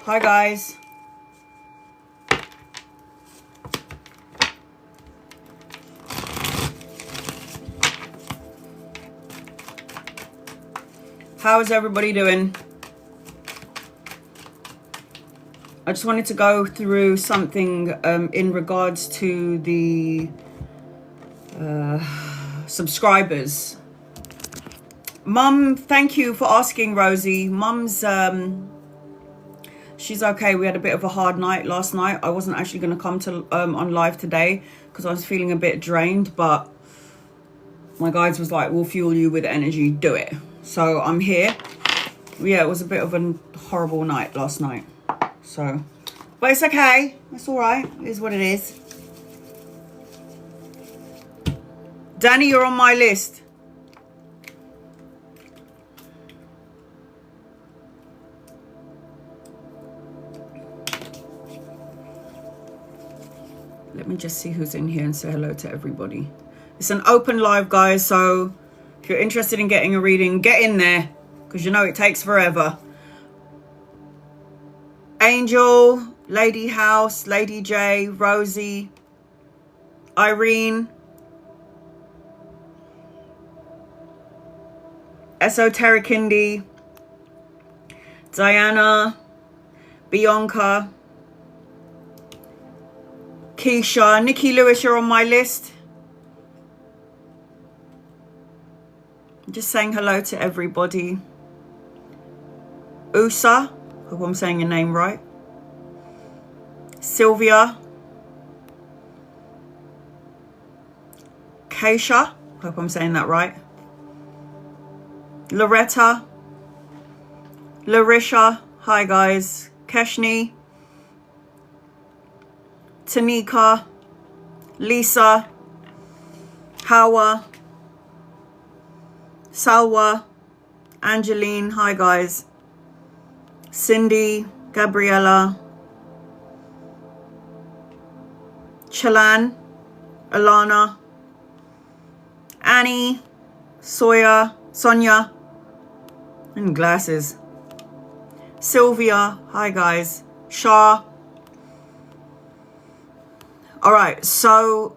Hi guys. How is everybody doing? I just wanted to go through something in regards to the subscribers. Mum, thank you for asking, Rosie. Mum's she's okay. We had a bit of a hard night last night. I wasn't actually going to come to on live today because I was feeling a bit drained, but my guides was like, we'll fuel you with energy, do it. So I'm here. Yeah, it was a bit of a horrible night last night. So, but it's okay. It's all right. It is what it is. Danny, you're on my list. Let me just see who's in here and say hello to everybody. It's an open live, guys, so if you're interested in getting a reading, get in there, because you know it takes forever. Angel, Lady House, Lady J, Rosie, Irene, Esoteric Indie, Diana, Bianca, Keisha, Nikki Lewis, you're on my list. Just saying hello to everybody. Usa, hope I'm saying your name right. Sylvia. Keisha, hope I'm saying that right. Loretta. Larisha, hi guys. Keshni. Tanika. Lisa. Hawa. Salwa, Angeline, hi guys. Cindy, Gabriella, Chalan, Alana, Annie, Sonia, and glasses. Sylvia, hi guys. Shah. All right, so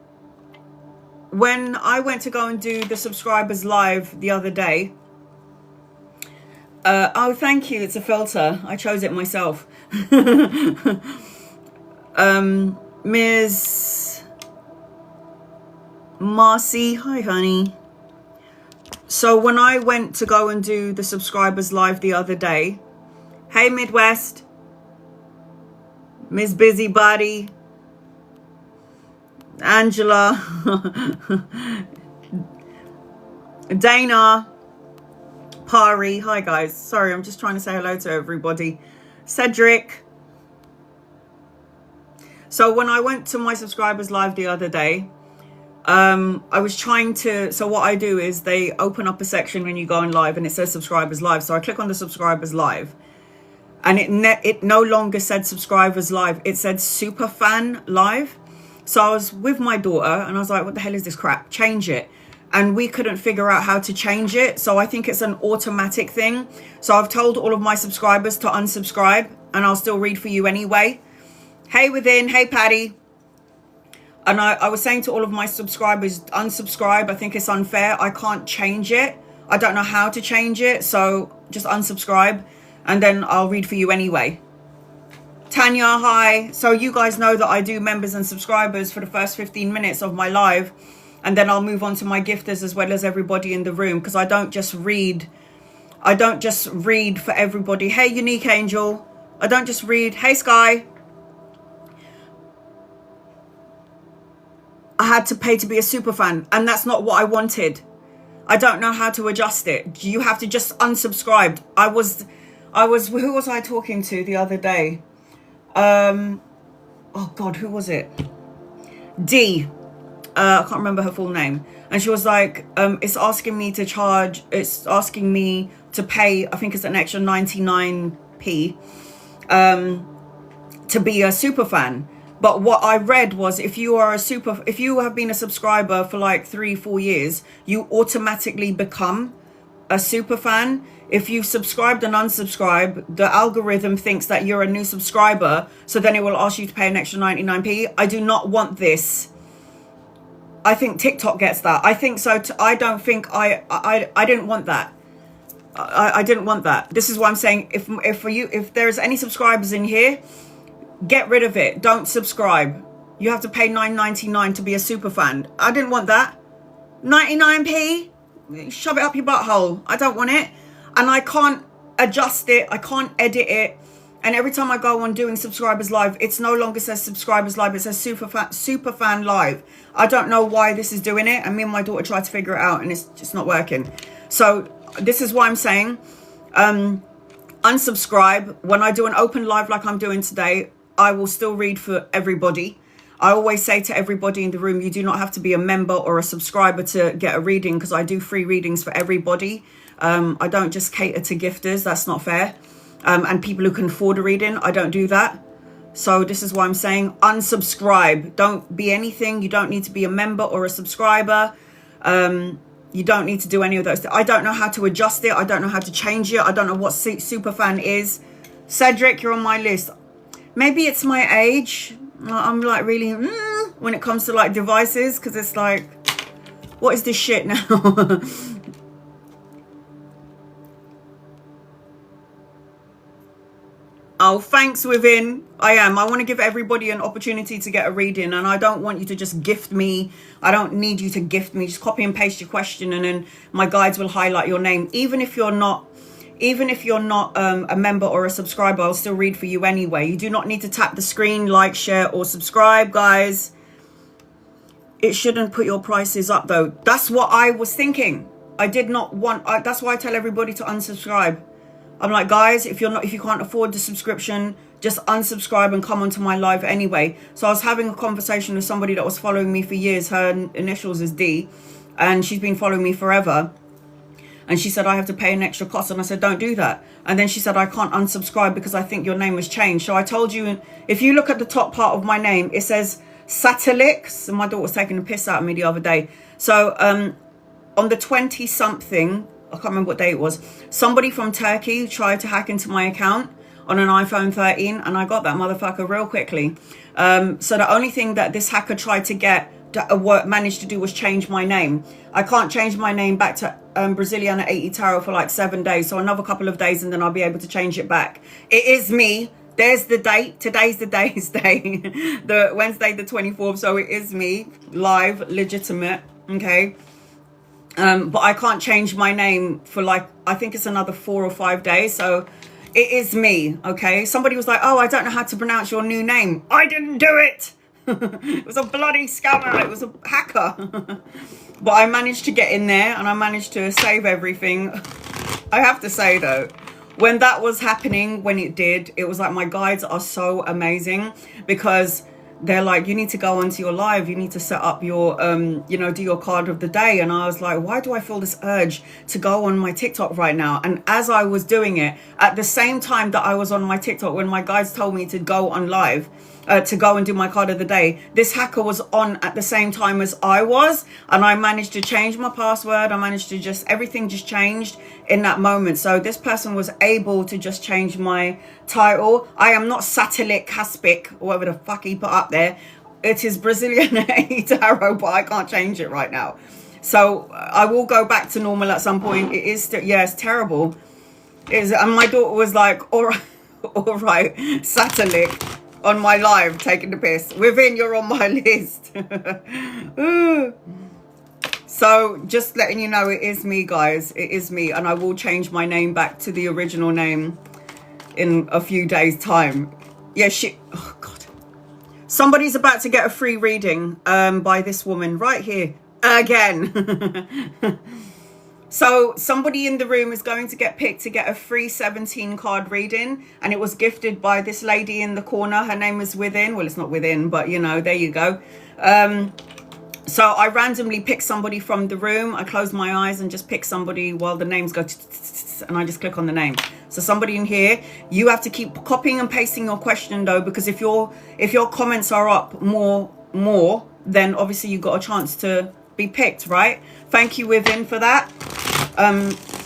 when I went to go and do the subscribers live the other day, oh, thank you. It's a filter. I chose it myself. Ms. Marcy, hi, honey. So when I went to go and do the subscribers live the other day, hey, Midwest, Ms. Busybody, Angela, Dana, Pari, hi guys. Sorry, I'm just trying to say hello to everybody. Cedric. So when I went to my subscribers live the other day, I was trying to, so what I do is they open up a section when you go on live and it says subscribers live. So I click on the subscribers live and it no longer said subscribers live. It said super fan live. So I was with my daughter and I was like, what the hell is this crap? Change it. And we couldn't figure out how to change it. So I think it's an automatic thing. So I've told all of my subscribers to unsubscribe and I'll still read for you anyway. Hey Within, hey Patty. And I was saying to all of my subscribers, unsubscribe. I think it's unfair. I can't change it. I don't know how to change it. So just unsubscribe and then I'll read for you anyway. Tanya, hi. So you guys know that I do members and subscribers for the first 15 minutes of my live. And then I'll move on to my gifters as well as everybody in the room. Because I don't just read for everybody. Hey, Unique Angel. I don't just read. Hey, Sky. I had to pay to be a super fan. And that's not what I wanted. I don't know how to adjust it. You have to just unsubscribe. I was, who was I talking to the other day? Oh God, who was it? D. I can't remember her full name. And she was like, it's asking me to pay, I think it's an extra 99p, to be a super fan. But what I read was if you have been a subscriber for like 3-4 years, you automatically become a super fan, if you subscribed and unsubscribe, the algorithm thinks that you're a new subscriber, so then it will ask you to pay an extra 99p. I do not want this. I think TikTok gets that. I think so. I don't think I didn't want that. I didn't want that. This is why I'm saying, if there's any subscribers in here, get rid of it. Don't subscribe. You have to pay $9.99 to be a super fan. I didn't want that. 99p? Shove it up your butthole. I don't want it. And I can't adjust it. I can't edit it. And every time I go on doing subscribers live, it's no longer says subscribers live. It says super fan live. I don't know why this is doing it. And me and my daughter tried to figure it out, and it's just not working. So this is why I'm saying, unsubscribe. When I do an open live like I'm doing today, I will still read for everybody. I always say to everybody in the room, you do not have to be a member or a subscriber to get a reading, because I do free readings for everybody. I don't just cater to gifters. That's not fair. And people who can afford a reading, I don't do that. So this is why I'm saying unsubscribe. Don't be anything. You don't need to be a member or a subscriber. You don't need to do any of those. I don't know how to adjust it. I don't know how to change it. I don't know what superfan is. Cedric, you're on my list. Maybe it's my age. I'm like really when it comes to like devices, because it's like, what is this shit now? Oh, thanks, Within. I want to give everybody an opportunity to get a reading, and I don't want you to just gift me. I don't need you to gift me. Just copy and paste your question, and then my guides will highlight your name. Even if you're not a member or a subscriber, I'll still read for you anyway. You do not need to tap the screen, like, share, or subscribe, guys. It shouldn't put your prices up, though. That's what I was thinking. I did not want. That's why I tell everybody to unsubscribe. I'm like, guys, if you can't afford the subscription, just unsubscribe and come onto my live anyway. So I was having a conversation with somebody that was following me for years. Her initials is D, and she's been following me forever. And she said, I have to pay an extra cost. And I said, don't do that. And then she said, I can't unsubscribe because I think your name has changed. So I told you, if you look at the top part of my name, it says Satellix. And my daughter was taking a piss out of me the other day. So on the 20-something, I can't remember what day it was, somebody from Turkey tried to hack into my account on an iPhone 13, and I got that motherfucker real quickly. So the only thing that this hacker tried to managed to do was change my name. I can't change my name back to Braziliana 80 Tarot for like 7 days. So another couple of days, and then I'll be able to change it back. It is me. There's the date. Today's the day's day. The Wednesday the 24th. So it is me. Live, legitimate. Okay. But I can't change my name for like, I think it's another 4 or 5 days. So it is me, okay? Somebody was like, oh, I don't know how to pronounce your new name. I didn't do it. It was a bloody scammer. It was a hacker. But I managed to get in there, and I managed to save everything. I have to say, though, when that was happening, when it did, it was like, my guides are so amazing, because they're like, you need to go onto your live, you need to set up your do your card of the day. And I was like, why do I feel this urge to go on my TikTok right now? And as I was doing it, at the same time that I was on my TikTok, when my guides told me to go on live, to go and do my card of the day, this hacker was on at the same time as I was, and I managed to change my password. I managed to everything just changed in that moment. So this person was able to just change my title. I am not Satellite Caspic, or whatever the fuck he put up there. It is Brazilian Tarot, but I can't change it right now. So I will go back to normal at some point. It is still, yeah, it's terrible. And my daughter was like, all right, Satellite, on my live, taking the piss. Within, you're on my list. So just letting you know, it is me, guys. It is me, and I will change my name back to the original name in a few days' time. Yeah, shit. Oh, God. Somebody's about to get a free reading by this woman right here. Again. So somebody in the room is going to get picked to get a free 17 card reading, and it was gifted by this lady in the corner. Her name is Within. Well, it's not Within, but you know, there you go. So I randomly pick somebody from the room. I close my eyes and just pick somebody while the names go, and I just click on the name. So somebody in here, you have to keep copying and pasting your question though, because if your comments are up more, then obviously you got a chance to be picked, right? Thank you, Within, for that.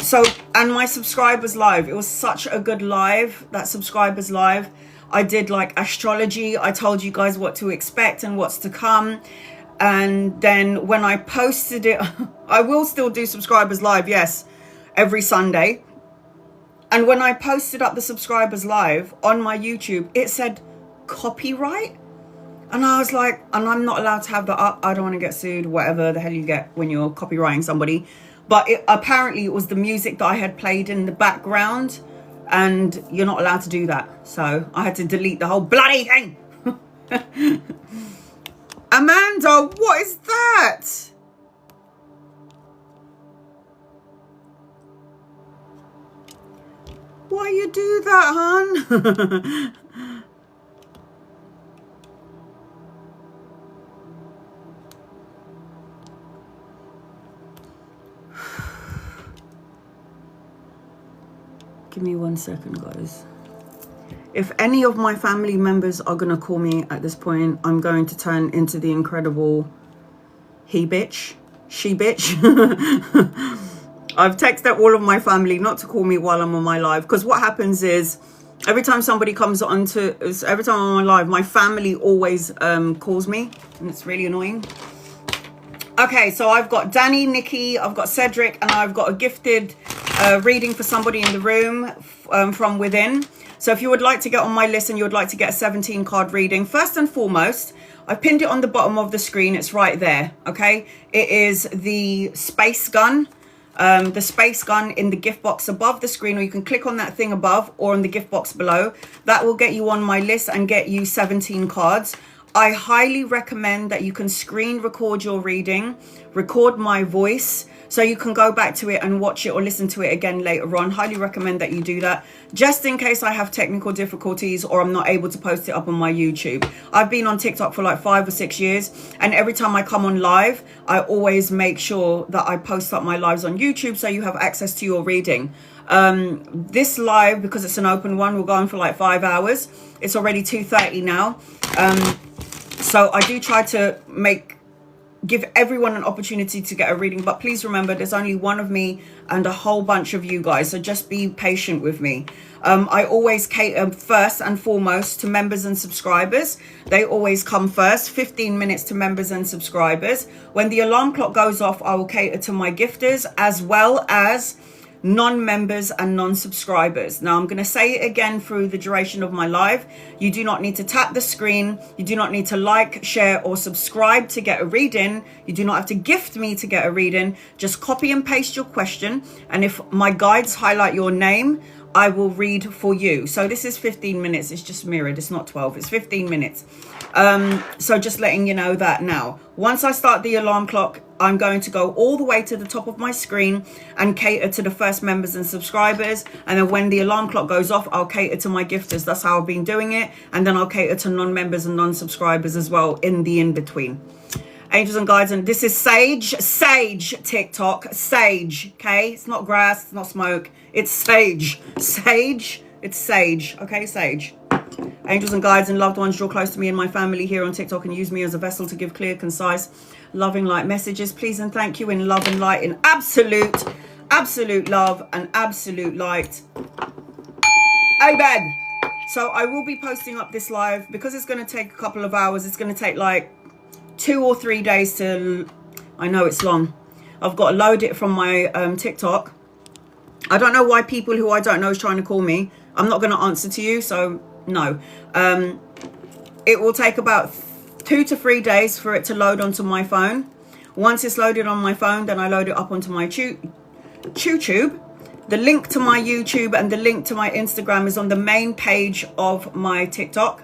So, and my subscribers live, it was such a good live, that subscribers live. I did like astrology. I told you guys what to expect and what's to come. And then when I posted it, I will still do subscribers live, yes, every Sunday. And when I posted up the subscribers live on my YouTube, it said copyright. And I was like, and I'm not allowed to have that up. I don't want to get sued, whatever the hell you get when you're copywriting somebody. But apparently it was the music that I had played in the background, and you're not allowed to do that. So I had to delete the whole bloody thing. Amanda, what is that? Why you do that, hon? Give me 1 second, guys. If any of my family members are going to call me at this point, I'm going to turn into the incredible he bitch, she bitch. I've texted all of my family not to call me while I'm on my live, because what happens is every time somebody comes on to, every time I'm on live, my family always calls me, and it's really annoying. Okay, so I've got Danny, Nikki, I've got Cedric, and I've got a gifted reading for somebody in the room from within. So if you would like to get on my list and you would like to get a 17 card reading, first and foremost, I've pinned it on the bottom of the screen. It's right there, okay? It is the space gun. The space gun in the gift box above the screen, or you can click on that thing above or on the gift box below. That will get you on my list and get you 17 cards. I highly recommend that you can screen record your reading, record my voice, so you can go back to it and watch it or listen to it again later on. Highly recommend that you do that, just in case I have technical difficulties or I'm not able to post it up on my YouTube. I've been on TikTok for like 5 or 6 years, and every time I come on live, I always make sure that I post up my lives on YouTube so you have access to your reading. This live, because it's an open one, will go on for like 5 hours. It's already 2:30 now. So I do try to give everyone an opportunity to get a reading, but please remember there's only one of me and a whole bunch of you guys, so just be patient with me. I always cater first and foremost to members and subscribers. They always come first. 15 minutes to members and subscribers. When the alarm clock goes off, I will cater to my gifters as well as non-members and non-subscribers. Now I'm going to say it again through the duration of my live. You do not need to tap the screen. You do not need to like, share or subscribe to get a reading. You do not have to gift me to get a reading. Just copy and paste your question, and if my guides highlight your name, I will read for you. So this is 15 minutes. It's just mirrored. It's not 12. It's 15 minutes. So just letting you know that now. Once I start the alarm clock, I'm going to go all the way to the top of my screen and cater to the first members and subscribers. And then when the alarm clock goes off, I'll cater to my gifters. That's how I've been doing it. And then I'll cater to non-members and non-subscribers as well in the in-between. Angels and guides, and this is sage TikTok, sage, okay? It's not grass, it's not smoke, it's sage, it's sage, okay, sage. Angels and guides and loved ones, draw close to me and my family here on TikTok and use me as a vessel to give clear, concise, loving light messages. Please and thank you in love and light, in absolute love and absolute light. Amen. So I will be posting up this live because it's going to take a couple of hours. It's going to take like 2 or 3 days to, I know it's long. I've got to load it from my TikTok. I don't know why people who I don't know is trying to call me. I'm not going to answer to you, so no. It will take about 2 to 3 days for it to load onto my phone. Once it's loaded on my phone, then I load it up onto my YouTube. The link to my YouTube and the link to my Instagram is on the main page of my TikTok.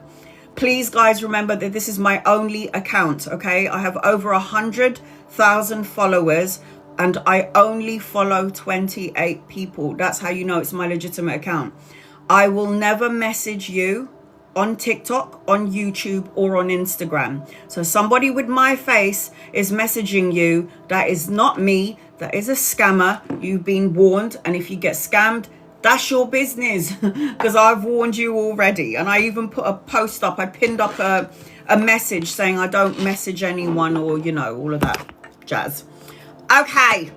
Please, guys, remember that this is my only account, okay? I have over 100,000 followers and I only follow 28 people. That's how you know it's my legitimate account. I will never message you on TikTok, on YouTube, or on Instagram. So somebody with my face is messaging you. That is not me. That is a scammer. You've been warned. And if you get scammed, that's your business, because I've warned you already. And I even put a post up. I pinned up a message saying I don't message anyone, or, you know, all of that jazz. Okay.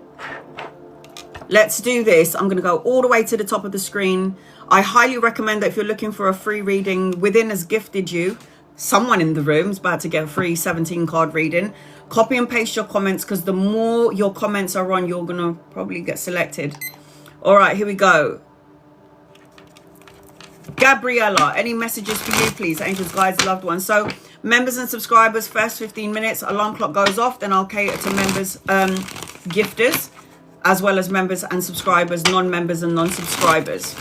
Let's do this. I'm going to go all the way to the top of the screen. I highly recommend that if you're looking for a free reading, Within has gifted you, someone in the room is about to get a free 17 card reading. Copy and paste your comments, because the more your comments are on, you're going to probably get selected. All right, here we go. Gabriella, any messages for you, please? Angels, guides, loved ones. So members and subscribers, first 15 minutes, alarm clock goes off. Then I'll cater to members, gifters, as well as members and subscribers, non-members and non-subscribers.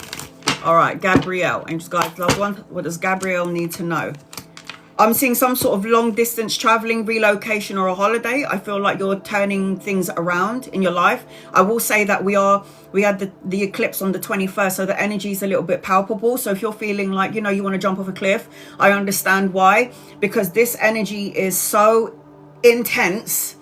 All right, Gabrielle, Angels, guides, loved one. What does Gabrielle need to know? I'm seeing some sort of long distance traveling, relocation, or a holiday. I feel like you're turning things around in your life. I will say that we had the eclipse on the 21st, so the energy is a little bit palpable. So if you're feeling like, you know, you want to jump off a cliff, I understand why, because this energy is so intense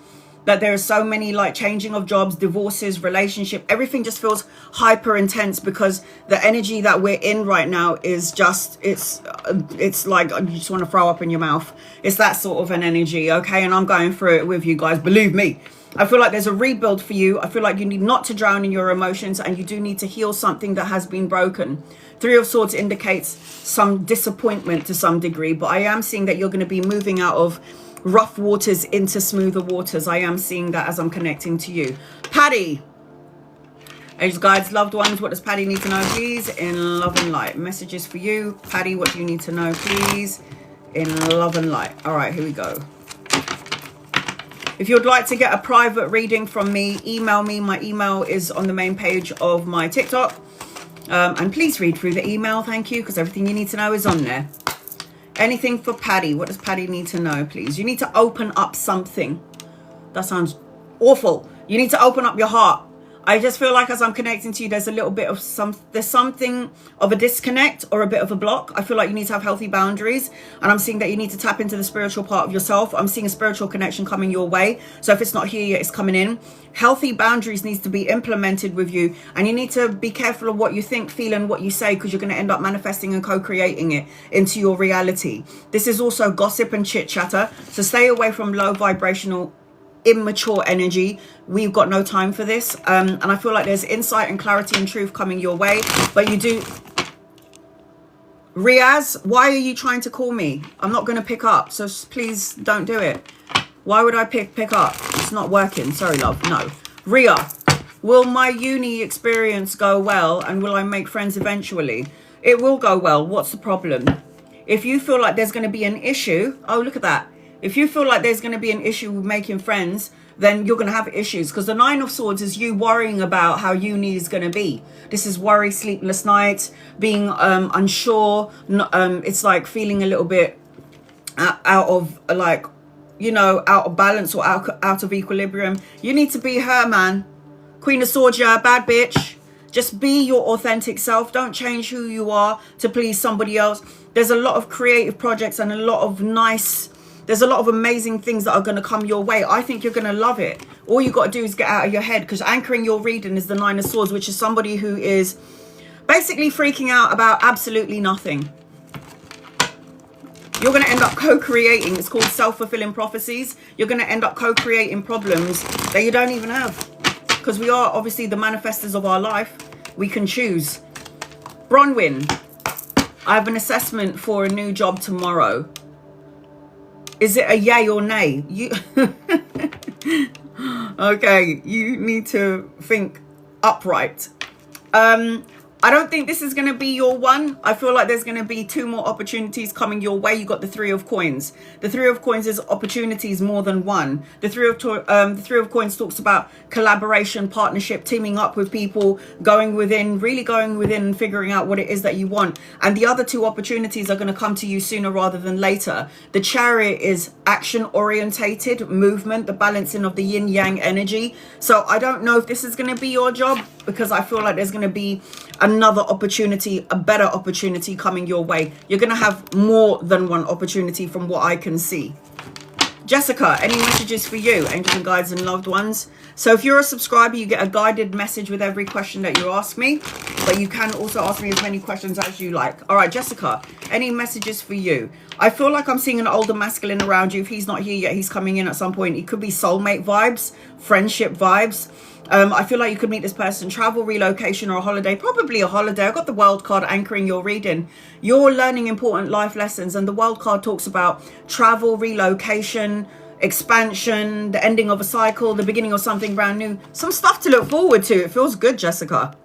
that there are so many like changing of jobs, divorces, relationship, everything just feels hyper intense, because the energy that we're in right now is just, it's like you just want to throw up in your mouth. It's that sort of an energy, okay? And I'm going through it with you guys, believe me. I feel like there's a rebuild for you. I feel like you need not to drown in your emotions, and you do need to heal something that has been broken. Three of Swords indicates some disappointment to some degree, but I am seeing that you're going to be moving out of rough waters into smoother waters. I am seeing that as I'm connecting to you. Patty, Angels, guides, loved ones, what does Patty need to know, please? In love and light. Messages for you, Patty. What do you need to know, please? In love and light. All right, here we go. If you'd like to get a private reading from me, email me. My email is on the main page of my TikTok. And please read through the email, thank you, because everything you need to know is on there. Anything for Patty? What does Patty need to know, please? You need to open up something. That sounds awful. You need to open up your heart. I just feel like as I'm connecting to you, there's a little bit of there's something of a disconnect or a bit of a block. I feel like you need to have healthy boundaries, and I'm seeing that you need to tap into the spiritual part of yourself. I'm seeing a spiritual connection coming your way. So if it's not here yet, it's coming in. Healthy boundaries needs to be implemented with you, and you need to be careful of what you think, feel, and what you say, because you're going to end up manifesting and co-creating it into your reality. This is also gossip and chit chatter, so stay away from low vibrational, immature energy. We've got no time for this, and I feel like there's insight and clarity and truth coming your way, but you do. Riaz, why are you trying to call me? I'm not going to pick up, so please don't do it. Why would I pick up? It's not working. Sorry, love. No. Ria, will my uni experience go well, and will I make friends eventually? It will go well. What's the problem? If you feel like there's going to be an issue, oh, look at that. If you feel like there's going to be an issue with making friends, then you're going to have issues, because the Nine of Swords is you worrying about how uni is going to be. This is worry, sleepless nights, being unsure. It's like feeling a little bit out of, like, you know, out of balance or out of equilibrium. You need to be her, man. Queen of Swords, you're a bad bitch. Just be your authentic self. Don't change who you are to please somebody else. There's a lot of creative projects and a lot of there's a lot of amazing things that are going to come your way. I think you're going to love it. All you got to do is get out of your head, because anchoring your reading is the Nine of Swords, which is somebody who is basically freaking out about absolutely nothing. You're going to end up co-creating. It's called self-fulfilling prophecies. You're going to end up co-creating problems that you don't even have, because we are obviously the manifestors of our life. We can choose. Bronwyn, I have an assessment for a new job tomorrow. Is it a yay or nay? You okay, you need to think upright. I don't think this is going to be your one. I feel like there's going to be two more opportunities coming your way. You got the Three of Coins. The Three of Coins is opportunities more than one. The Three of Coins talks about collaboration, partnership, teaming up with people, going within, really going within and figuring out what it is that you want. And the other two opportunities are going to come to you sooner rather than later. The Chariot is action orientated movement, the balancing of the yin yang energy. So I don't know if this is going to be your job, because I feel like there's going to be another opportunity, a better opportunity coming your way. You're going to have more than one opportunity from what I can see. Jessica, any messages for you, angels and guides and loved ones? So if you're a subscriber, you get a guided message with every question that you ask me, but you can also ask me as many questions as you like. All right, Jessica, any messages for you? I feel like I'm seeing an older masculine around you. If he's not here yet, he's coming in at some point. It could be soulmate vibes, friendship vibes. I feel like you could meet this person, travel, relocation, or a holiday. Probably a holiday. I got the world card anchoring your reading. You're learning important life lessons, and the world card talks about travel, relocation, expansion, the ending of a cycle, the beginning of something brand new. Some stuff to look forward to. It feels good, Jessica.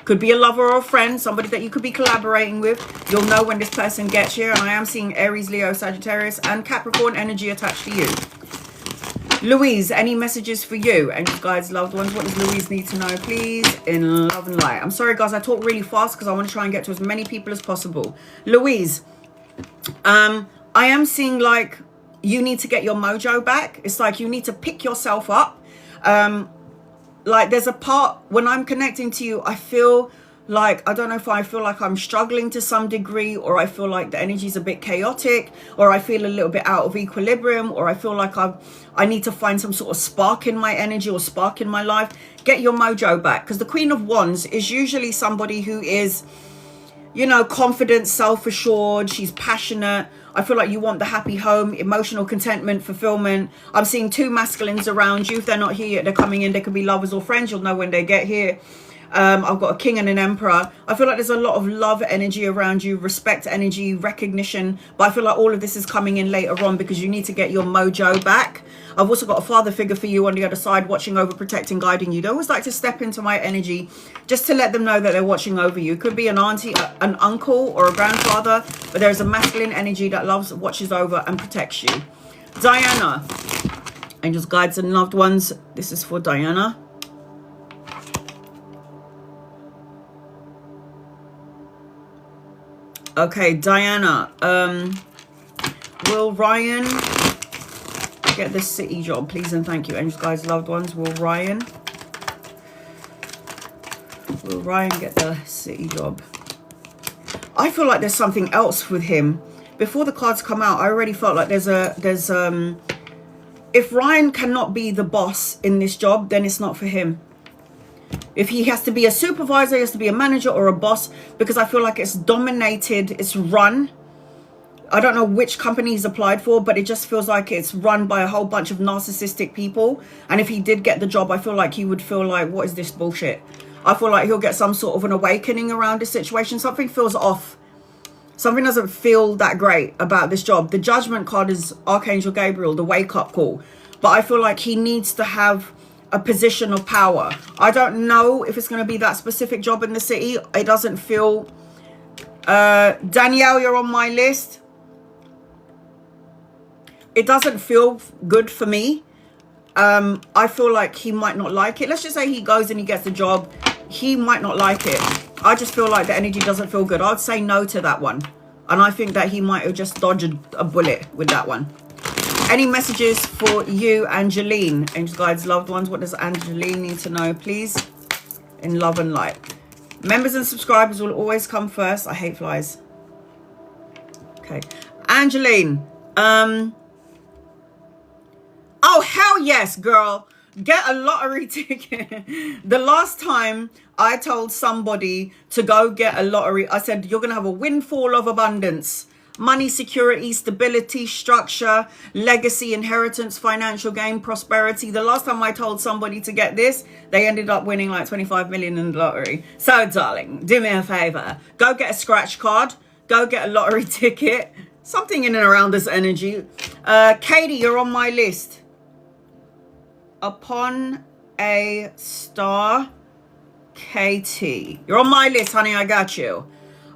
Could be a lover or a friend, somebody that you could be collaborating with. You'll know when this person gets here. And I am seeing Aries, Leo, Sagittarius, and Capricorn energy attached to you. Louise, any messages for you and your guys, loved ones? What does Louise need to know, please, in love and light? I'm sorry, guys, I talk really fast because I want to try and get to as many people as possible. Louise, I am seeing like you need to get your mojo back. It's like you need to pick yourself up. Like there's a part when I'm connecting to you, I feel like, I don't know if I feel like I'm struggling to some degree, or I feel like the energy is a bit chaotic, or I feel a little bit out of equilibrium, or I feel like I need to find some sort of spark in my energy or spark in my life. Get your mojo back, because the Queen of Wands is usually somebody who is, you know, confident, self-assured. She's passionate. I feel like you want the happy home, emotional contentment, fulfillment. I'm seeing two masculines around you. If they're not here yet, they're coming in. They could be lovers or friends. You'll know when they get here. I've got a king and an emperor. I feel like there's a lot of love energy around you, respect energy, recognition. But I feel like all of this is coming in later on because you need to get your mojo back. I've also got a father figure for you on the other side, watching over, protecting, guiding you. They always like to step into my energy just to let them know that they're watching over you. It could be an auntie, an uncle, or a grandfather. But there's a masculine energy that loves, watches over, and protects you. Diana, angels, guides, and loved ones. This is for Diana. Okay, Diana, will Ryan get the city job, please and thank you? Angels, guys, loved ones, will Ryan get the city job? I feel like there's something else with him. Before the cards come out, I already felt like there's if Ryan cannot be the boss in this job, then it's not for him. If he has to be a supervisor, he has to be a manager or a boss, because I feel like it's dominated, it's run. I don't know which company he's applied for, but it just feels like it's run by a whole bunch of narcissistic people. And if he did get the job, I feel like he would feel like, what is this bullshit? I feel like he'll get some sort of an awakening around this situation. Something feels off. Something doesn't feel that great about this job. The Judgment card is Archangel Gabriel, the wake-up call. But I feel like he needs to have a position of power. I don't know if it's going to be that specific job in the city. It doesn't feel... Danielle, you're on my list. It doesn't feel good for me. I feel like he might not like it. Let's just say he goes and he gets the job. He might not like it. I just feel like the energy doesn't feel good. I'd say no to that one. And I think that he might have just dodged a bullet with that one. Any messages for you, Angeline? Angels, guides, loved ones. What does Angeline need to know, please? In love and light. Members and subscribers will always come first. I hate flies. Okay. Angeline. Oh, hell yes, girl. Get a lottery ticket. The last time I told somebody to go get a lottery, I said, you're going to have a windfall of abundance. Money, security, stability, structure, legacy, inheritance, financial gain, prosperity. The last time I told somebody to get this, they ended up winning like 25 million in the lottery. So, darling, do me a favor. Go get a scratch card. Go get a lottery ticket. Something in and around this energy. Katie, you're on my list. Upon a star, Katie. You're on my list, honey. I got you.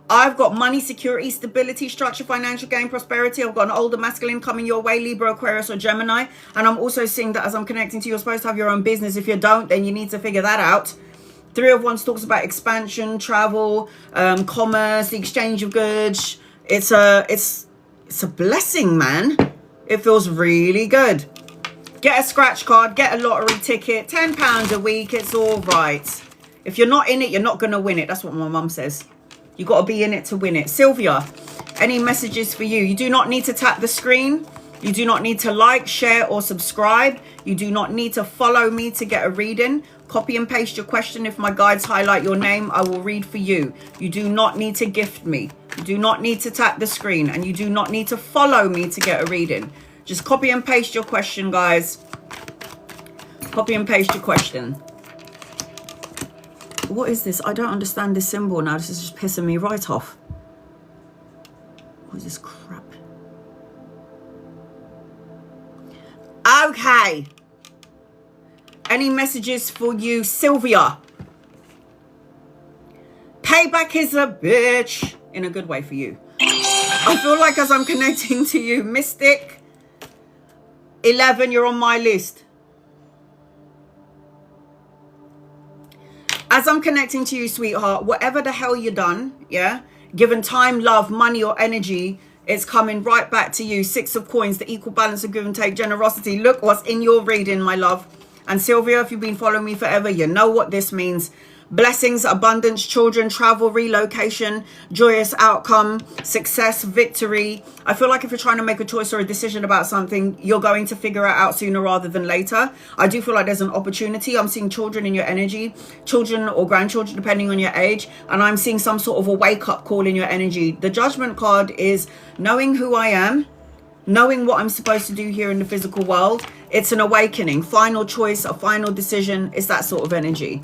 I've got money, security, stability, structure, financial gain, prosperity. I've got an older masculine coming your way, Libra, Aquarius, or Gemini. And I'm also seeing that as I'm connecting to you, you're supposed to have your own business. If you don't, then you need to figure that out. Three of Wands talks about expansion, travel, commerce, the exchange of goods. It's a blessing, man. It feels really good. Get a scratch card, get a lottery ticket, £10 a week. It's all right. If you're not in it, you're not going to win it. That's what my mum says. You got to be in it to win it. Sylvia, any messages for you? You do not need to tap the screen. You do not need to like, share, or subscribe. You do not need to follow me to get a reading. Copy and paste your question. If my guides highlight your name, I will read for you. You do not need to gift me. You do not need to tap the screen. And you do not need to follow me to get a reading. Just copy and paste your question, guys. Copy and paste your question. What is this? I don't understand this symbol now. This is just pissing me right off. What is this crap? Okay. Any messages for you, Sylvia? Payback is a bitch. In a good way for you. I feel like as I'm connecting to you, Mystic 11, you're on my list. As I'm connecting to you, sweetheart, whatever the hell you done, yeah, given time, love, money, or energy, it's coming right back to you. 6 of coins, the equal balance of give and take, generosity. Look what's in your reading, my love. And Sylvia, if you've been following me forever, you know what this means. Blessings, abundance, children, travel, relocation, joyous outcome, success, victory. I feel like if you're trying to make a choice or a decision about something, you're going to figure it out sooner rather than later. I do feel like there's an opportunity. I'm seeing children in your energy, children or grandchildren, depending on your age. And I'm seeing some sort of a wake-up call in your energy. The Judgment card is knowing who I am, knowing what I'm supposed to do here in the physical world. It's an awakening, final choice, a final decision. It's that sort of energy.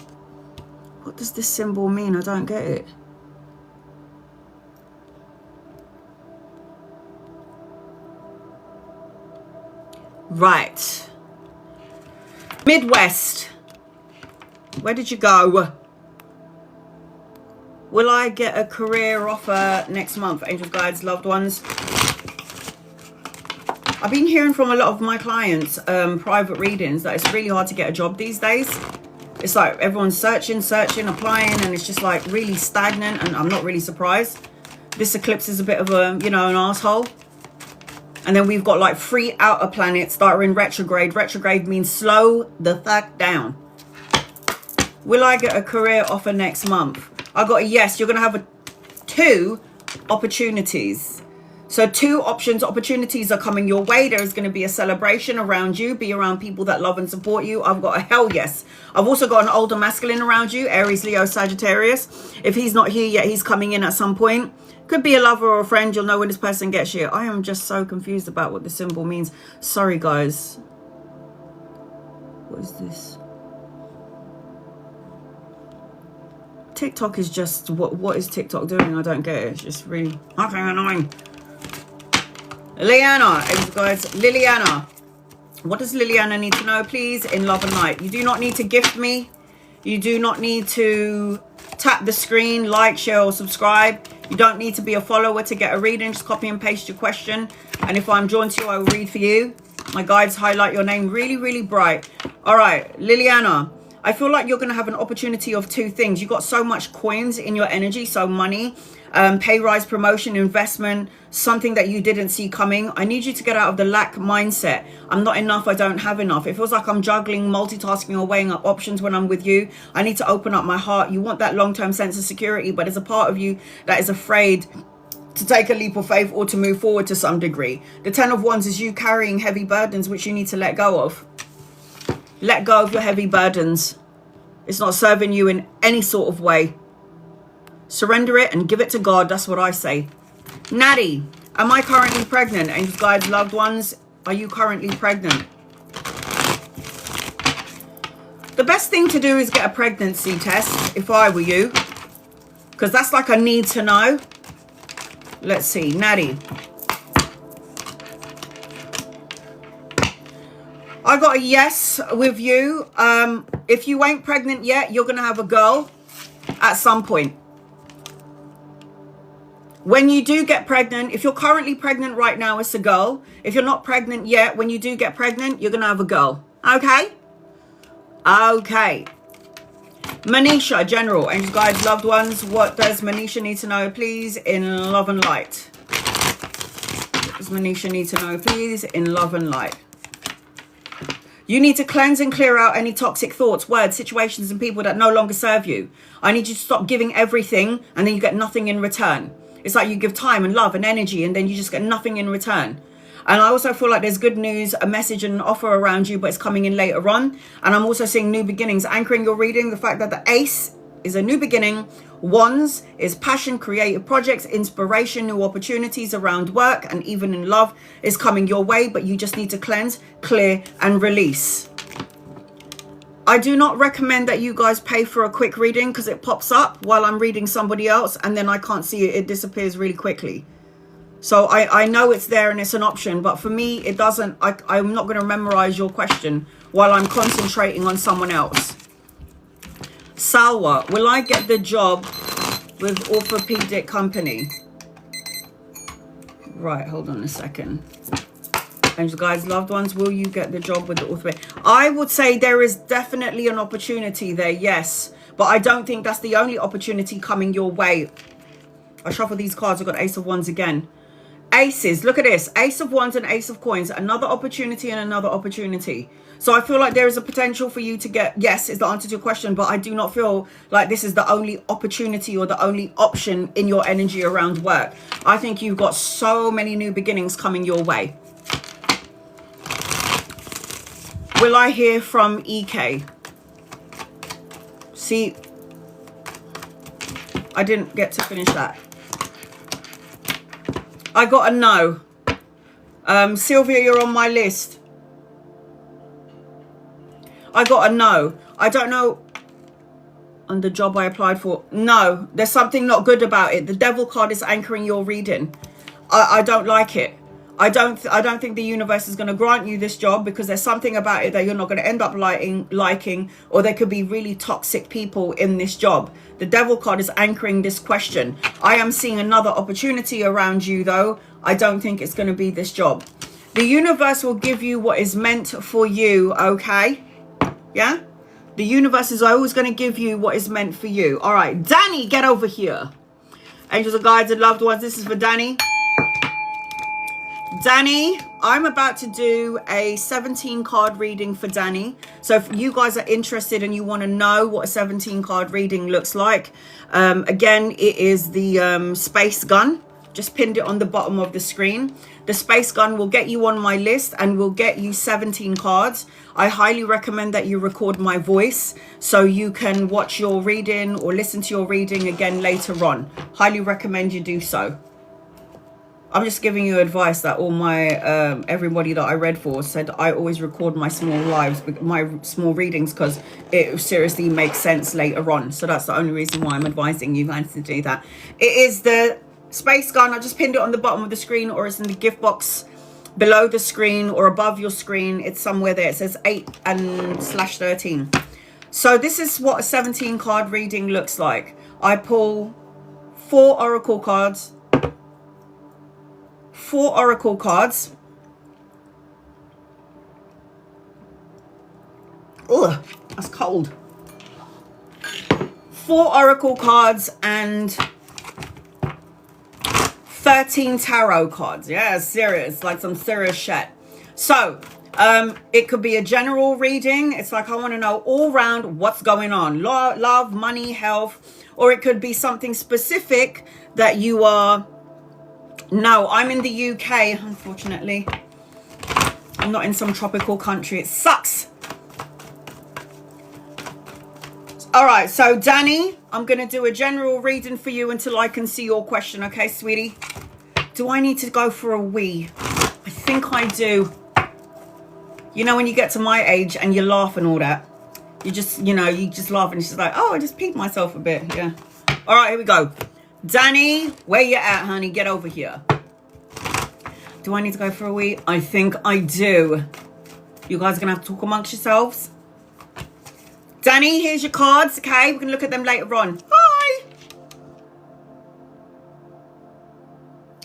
What does this symbol mean? I don't get it. Right. Midwest. Where did you go? Will I get a career offer next month? Angels, guides, loved ones. I've been hearing from a lot of my clients, private readings, that it's really hard to get a job these days. It's like everyone's searching, applying, and it's just like really stagnant, and I'm not really surprised. This eclipse is a bit of a, you know, an asshole. And then we've got like 3 outer planets that are in retrograde. Retrograde means slow the fuck down. Will I get a career offer next month? I got a yes. You're going to have 2 opportunities. So 2 opportunities are coming your way. There is going to be a celebration around you. Be around people that love and support you. I've got a hell yes. I've also got an older masculine around you. Aries, Leo, Sagittarius. If he's not here yet, he's coming in at some point. Could be a lover or a friend. You'll know when this person gets here. I am just so confused about what the symbol means. Sorry, guys. What is this? TikTok is just... What is TikTok doing? I don't get it. It's just really fucking annoying. Liliana, guys, Liliana. What does Liliana need to know, please, in love and light? You do not need to gift me. You do not need to tap the screen, like, share, or subscribe. You don't need to be a follower to get a reading. Just copy and paste your question. And if I'm drawn to you, I will read for you. My guides highlight your name really, really bright. All right, Liliana. I feel like you're going to have an opportunity of 2 things. You've got so much coins in your energy, so money, pay rise, promotion, investment, something that you didn't see coming. I need you to get out of the lack mindset. I'm not enough. I don't have enough. It feels like I'm juggling, multitasking, or weighing up options when I'm with you. I need to open up my heart. You want that long-term sense of security, but there's a part of you that is afraid to take a leap of faith or to move forward to some degree. The 10 of Wands is you carrying heavy burdens, which you need to let go of. Let go of your heavy burdens. It's not serving you in any sort of way. Surrender it and give it to God. That's what I say. Natty, am I currently pregnant? Angels, guides, loved ones, are you currently pregnant? The best thing to do is get a pregnancy test, if I were you. Because that's like a need to know. Let's see, Natty. I got a yes with you. If you ain't pregnant yet, you're going to have a girl at some point. When you do get pregnant, if you're currently pregnant right now, it's a girl. If you're not pregnant yet, when you do get pregnant, you're going to have a girl. Okay? Okay. Manisha, general, angels, guides, loved ones. What does Manisha need to know, please, in love and light? What does Manisha need to know, please, in love and light? You need to cleanse and clear out any toxic thoughts, words, situations, and people that no longer serve you. I need you to stop giving everything and then you get nothing in return. It's like you give time and love and energy and then you just get nothing in return. And I also feel like there's good news, a message and an offer around you, but it's coming in later on. And I'm also seeing new beginnings. Anchoring your reading, the fact that the Ace is a new beginning. Wands is passion, creative projects, inspiration, new opportunities around work and even in love is coming your way, but you just need to cleanse, clear, and release. I do not recommend that you guys pay for a quick reading because it pops up while I'm reading somebody else and then I can't see it. It disappears really quickly. So I know it's there and it's an option, but for me, it doesn't. I'm not going to memorize your question while I'm concentrating on someone else. Salwa, will I get the job with orthopedic company? Right, hold on a second. And guys, loved ones, will you get the job with the orthopedic? I would say there is definitely an opportunity there, yes. But I don't think that's the only opportunity coming your way. I shuffle these cards. I've got Ace of Wands again. Aces, look at this. Ace of Wands and Ace of Coins. Another opportunity and another opportunity. So I feel like there is a potential for you to get, yes, is the answer to your question, but I do not feel like this is the only opportunity or the only option in your energy around work. I think you've got so many new beginnings coming your way. Will I hear from EK? See, I didn't get to finish that. I got a no. Sylvia, you're on my list. I got a no. I don't know. On the job I applied for. No, there's something not good about it. The devil card is anchoring your reading. I don't like it. I don't think the universe is going to grant you this job because there's something about it that you're not going to end up liking, or there could be really toxic people in this job. The devil card is anchoring this question. I am seeing another opportunity around you though. I don't think it's going to be this job. The universe will give you what is meant for you, okay? Yeah? The universe is always going to give you what is meant for you. All right, Danny, get over here. Angels and guides and loved ones, this is for Danny. Danny, I'm about to do a 17 card reading for Danny. So if you guys are interested and you want to know what a 17 card reading looks like, again, it is the space gun. Just pinned it on the bottom of the screen. The space gun will get you on my list and will get you 17 cards. I highly recommend that you record my voice so you can watch your reading or listen to your reading again later on. Highly recommend you do so. I'm just giving you advice that all my everybody that I read for said I always record my small lives, my small readings, because it seriously makes sense later on. So that's the only reason why I'm advising you guys to do that. It is the space gun. I just pinned it on the bottom of the screen, or it's in the gift box below the screen or above your screen. It's somewhere there. It says 8/13. So this is what a 17 card reading looks like. I pull 4 oracle cards. 4 oracle cards. Ugh, that's cold. 4 oracle cards and 13 tarot cards. Yeah, serious, like some serious shit. So it could be a general reading. It's like I want to know all round what's going on. Love, money, health. Or it could be something specific that you are... No, I'm in the UK, unfortunately. I'm not in some tropical country. It sucks. All right, so Danny, I'm going to do a general reading for you until I can see your question. Okay, sweetie? Do I need to go for a wee? I think I do. You know, when you get to my age and you laugh and all that, you just, you know, you just laugh and it's just like, oh, I just peed myself a bit. Yeah. All right, here we go. Danny, where you at, honey? Get over here. Do I need to go for a wee? I think I do. You guys are going to have to talk amongst yourselves. Danny, here's your cards, okay? We can look at them later on. Hi.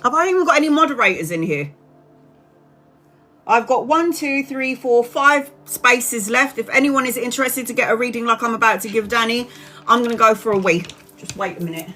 Have I even got any moderators in here? I've got 1, 2, 3, 4, 5 spaces left. If anyone is interested to get a reading like I'm about to give Danny, I'm going to go for a wee. Just wait a minute.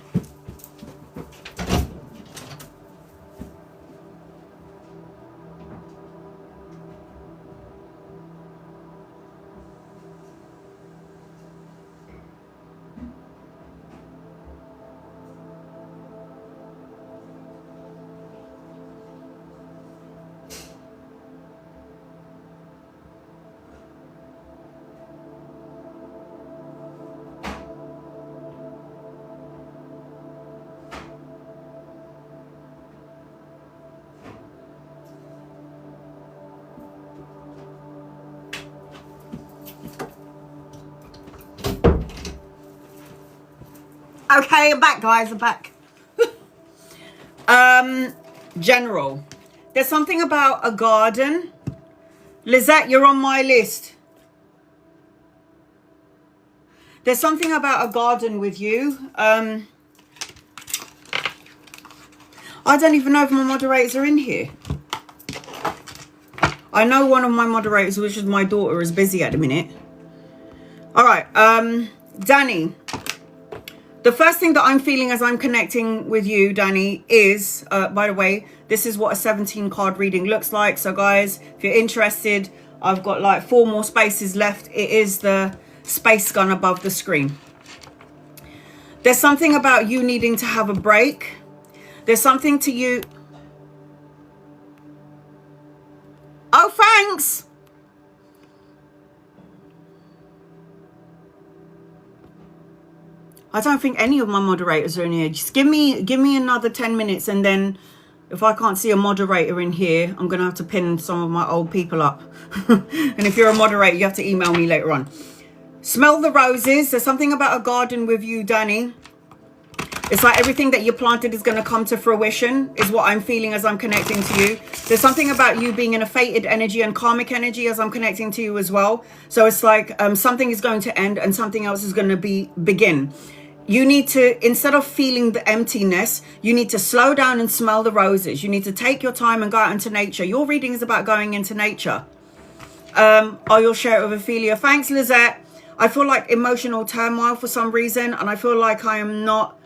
Okay, I'm back, guys. I'm back. General. There's something about a garden. Lizette, you're on my list. There's something about a garden with you. I don't even know if my moderators are in here. I know one of my moderators, which is my daughter, is busy at the minute. All right, Danny. The first thing that I'm feeling as I'm connecting with you, Danny, is, by the way, this is what a 17 card reading looks like. So guys, if you're interested, I've got like 4 more spaces left. It is the space gun above the screen. There's something about you needing to have a break. There's something to you. Oh, thanks. I don't think any of my moderators are in here. Just give me another 10 minutes, and then if I can't see a moderator in here, I'm going to have to pin some of my old people up. And if you're a moderator, you have to email me later on. Smell the roses. There's something about a garden with you, Danny. It's like everything that you planted is going to come to fruition, is what I'm feeling as I'm connecting to you. There's something about you being in a fated energy and karmic energy as I'm connecting to you as well. So it's like something is going to end and something else is going to begin. You need to, instead of feeling the emptiness, you need to slow down and smell the roses. You need to take your time and go out into nature. Your reading is about going into nature. You'll share it with Ophelia. Thanks, Lizette. I feel like emotional turmoil for some reason, and I feel like I am not.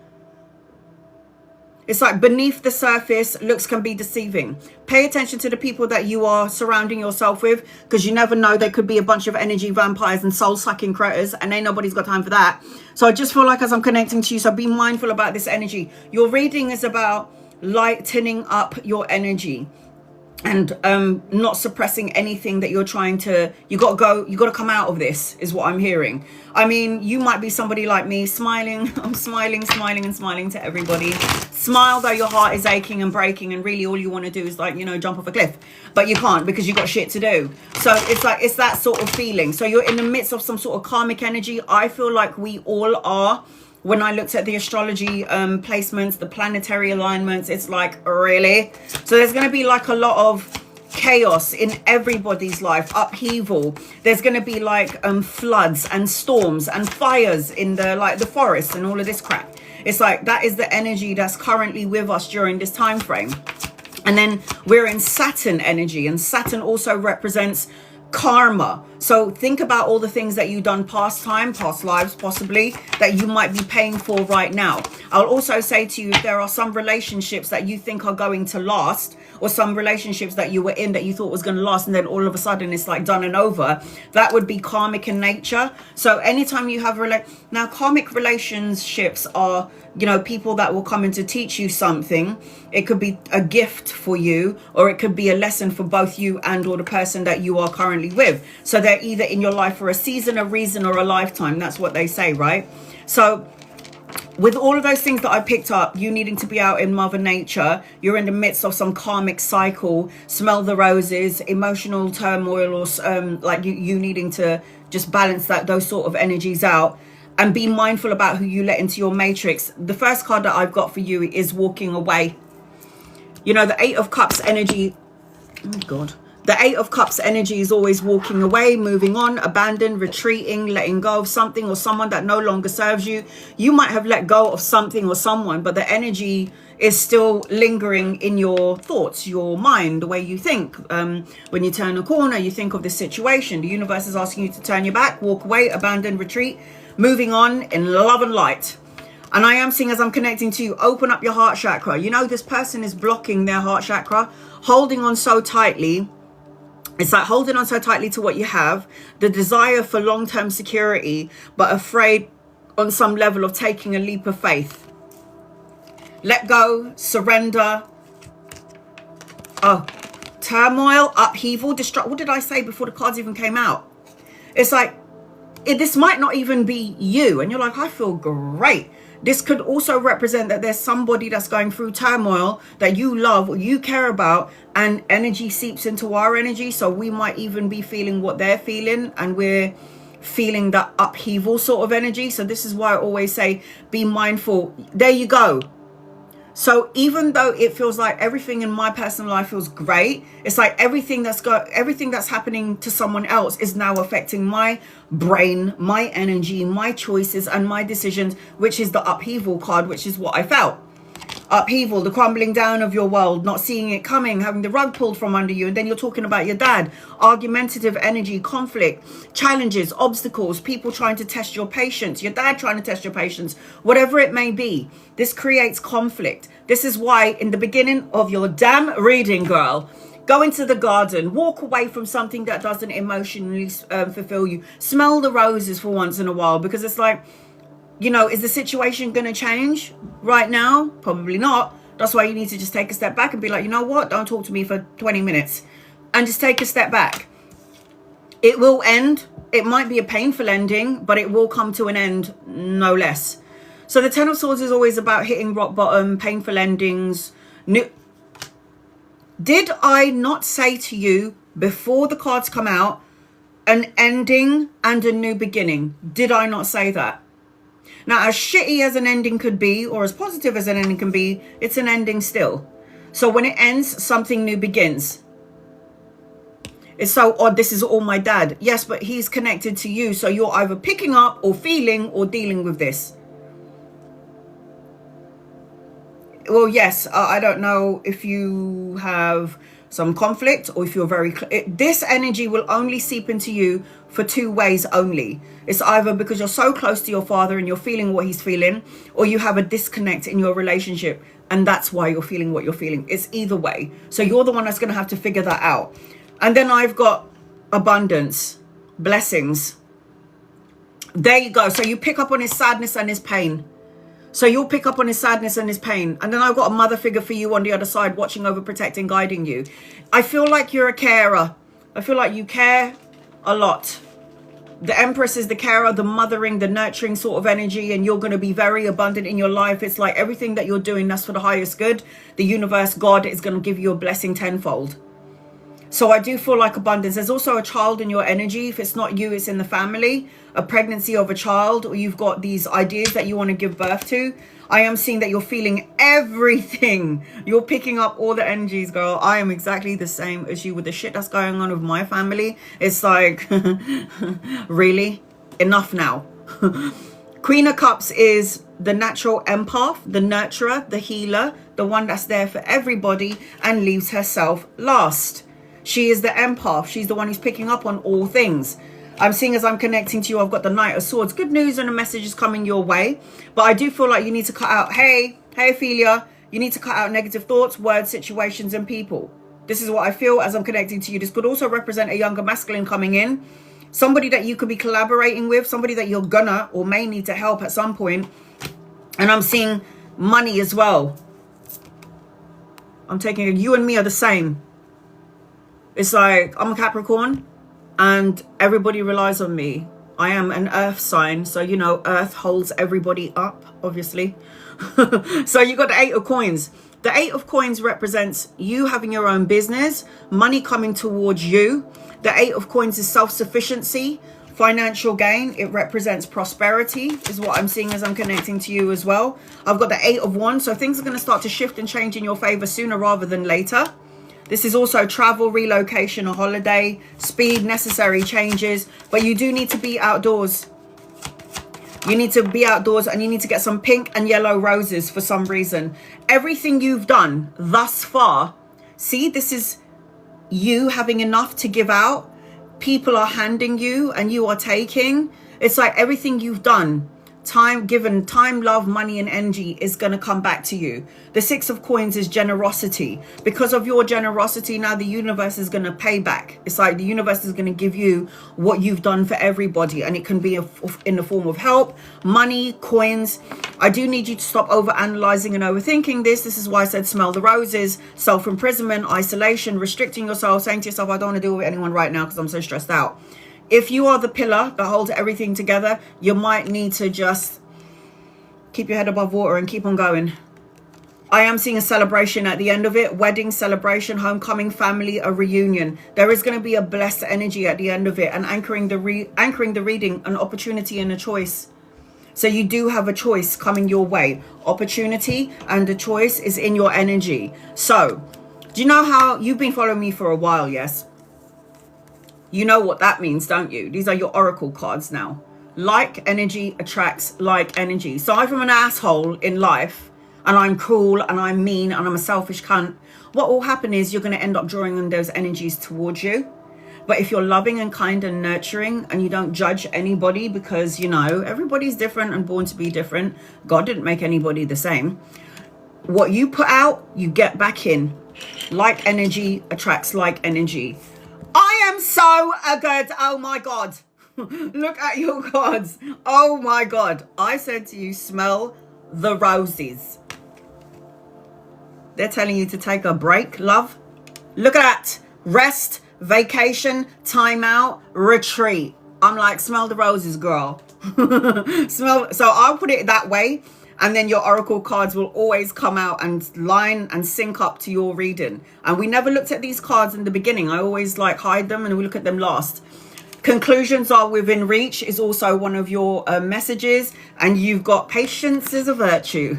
It's like beneath the surface, looks can be deceiving. Pay attention to the people that you are surrounding yourself with, because you never know, they could be a bunch of energy vampires and soul-sucking critters, and ain't nobody's got time for that. So I just feel like as I'm connecting to you, so be mindful about this energy. Your reading is about lightening up your energy and not suppressing anything that you're trying to. You got to come out of this, is what I'm hearing. I mean, you might be somebody like me, smiling. I'm smiling and smiling to everybody. Smile though your heart is aching and breaking, and really all you want to do is, like, you know, jump off a cliff, but you can't because you got shit to do. So it's like, it's that sort of feeling. So you're in the midst of some sort of karmic energy. I feel like we all are. When I looked at the astrology placements, the planetary alignments, it's like, really? So there's going to be like a lot of chaos in everybody's life, upheaval. There's going to be like floods and storms and fires in the forests and all of this crap. It's like, that is the energy that's currently with us during this time frame. And then we're in Saturn energy, and Saturn also represents karma. So think about all the things that you've done past lives possibly, that you might be paying for right now. I'll also say to you, if there are some relationships that you think are going to last, or some relationships that you were in that you thought was going to last, and then all of a sudden it's like done and over, that would be karmic in nature. So anytime you have now, karmic relationships are, you know, people that will come in to teach you something. It could be a gift for you, or it could be a lesson for both you and or the person that you are currently with. So they're either in your life for a season, a reason, or a lifetime. That's what they say, right? So with all of those things that I picked up, you needing to be out in Mother Nature, you're in the midst of some karmic cycle, smell the roses, emotional turmoil, or like you needing to just balance those sort of energies out. And be mindful about who you let into your matrix. The first card that I've got for you is walking away. You know, the 8 of Cups energy. Oh, God. The 8 of Cups energy is always walking away, moving on, abandon, retreating, letting go of something or someone that no longer serves you. You might have let go of something or someone, but the energy is still lingering in your thoughts, your mind, the way you think. When you turn a corner, you think of this situation. The universe is asking you to turn your back, walk away, abandon, retreat, moving on in love and light. And I am seeing, as I'm connecting to you, open up your heart chakra. You know, this person is blocking their heart chakra, holding on so tightly. It's like holding on so tightly to what you have, the desire for long-term security, but afraid on some level of taking a leap of faith. Let go, surrender. Oh, turmoil, upheaval, destruct. What did I say before the cards even came out? It's like, this might not even be you, and you're like, I feel great. This could also represent that there's somebody that's going through turmoil that you love or you care about, and energy seeps into our energy. So we might even be feeling what they're feeling, and we're feeling that upheaval sort of energy. So this is why I always say, be mindful. There you go. So even though it feels like everything in my personal life feels great, it's like everything that's happening to someone else is now affecting my brain, my energy, my choices, and my decisions, which is the upheaval card, which is what I felt. Upheaval, the crumbling down of your world, not seeing it coming, having the rug pulled from under you. And then you're talking about your dad, argumentative energy, conflict, challenges, obstacles, people trying to test your patience, your dad trying to test your patience, whatever it may be. This creates conflict. This is why in the beginning of your damn reading, girl, go into the garden, walk away from something that doesn't emotionally fulfill you. Smell the roses for once in a while, because it's like, you know, is the situation going to change right now? Probably not. That's why you need to just take a step back and be like, you know what? Don't talk to me for 20 minutes and just take a step back. It will end. It might be a painful ending, but it will come to an end, no less. So the Ten of Swords is always about hitting rock bottom, painful endings. Did I not say to you before the cards come out, an ending and a new beginning? Did I not say that? Now, as shitty as an ending could be, or as positive as an ending can be, it's an ending still. So when it ends, something new begins. It's so odd. This is all my dad. Yes, but he's connected to you. So you're either picking up or feeling or dealing with this. Well, yes, I don't know if you have some conflict or if you're very... This energy will only seep into you for two ways only. It's either because you're so close to your father and you're feeling what he's feeling, or you have a disconnect in your relationship and that's why you're feeling what you're feeling. It's either way. So you're the one that's going to have to figure that out. And then I've got abundance, blessings. There you go. So you pick up on his sadness and his pain. So you'll pick up on his sadness and his pain. And then I've got a mother figure for you on the other side, watching over, protecting, guiding you. I feel like you're a carer. I feel like you care a lot. The Empress is the carer, the mothering, the nurturing sort of energy, and you're going to be very abundant in your life. It's like everything that you're doing, that's for the highest good. The universe, God, is going to give you a blessing tenfold. So I do feel like abundance. There's also a child in your energy. If it's not you, it's in the family. A pregnancy of a child, or you've got these ideas that you want to give birth to. I am seeing that you're feeling everything. You're picking up all the energies, girl. I am exactly the same as you with the shit that's going on with my family. It's like, really? Enough now. Queen of Cups is the natural empath, the nurturer, the healer, the one that's there for everybody and leaves herself last. She is the empath. She's the one who's picking up on all things. I'm seeing as I'm connecting to you, I've got the Knight of Swords. Good news and a message is coming your way. But I do feel like you need to cut out, hey Ophelia, you need to cut out negative thoughts, words, situations, and people. This is what I feel as I'm connecting to you. This could also represent a younger masculine coming in. Somebody that you could be collaborating with, somebody that you're gonna or may need to help at some point. And I'm seeing money as well. I'm taking, you and me are the same. It's like, I'm a Capricorn and everybody relies on me. I am an earth sign. So, you know, earth holds everybody up, obviously. So you got the 8 of coins. The 8 of coins represents you having your own business, money coming towards you. The 8 of coins is self-sufficiency, financial gain. It represents prosperity is what I'm seeing as I'm connecting to you as well. I've got the 8 of Wands. So things are going to start to shift and change in your favor sooner rather than later. This is also travel, relocation, or holiday, speed, necessary changes. But you do need to be outdoors. You need to be outdoors and you need to get some pink and yellow roses for some reason. Everything you've done thus far, see, this is you having enough to give out. People are handing you and you are taking. It's like everything you've done, time given, time, love, money, and energy is going to come back to you. The 6 of coins is generosity. Because of your generosity, now the universe is going to pay back. It's like the universe is going to give you what you've done for everybody. And it can be in the form of help, money, coins. I do need you to stop over-analyzing and overthinking this. This is why I said smell the roses, self-imprisonment, isolation, restricting yourself, saying to yourself, I don't want to deal with anyone right now because I'm so stressed out. If you are the pillar that holds everything together, you might need to just keep your head above water and keep on going. I am seeing a celebration at the end of it. Wedding, celebration, homecoming, family, a reunion. There is going to be a blessed energy at the end of it, and anchoring the reading, an opportunity and a choice. So you do have a choice coming your way. Opportunity and a choice is in your energy. So, do you know how you've been following me for a while? Yes. You know what that means, don't you? These are your oracle cards now. Like energy attracts like energy. So if I'm an asshole in life and I'm cruel and I'm mean and I'm a selfish cunt, what will happen is you're going to end up drawing on those energies towards you. But if you're loving and kind and nurturing and you don't judge anybody, because, you know, everybody's different and born to be different. God didn't make anybody the same. What you put out, you get back in. Like energy attracts like energy. I am so good. Oh my God. Look at your cards. Oh my God. I said to you, smell the roses. They're telling you to take a break, love. Look at that. Rest, vacation, time out, retreat. I'm like, smell the roses, girl. Smell. So I'll put it that way. And then your oracle cards will always come out and line and sync up to your reading. And we never looked at these cards in the beginning. I always like hide them and we look at them last. Conclusions are within reach is also one of your messages. And you've got patience is a virtue.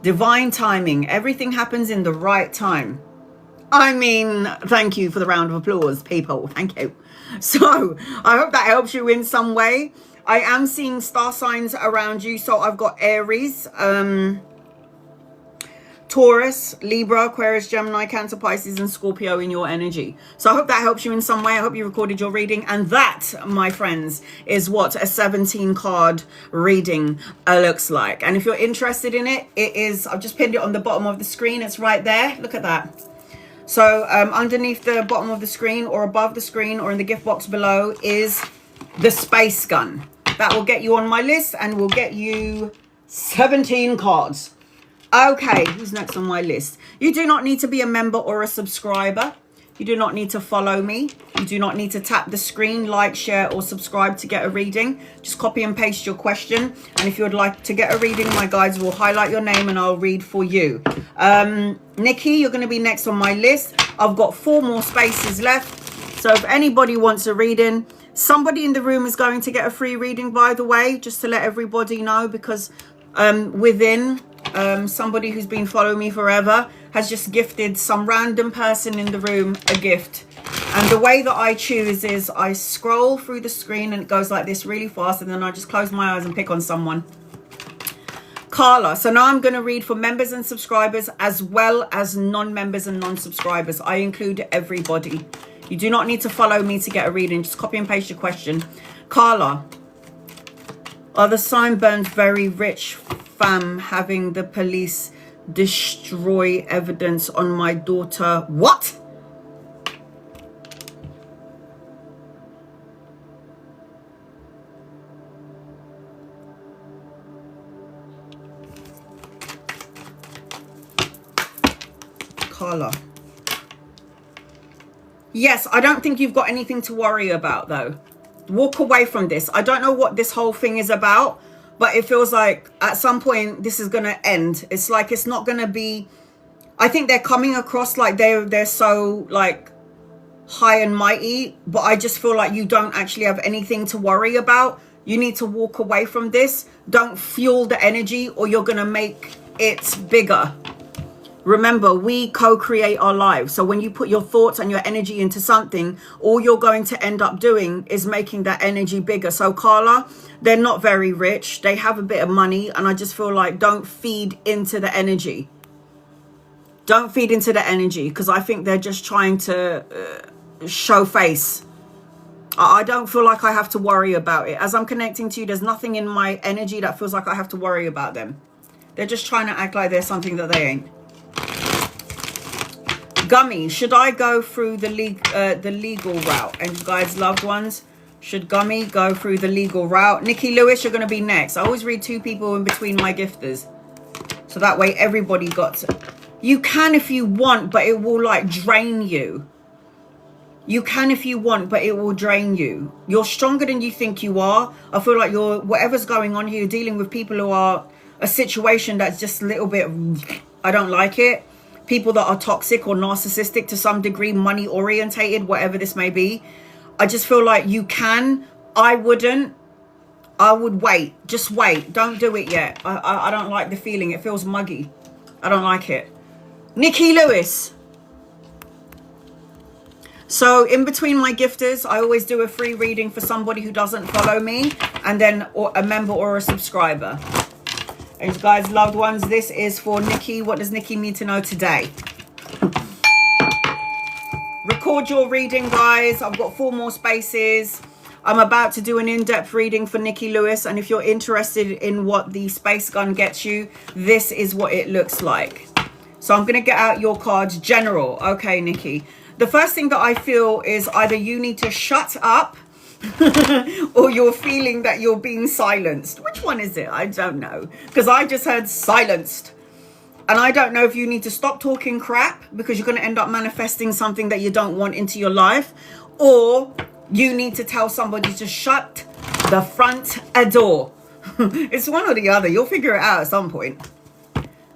Divine timing. Everything happens in the right time. I mean, thank you for the round of applause, people. Thank you. So I hope that helps you in some way. I am seeing star signs around you. So I've got Aries, Taurus, Libra, Aquarius, Gemini, Cancer, Pisces, and Scorpio in your energy. So I hope that helps you in some way. I hope you recorded your reading. And that, my friends, is what a 17 card reading looks like. And if you're interested in it, it is, I've just pinned it on the bottom of the screen. It's right there. Look at that. So underneath the bottom of the screen or above the screen or in the gift box below is the space gun. That will get you on my list and will get you 17 cards. Okay, who's next on my list? You do not need to be a member or a subscriber. You do not need to follow me. You do not need to tap the screen, like, share, or subscribe to get a reading. Just copy and paste your question. And if you would like to get a reading, my guides will highlight your name and I'll read for you. Nikki, you're going to be next on my list. I've got 4 more spaces left. So if anybody wants a reading, somebody in the room is going to get a free reading, by the way, just to let everybody know, because somebody who's been following me forever has just gifted some random person in the room a gift. And the way that I choose is I scroll through the screen and it goes like this really fast, and then I just close my eyes and pick on someone. Carla. So now I'm going to read for members and subscribers as well as non-members and non-subscribers. I include everybody. You do not need to follow me to get a reading. Just copy and paste your question. Carla. Are the sideburns very rich, fam, having the police destroy evidence on my daughter? What? Carla. Yes, I don't think you've got anything to worry about, though. Walk away from this. I don't know what this whole thing is about, but it feels like at some point this is going to end. It's like it's not going to be... I think they're coming across like they're so like high and mighty, but I just feel like you don't actually have anything to worry about. You need to walk away from this. Don't fuel the energy or you're going to make it bigger. Remember, we co-create our lives. So when you put your thoughts and your energy into something, all you're going to end up doing is making that energy bigger. So Carla, they're not very rich. They have a bit of money. And I just feel like don't feed into the energy. Don't feed into the energy, because I think they're just trying to show face. I don't feel like I have to worry about it. As I'm connecting to you, there's nothing in my energy that feels like I have to worry about them. They're just trying to act like there's something that they ain't. Gummy, should I go through the legal route? And you guys, loved ones, should Gummy go through the legal route? Nikki Lewis, you're going to be next. I always read 2 people in between my gifters, so that way everybody got to. You can if you want, but it will like drain you. You can if you want, but it will drain you. You're stronger than you think you are. I feel like whatever's going on here, you're dealing with people who are a situation that's just a little bit I don't like it. People that are toxic or narcissistic to some degree, money orientated, whatever this may be. I just feel like you can. I wouldn't. I would wait. Just wait. Don't do it yet. I don't like the feeling. It feels muggy. I don't like it. Nikki Lewis. So in between my gifters, I always do a free reading for somebody who doesn't follow me, and then a member or a subscriber. And guys, loved ones, this is for Nikki. What does Nikki need to know today? Record your reading, guys. I've got 4 more spaces. I'm about to do an in-depth reading for Nikki Lewis, and if you're interested in what the space gun gets you, this is what it looks like. So I'm going to get out your cards. General. Okay, Nikki. The first thing that I feel is either you need to shut up or you're feeling that you're being silenced. Which one is it? I don't know, because I just heard silenced. And I don't know if you need to stop talking crap because you're going to end up manifesting something that you don't want into your life, or you need to tell somebody to shut the front door. It's one or the other. You'll figure it out at some point.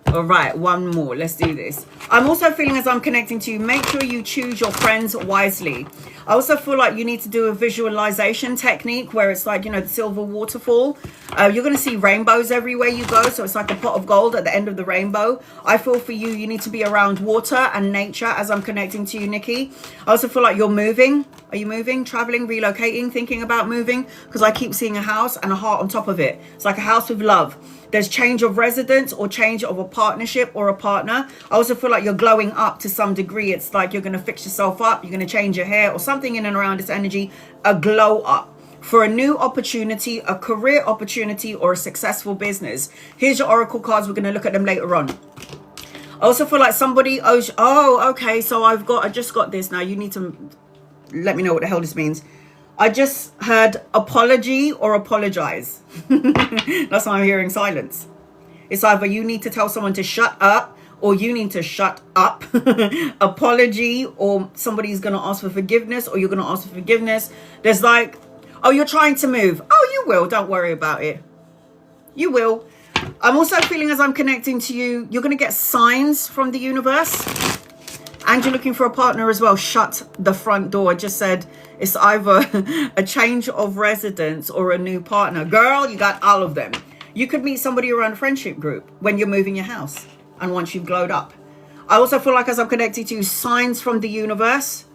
All right, one more. Let's do this. I'm also feeling, as I'm connecting to you, make sure you choose your friends wisely. I also feel like you need to do a visualization technique where it's like, you know, the silver waterfall. You're going to see rainbows everywhere you go. So it's like a pot of gold at the end of the rainbow. I feel for you, you need to be around water and nature as I'm connecting to you, Nikki. I also feel like you're moving. Are you moving, traveling, relocating, thinking about moving? Because I keep seeing a house and a heart on top of it. It's like a house with love. There's change of residence or change of a partnership or a partner. I also feel like you're glowing up to some degree. It's like you're going to fix yourself up. You're going to change your hair or something in and around this energy. A glow up for a new opportunity, a career opportunity, or a successful business. Here's your oracle cards. We're going to look at them later on. I also feel like somebody owes. Oh, okay. So I just got this. Now you need to let me know what the hell this means. I just heard apology or apologize. That's why I'm hearing silence. It's either you need to tell someone to shut up or you need to shut up. Apology, or somebody's going to ask for forgiveness, or you're going to ask for forgiveness. There's like, oh, you're trying to move. Oh, you will. Don't worry about it. You will. I'm also feeling, as I'm connecting to you, you're going to get signs from the universe. And you're looking for a partner as well. Shut the front door. I just said it's either a change of residence or a new partner. Girl, you got all of them. You could meet somebody around a friendship group when you're moving your house and once you've glowed up. I also feel like, as I'm connected to you, signs from the universe.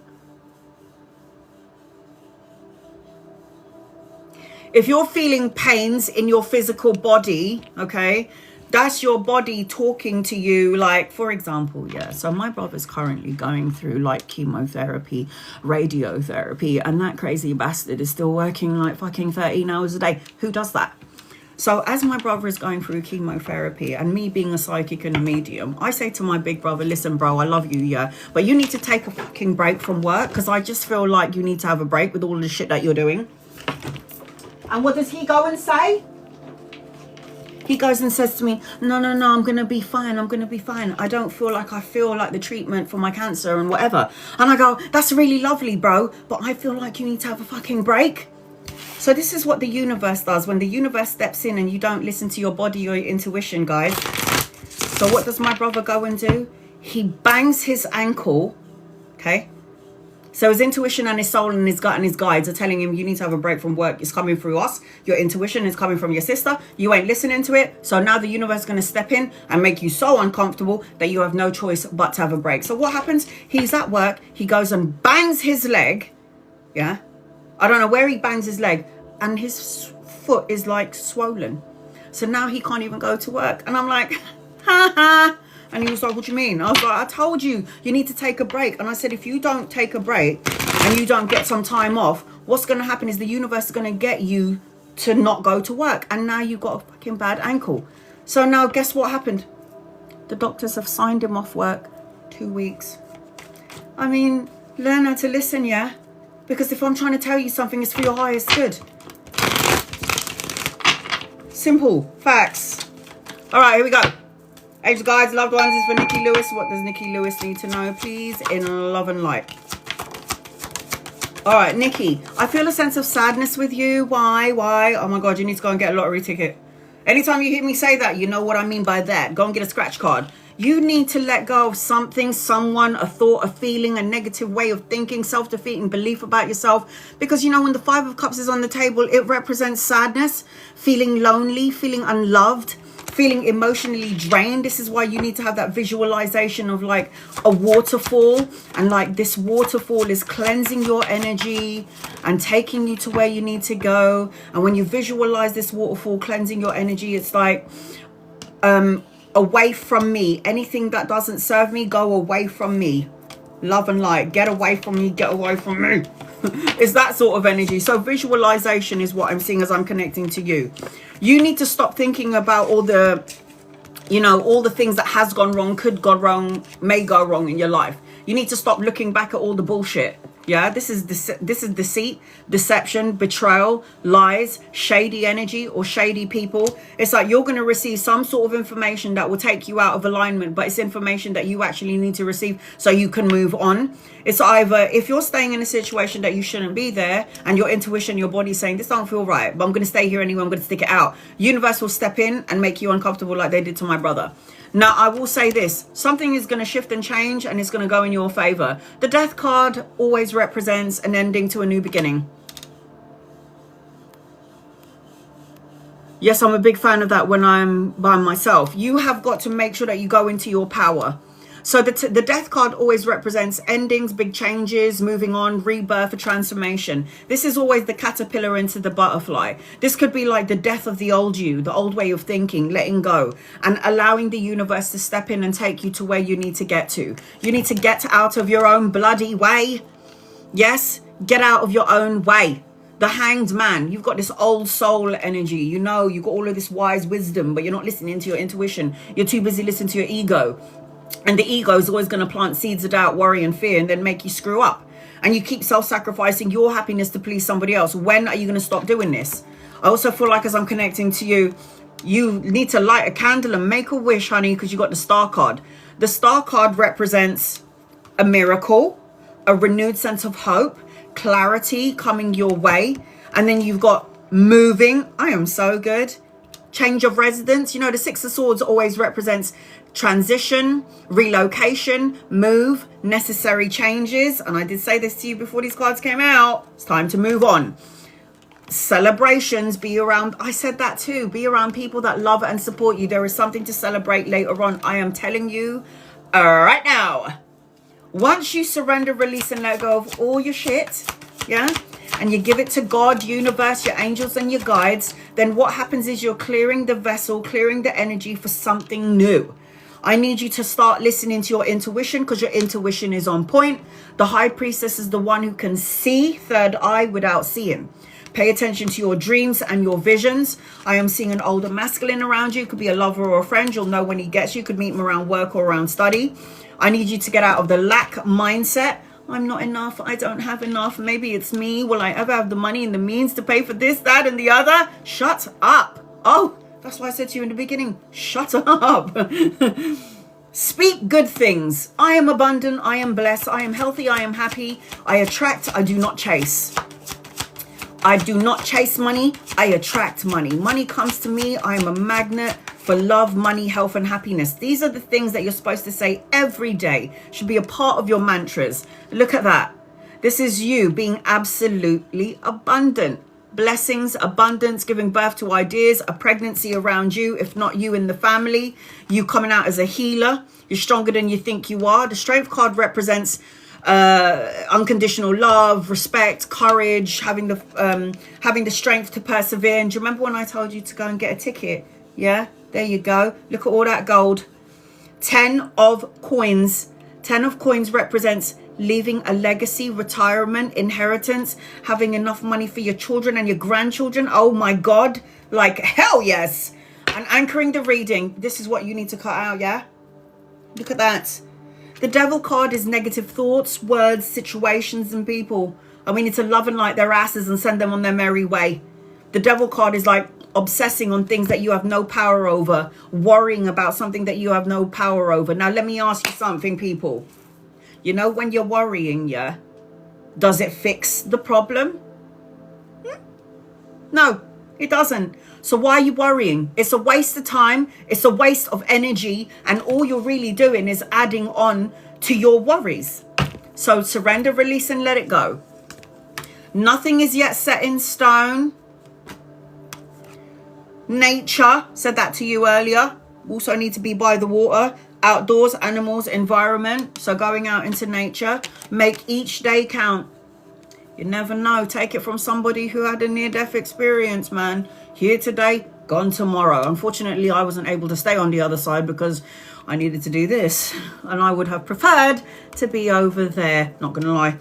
If you're feeling pains in your physical body, okay, that's your body talking to you. Like, for example, yeah, so my brother's currently going through like chemotherapy, radiotherapy, and that crazy bastard is still working like fucking 13 hours a day. Who does that? So as my brother is going through chemotherapy, and me being a psychic and a medium, I say to my big brother, listen, bro, I love you, yeah, but you need to take a fucking break from work, because I just feel like you need to have a break with all the shit that you're doing. And what does he go and say? He goes and says to me, no, I'm going to be fine. I'm going to be fine. I don't feel like the treatment for my cancer and whatever. And I go, that's really lovely, bro, but I feel like you need to have a fucking break. So this is what the universe does. When the universe steps in and you don't listen to your body or your intuition, guys. So what does my brother go and do? He bangs his ankle, okay? So his intuition and his soul and his gut and his guides are telling him, you need to have a break from work. It's coming through us. Your intuition is coming from your sister. You ain't listening to it. So now the universe is going to step in and make you so uncomfortable that you have no choice but to have a break. So what happens? He's at work. He goes and bangs his leg. Yeah. I don't know where he bangs his leg. And his foot is like swollen. So now he can't even go to work. And I'm like, ha ha. And he was like, what do you mean? I was like, I told you, you need to take a break. And I said, if you don't take a break and you don't get some time off, what's going to happen is the universe is going to get you to not go to work. And now you've got a fucking bad ankle. So now guess what happened? The doctors have signed him off work 2 weeks. I mean, learn how to listen, yeah? Because if I'm trying to tell you something, it's for your highest good. Simple facts. All right, here we go. Angels, guides, loved ones, this is for Nikki Lewis. What does Nikki Lewis need to know, please, in love and light? All right, Nikki, I feel a sense of sadness with you. Why? Oh my God, you need to go and get a lottery ticket. Anytime you hear me say that, you know what I mean by that. Go and get a scratch card. You need to let go of something, someone, a thought, a feeling, a negative way of thinking, self-defeating belief about yourself. Because, you know, when the Five of Cups is on the table, it represents sadness, feeling lonely, feeling unloved, feeling emotionally drained. This is why you need to have that visualization of like a waterfall, and like this waterfall is cleansing your energy and taking you to where you need to go. And when you visualize this waterfall cleansing your energy, it's like away from me, anything that doesn't serve me, go away from me. Love and light, get away from me, get away from me. It's that sort of energy. So visualization is what I'm seeing as I'm connecting to you. You need to stop thinking about all the, you know, all the things that has gone wrong, could go wrong, may go wrong in your life. You need to stop looking back at all the bullshit. Yeah, this is deceit, deception, betrayal, lies, shady energy or shady people. It's like you're going to receive some sort of information that will take you out of alignment, but it's information that you actually need to receive so you can move on. It's either if you're staying in a situation that you shouldn't be there and your intuition, your body saying this don't feel right, but I'm going to stay here anyway, I'm going to stick it out. Universe will step in and make you uncomfortable like they did to my brother. Now, I will say this, something is going to shift and change and it's going to go in your favor. The Death card always represents an ending to a new beginning. Yes, I'm a big fan of that when I'm by myself. You have got to make sure that you go into your power. So the Death card always represents endings, big changes, moving on, rebirth, a transformation. This is always the caterpillar into the butterfly. This could be like the death of the old you, the old way of thinking, letting go and allowing the universe to step in and take you to where you need to get to. You need to get out of your own bloody way. Yes, get out of your own way. The Hanged Man, you've got this old soul energy. You know, you've got all of this wise wisdom, but you're not listening to your intuition. You're too busy listening to your ego. And the ego is always going to plant seeds of doubt, worry and fear and then make you screw up. And you keep self-sacrificing your happiness to please somebody else. When are you going to stop doing this? I also feel like as I'm connecting to you, you need to light a candle and make a wish, honey, because you got the Star card. The Star card represents a miracle, a renewed sense of hope, clarity coming your way. And then you've got moving. I am so good. Change of residence. You know, the Six of Swords always represents transition, relocation, move, necessary changes. And I did say this to you before these cards came out. It's time to move on. Celebrations, be around, I said that too, be around people that love and support you. There is something to celebrate later on. I am telling you right now. Once you surrender, release and let go of all your shit, yeah, and you give it to God, universe, your angels and your guides, then what happens is you're clearing the vessel, clearing the energy for something new. I need you to start listening to your intuition because your intuition is on point. The High Priestess is the one who can see third eye without seeing. Pay attention to your dreams and your visions. I am seeing an older masculine around you. Could be a lover or a friend. You'll know when he gets you. Could meet him around work or around study. I need you to get out of the lack mindset. I'm not enough. I don't have enough. Maybe it's me. Will I ever have the money and the means to pay for this, that, and the other? Shut up. Oh, that's why I said to you in the beginning, shut up. Speak good things. I am abundant. I am blessed. I am healthy. I am happy. I attract. I do not chase. I do not chase money. I attract money. Money comes to me. I am a magnet for love, money, health, and happiness. These are the things that you're supposed to say every day. Should be a part of your mantras. Look at that. This is you being absolutely abundant. Blessings, abundance, giving birth to ideas, a pregnancy around you, if not you in the family. You coming out as a healer. You're stronger than you think you are. The Strength card represents unconditional love, respect, courage, having the strength to persevere. And do you remember when I told you to go and get a ticket? Yeah, there you go. Look at all that gold. 10 of coins. 10 of coins represents leaving a legacy, retirement, inheritance, having enough money for your children and your grandchildren. Oh my God, like hell yes. And anchoring the reading. This is what you need to cut out, yeah? Look at that. The Devil card is negative thoughts, words, situations, and people. And we need to love and light their asses and send them on their merry way. The Devil card is like obsessing on things that you have no power over, worrying about something that you have no power over. Now, let me ask you something, people. You know, when you're worrying, yeah, does it fix the problem? No. It doesn't. So why are you worrying? It's a waste of time. It's a waste of energy. And all you're really doing is adding on to your worries. So surrender, release, and let it go. Nothing is yet set in stone. Nature, said that to you earlier. Also need to be by the water. Outdoors, animals, environment. So going out into nature. Make each day count. You never know. Take it from somebody who had a near-death experience, man. Here today, gone tomorrow. Unfortunately, I wasn't able to stay on the other side because I needed to do this. And I would have preferred to be over there. Not going to lie.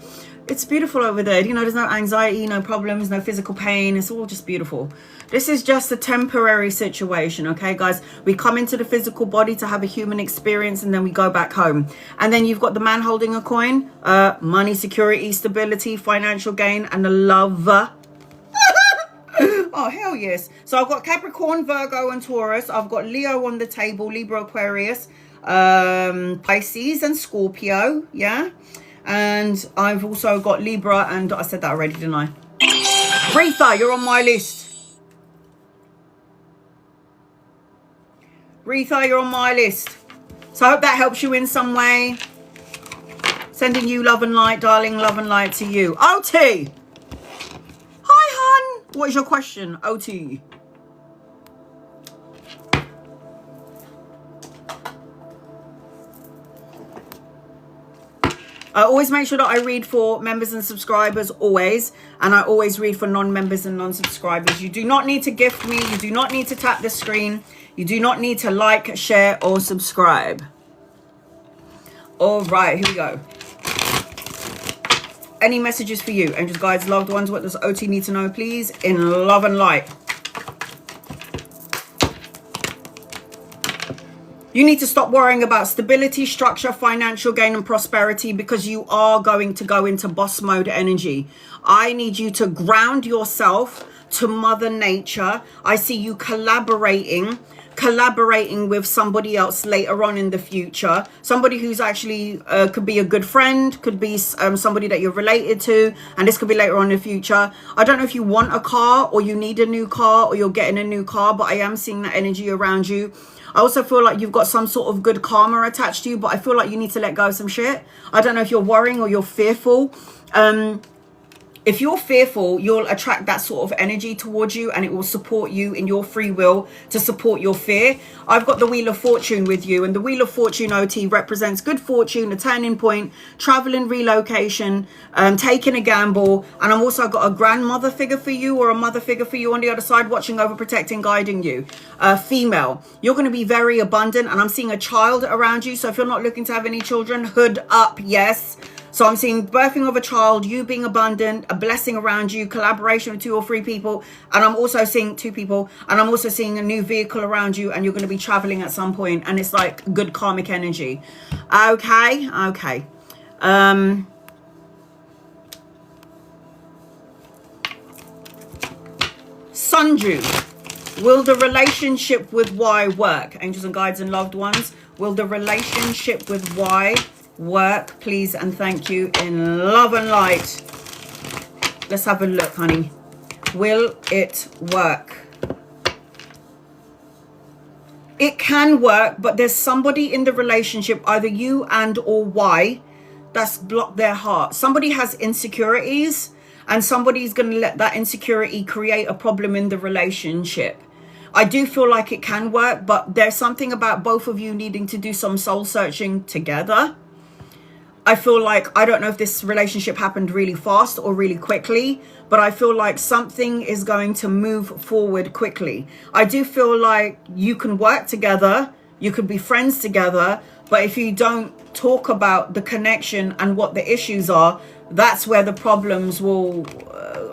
It's beautiful over there. You know, there's no anxiety, no problems, no physical pain. It's all just beautiful. This is just a temporary situation, okay, guys? We come into the physical body to have a human experience, and then we go back home. And then you've got the man holding a coin. Money, security, stability, financial gain, and the love. Oh, hell yes. So I've got Capricorn, Virgo, and Taurus. I've got Leo on the table, Libra, Aquarius, Pisces, and Scorpio, yeah? And I've also got Libra, and I said that already, didn't I? Retha, you're on my list. Retha, you're on my list. So I hope that helps you in some way. Sending you love and light, darling, love and light to you. OT. Hi, hon. What is your question, OT? I always make sure that I read for members and subscribers, always. And I always read for non-members and non-subscribers. You do not need to gift me. You do not need to tap the screen. You do not need to like, share, or subscribe. All right, here we go. Any messages for you? Angels, guides, loved ones, what does OT need to know, please? In love and light. You need to stop worrying about stability, structure, financial gain, and prosperity, because you are going to go into boss mode energy. I need you to ground yourself to Mother Nature. I see you collaborating with somebody else later on in the future. Somebody who's actually could be a good friend, could be somebody that you're related to, and this could be later on in the future. I don't know if you want a car or you need a new car or you're getting a new car, but I am seeing that energy around you. I also feel like you've got some sort of good karma attached to you, but I feel like you need to let go of some shit. I don't know if you're worrying or you're fearful. If you're fearful, you'll attract that sort of energy towards you, and it will support you in your free will to support your fear. I've got the Wheel of Fortune with you, and the Wheel of Fortune OT represents good fortune, a turning point, traveling, relocation, taking a gamble. And I've also got a grandmother figure for you, or a mother figure for you on the other side, watching over, protecting, guiding you. Female, you're going to be very abundant, and I'm seeing a child around you. So if you're not looking to have any children, hood up, yes. So I'm seeing birthing of a child, you being abundant, a blessing around you, collaboration with 2 or 3 people. And I'm also seeing 2 people. And I'm also seeing a new vehicle around you, and you're going to be traveling at some point. And it's like good karmic energy. Okay. Okay. Sunju, will the relationship with Y work? Angels and guides and loved ones, will the relationship with Y work, please and thank you, in love and light? Let's have a look, honey. Will it work? It can work, but there's somebody in the relationship, either you and or Y, that's blocked their heart. Somebody has insecurities, and somebody's going to let that insecurity create a problem in the relationship. I do feel like it can work, but there's something about both of you needing to do some soul searching together. I feel like, I don't know if this relationship happened really fast or really quickly, but I feel like something is going to move forward quickly. I do feel like you can work together, you could be friends together, but if you don't talk about the connection and what the issues are, that's where the problems will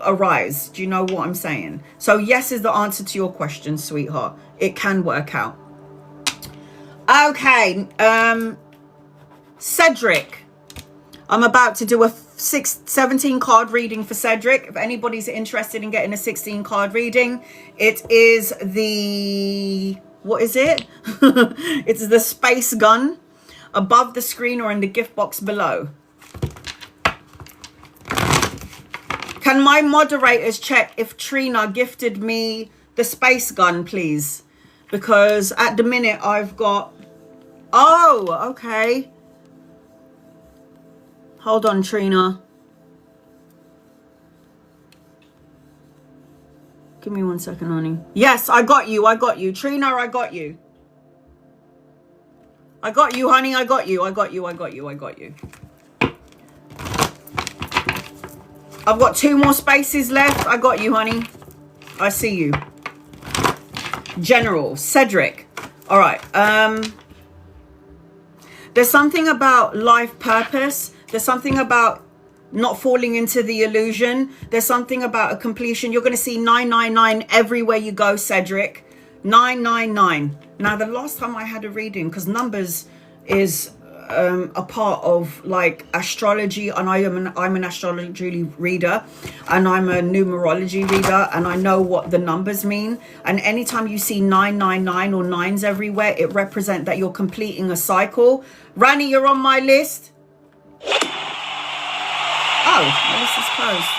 arise. Do you know what I'm saying? So yes is the answer to your question, sweetheart. It can work out. Okay, Cedric. I'm about to do a 17 card reading for Cedric. If anybody's interested in getting a 16 card reading, it is the, what is it? It's the space gun above the screen or in the gift box below. Can my moderators check if Trina gifted me the space gun, please? Because at the minute I've got... Oh, okay. Hold on, Trina. Give me 1 second, honey. Yes, I got you. I got you. Trina, I got you. I got you, honey. I got you. I got you. I got you. I got you. I've got 2 more spaces left. I got you, honey. I see you. General Cedric. All right. There's something about life purpose. There's something about not falling into the illusion. There's something about a completion. You're going to see 999 everywhere you go, Cedric. 999. Now, the last time I had a reading, because numbers is a part of like astrology, and I'm an astrology reader, and I'm a numerology reader, and I know what the numbers mean. And anytime you see 999 or nines everywhere, it represents that you're completing a cycle. Rani, you're on my list. Oh, my list is closed.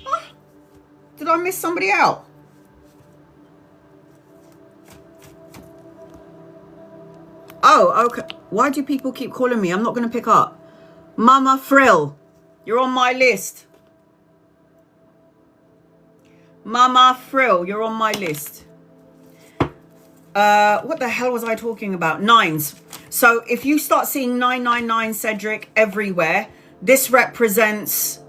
Huh? Did I miss somebody out? Oh, okay. Why do people keep calling me? I'm not going to pick up. Mama Frill, you're on my list. Mama Frill, you're on my list. What the hell was I talking about? Nines. So if you start seeing 999, Cedric, everywhere, this represents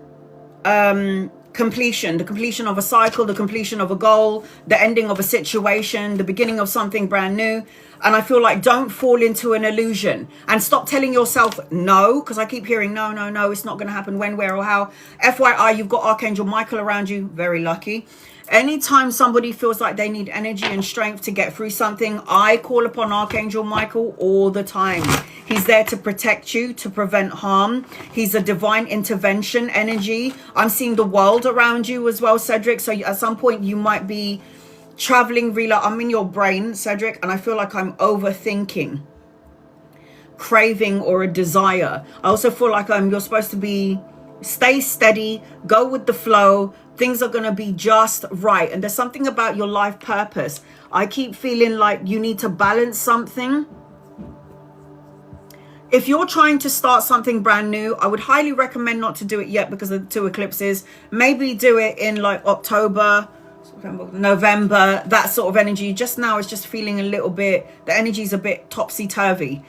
completion, the completion of a cycle, the completion of a goal, the ending of a situation, the beginning of something brand new. And I feel like don't fall into an illusion and stop telling yourself no, because I keep hearing no, no, no, it's not going to happen when, where, or how. FYI, you've got Archangel Michael around you. Very lucky. Anytime somebody feels like they need energy and strength to get through something, I call upon Archangel Michael all the time. He's there to protect you, to prevent harm. He's a divine intervention energy. I'm seeing the world around you as well, Cedric. So at some point you might be traveling I'm in your brain, Cedric, and I feel like I'm overthinking, craving, or a desire. I also feel like you're supposed to be stay steady, go with the flow. Things are going to be just right. And there's something about your life purpose. I keep feeling like you need to balance something. If you're trying to start something brand new, I would highly recommend not to do it yet because of the 2 eclipses. Maybe do it in like October, November, that sort of energy. Just now it's just feeling a little bit, the energy is a bit topsy-turvy.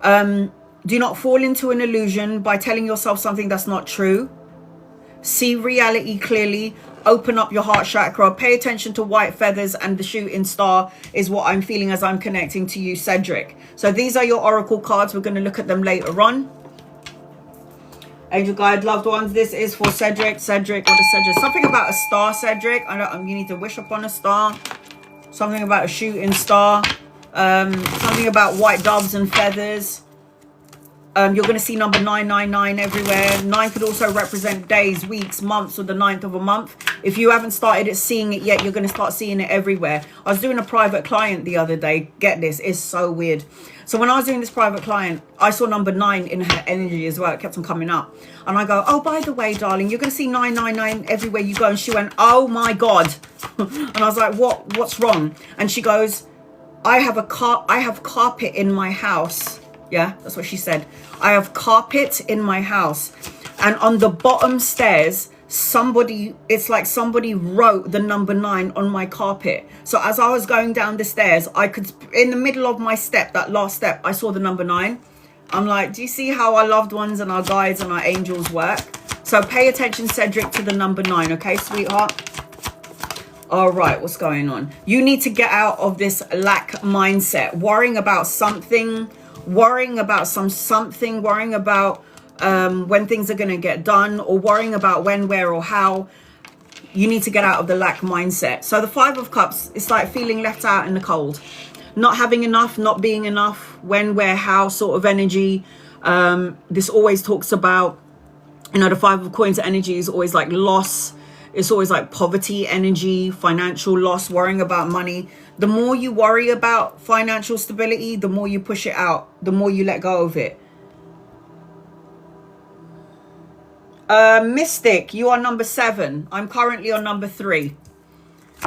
Do not fall into an illusion by telling yourself something that's not true. See reality clearly. Open up your heart chakra. Pay attention to white feathers, and the shooting star is what I'm feeling as I'm connecting to you, Cedric. So these are your oracle cards. We're going to look at them later on. Angel guide, loved ones, this is for Cedric. Cedric, what is Cedric? Something about a star, Cedric. You need to wish upon a star. Something about a shooting star. Something about white doves and feathers. You're going to see number 999 everywhere. 9 could also represent days, weeks, months, or the 9th of a month. If you haven't started seeing it yet, you're going to start seeing it everywhere. I was doing a private client the other day. Get this, it's so weird. So when I was doing this private client, I saw number 9 in her energy as well. It kept on coming up. And I go, oh, by the way, darling, you're going to see 999 everywhere you go. And she went, oh my God. And I was like, what's wrong? And she goes, I have carpet in my house. Yeah, that's what she said. I have carpet in my house. And on the bottom stairs, it's like somebody wrote the number 9 on my carpet. So as I was going down the stairs, I could, in the middle of my step, that last step, I saw the number 9. I'm like, do you see how our loved ones and our guides and our angels work? So pay attention, Cedric, to the number 9, okay, sweetheart? All right, what's going on? You need to get out of this lack mindset, worrying about something, worrying about worrying about when things are going to get done, or worrying about when, where, or how. You need to get out of the lack mindset. So the 5 of Cups, it's like feeling left out in the cold, not having enough, not being enough, when, where, how sort of energy. This always talks about, the 5 of Coins energy is always like loss. It's always like poverty energy, financial loss, worrying about money. The more you worry about financial stability, the more you push it out, the more you let go of it. Mystic, you are number 7. I'm currently on number 3.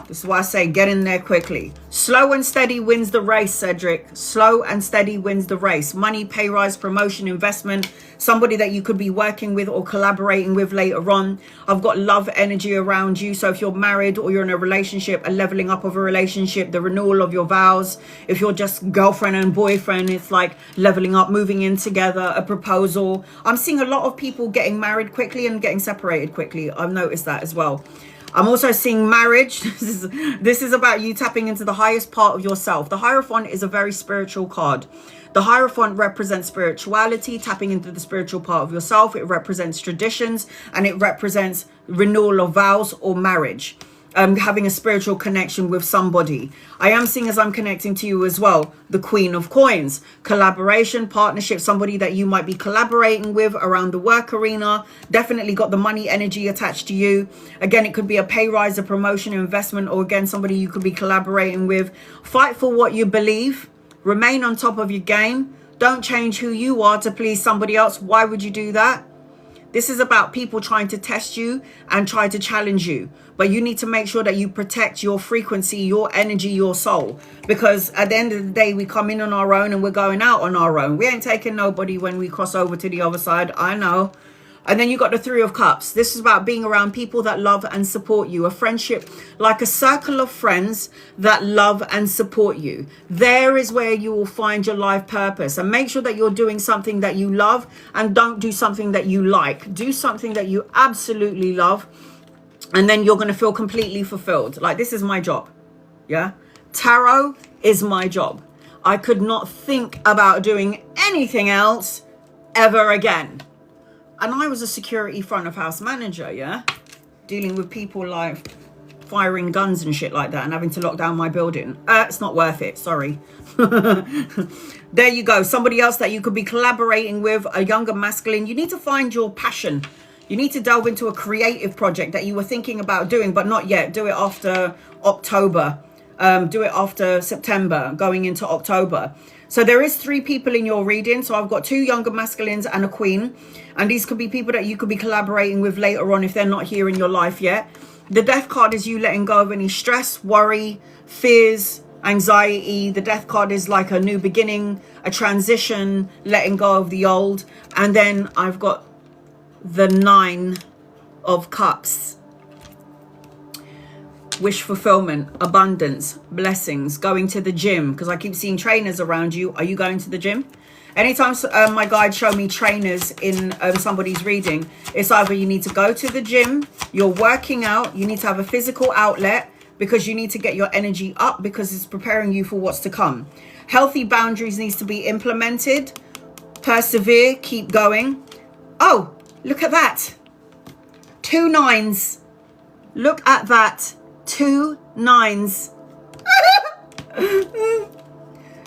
This is why I say get in there quickly. Slow and steady wins the race, Cedric. Slow and steady wins the race. Money, pay rise, promotion, investment. Somebody that you could be working with or collaborating with later on. I've got love energy around you. So if you're married or you're in a relationship, a leveling up of a relationship, the renewal of your vows. If you're just girlfriend and boyfriend, it's like leveling up, moving in together, a proposal. I'm seeing a lot of people getting married quickly and getting separated quickly. I've noticed that as well. I'm also seeing marriage. This is about you tapping into the highest part of yourself. The Hierophant is a very spiritual card. The Hierophant represents spirituality, tapping into the spiritual part of yourself. It represents traditions, and it represents renewal of vows or marriage. Having a spiritual connection with somebody. I am seeing, as I'm connecting to you as well, the Queen of Coins. Collaboration, partnership, somebody that you might be collaborating with around the work arena. Definitely got the money energy attached to you. Again, it could be a pay rise, a promotion, investment, or again, somebody you could be collaborating with. Fight for what you believe. Remain on top of your game. Don't change who you are to please somebody else. Why would you do that? This is about people trying to test you and try to challenge you. But you need to make sure that you protect your frequency, your energy, your soul. Because at the end of the day, we come in on our own and we're going out on our own. We ain't taking nobody when we cross over to the other side. I know. And then you got the 3 of Cups. This is about being around people that love and support you. A friendship, like a circle of friends that love and support you. There is where you will find your life purpose. And make sure that you're doing something that you love and don't do something that you like. Do something that you absolutely love. And then you're going to feel completely fulfilled. Like, this is my job. Yeah. Tarot is my job. I could not think about doing anything else ever again. And I was a security front of house manager, yeah? Dealing with people like firing guns and shit like that and having to lock down my building. It's not worth it, sorry. There you go. Somebody else that you could be collaborating with, a younger masculine. You need to find your passion. You need to delve into a creative project that you were thinking about doing, but not yet. Do it after October. Do it after September, going into October. So there is 3 people in your reading. So I've got 2 younger masculines and a queen. And these could be people that you could be collaborating with later on if they're not here in your life yet. The Death card is you letting go of any stress, worry, fears, anxiety. The Death card is like a new beginning, a transition, letting go of the old. And then I've got the 9 of Cups. Wish fulfillment, abundance, blessings, going to the gym. Because I keep seeing trainers around you. Are you going to the gym? Anytime my guides show me trainers in somebody's reading, it's either you need to go to the gym, you're working out, you need to have a physical outlet because you need to get your energy up because it's preparing you for what's to come. Healthy boundaries needs to be implemented. Persevere, keep going. Oh, look at that. 2 9s. Look at that. 2 9s.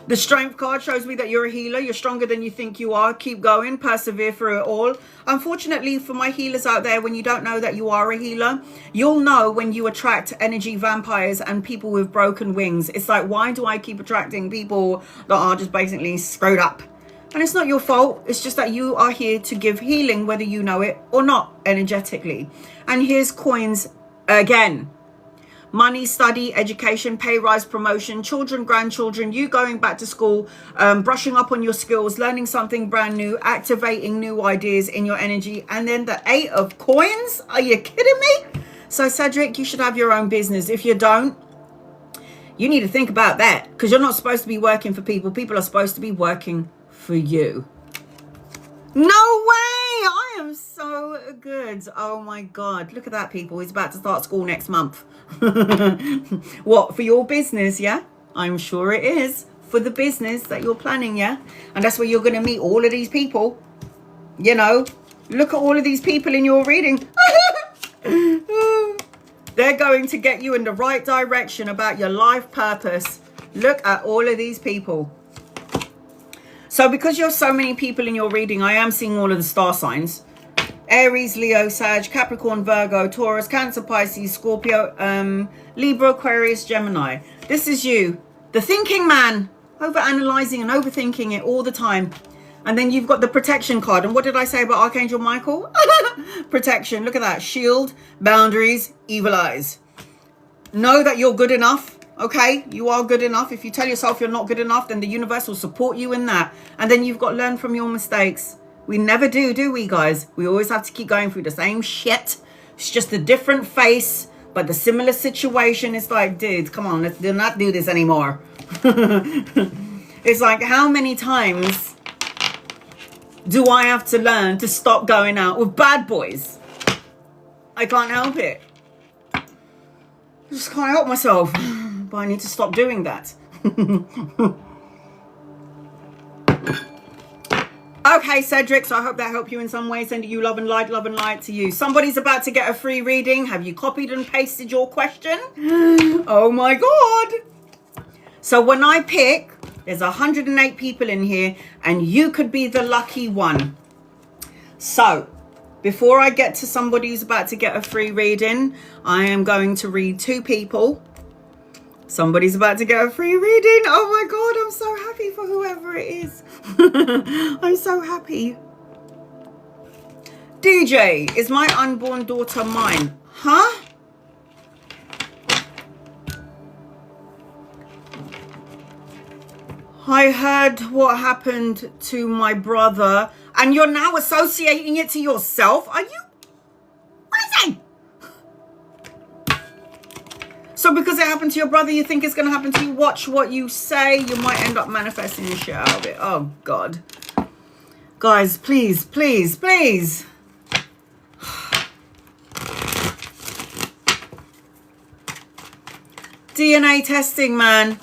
The Strength card shows me that you're a healer. You're stronger than you think you are. Keep going. Persevere through it all. Unfortunately, for my healers out there, when you don't know that you are a healer, you'll know when you attract energy vampires and people with broken wings. It's like, why do I keep attracting people that are just basically screwed up? And it's not your fault. It's just that you are here to give healing, whether you know it or not, energetically. And here's coins again. Money, study, education, pay rise, promotion, children, grandchildren, you going back to school, brushing up on your skills, learning something brand new, activating new ideas in your energy. And then the 8 of coins. Are you kidding me? So Cedric, you should have your own business. If you don't, you need to think about that, because you're not supposed to be working for people. People are supposed to be working for you. No way. I am so good. Oh my God. Look at that, people. He's about to start school next month. What, for your business? Yeah, I'm sure it is. For the business that you're planning. Yeah. And that's where you're going to meet all of these people. You know, look at all of these people in your reading. They're going to get you in the right direction about your life purpose. Look at all of these people. So because you're so many people in your reading, I am seeing all of the star signs. Aries, Leo, Sag, Capricorn, Virgo, Taurus, Cancer, Pisces, Scorpio, Libra, Aquarius, Gemini. This is you, the thinking man, over analyzing and overthinking it all the time. And then you've got the protection card. And what did I say about Archangel Michael? Protection. Look at that. Shield, boundaries, evil eyes. Know that you're good enough. Okay, you are good enough. If you tell yourself you're not good enough, then the universe will support you in that. And then you've got to learn from your mistakes. We never do we, guys? We always have to keep going through the same shit. It's just a different face, but the similar situation. It's like, dude, come on, let's not do this anymore. It's like, how many times do I have to learn to stop going out with bad boys? I can't help it. I just can't help myself. But I need to stop doing that. Okay, Cedric, so I hope that helped you in some way. Sending you love and light to you. Somebody's about to get a free reading. Have you copied and pasted your question? Oh my God. So when I pick, there's 108 people in here, and you could be the lucky one. So before I get to somebody who's about to get a free reading, I am going to read 2 people. Somebody's about to get a free reading. Oh my God, I'm so happy for whoever it is. I'm so happy. DJ, is my unborn daughter mine? Huh? I heard what happened to my brother, and you're now associating it to yourself? Are you crazy? So because it happened to your brother, you think it's going to happen to you? Watch what you say. You might end up manifesting the shit out of it. Oh, God. Guys, please, please, please. DNA testing, man.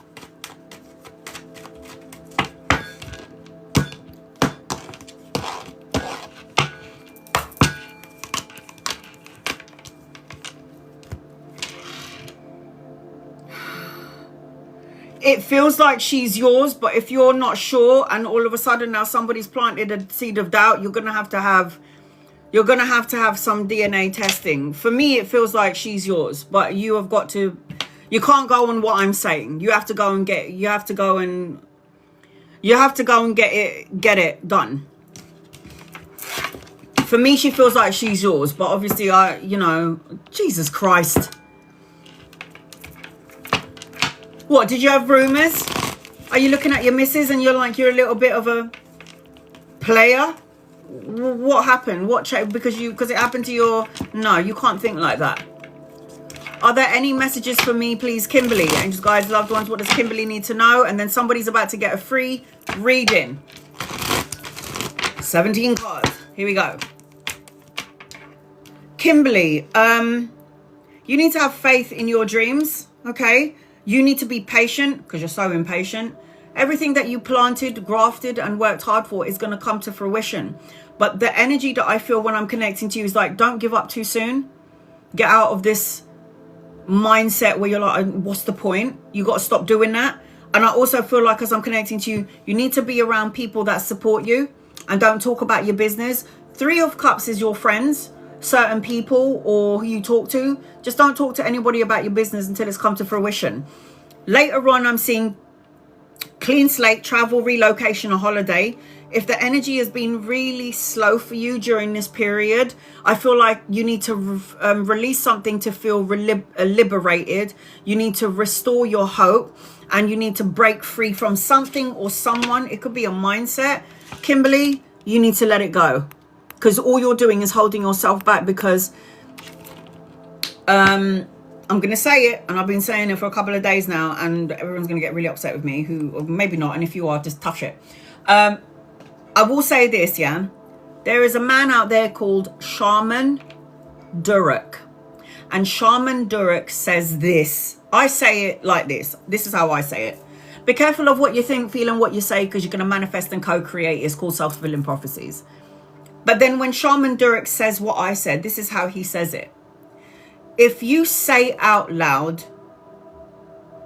It feels like she's yours, but if you're not sure and all of a sudden now somebody's planted a seed of doubt, you're going to have to have some DNA testing. For me, it feels like she's yours, but you have got to, you can't go on what I'm saying. You have to go and get get it done. For me, she feels like she's yours, but obviously Jesus Christ. What, did you have rumors? Are you looking at your missus and you're a little bit of a player? What happened? Because it happened to your... No, you can't think like that. Are there any messages for me, please, Kimberly? Angels, guides, loved ones, what does Kimberly need to know? And then somebody's about to get a free reading. 17 cards. Here we go. Kimberly, you need to have faith in your dreams, okay? You need to be patient because you're so impatient. Everything that you planted, grafted, and worked hard for is going to come to fruition. But the energy that I feel when I'm connecting to you is like, don't give up too soon. Get out of this mindset where you're like, what's the point? You got to stop doing that. And I also feel like as I'm connecting to you, you need to be around people that support you and don't talk about your business. 3 of Cups is your friends. Certain people or who you talk to, just don't talk to anybody about your business until it's come to fruition. Later on, I'm seeing clean slate, travel, relocation, or holiday. If the energy has been really slow for you during this period, I feel like you need to release something to feel liberated. You need to restore your hope, and you need to break free from something or someone. It could be a mindset. Kimberly, you need to let it go. Because all you're doing is holding yourself back because I'm going to say it, and I've been saying it for a couple of days now, and everyone's going to get really upset with me, or maybe not, and if you are, just tough shit. I will say this, yeah? There is a man out there called Shaman Durek, and Shaman Durek says this. I say it like this. This is how I say it. Be careful of what you think, feel, and what you say, because you're going to manifest and co-create. It's called self-fulfilling prophecies. But then when Shaman Durek says what I said, this is how he says it. If you say out loud,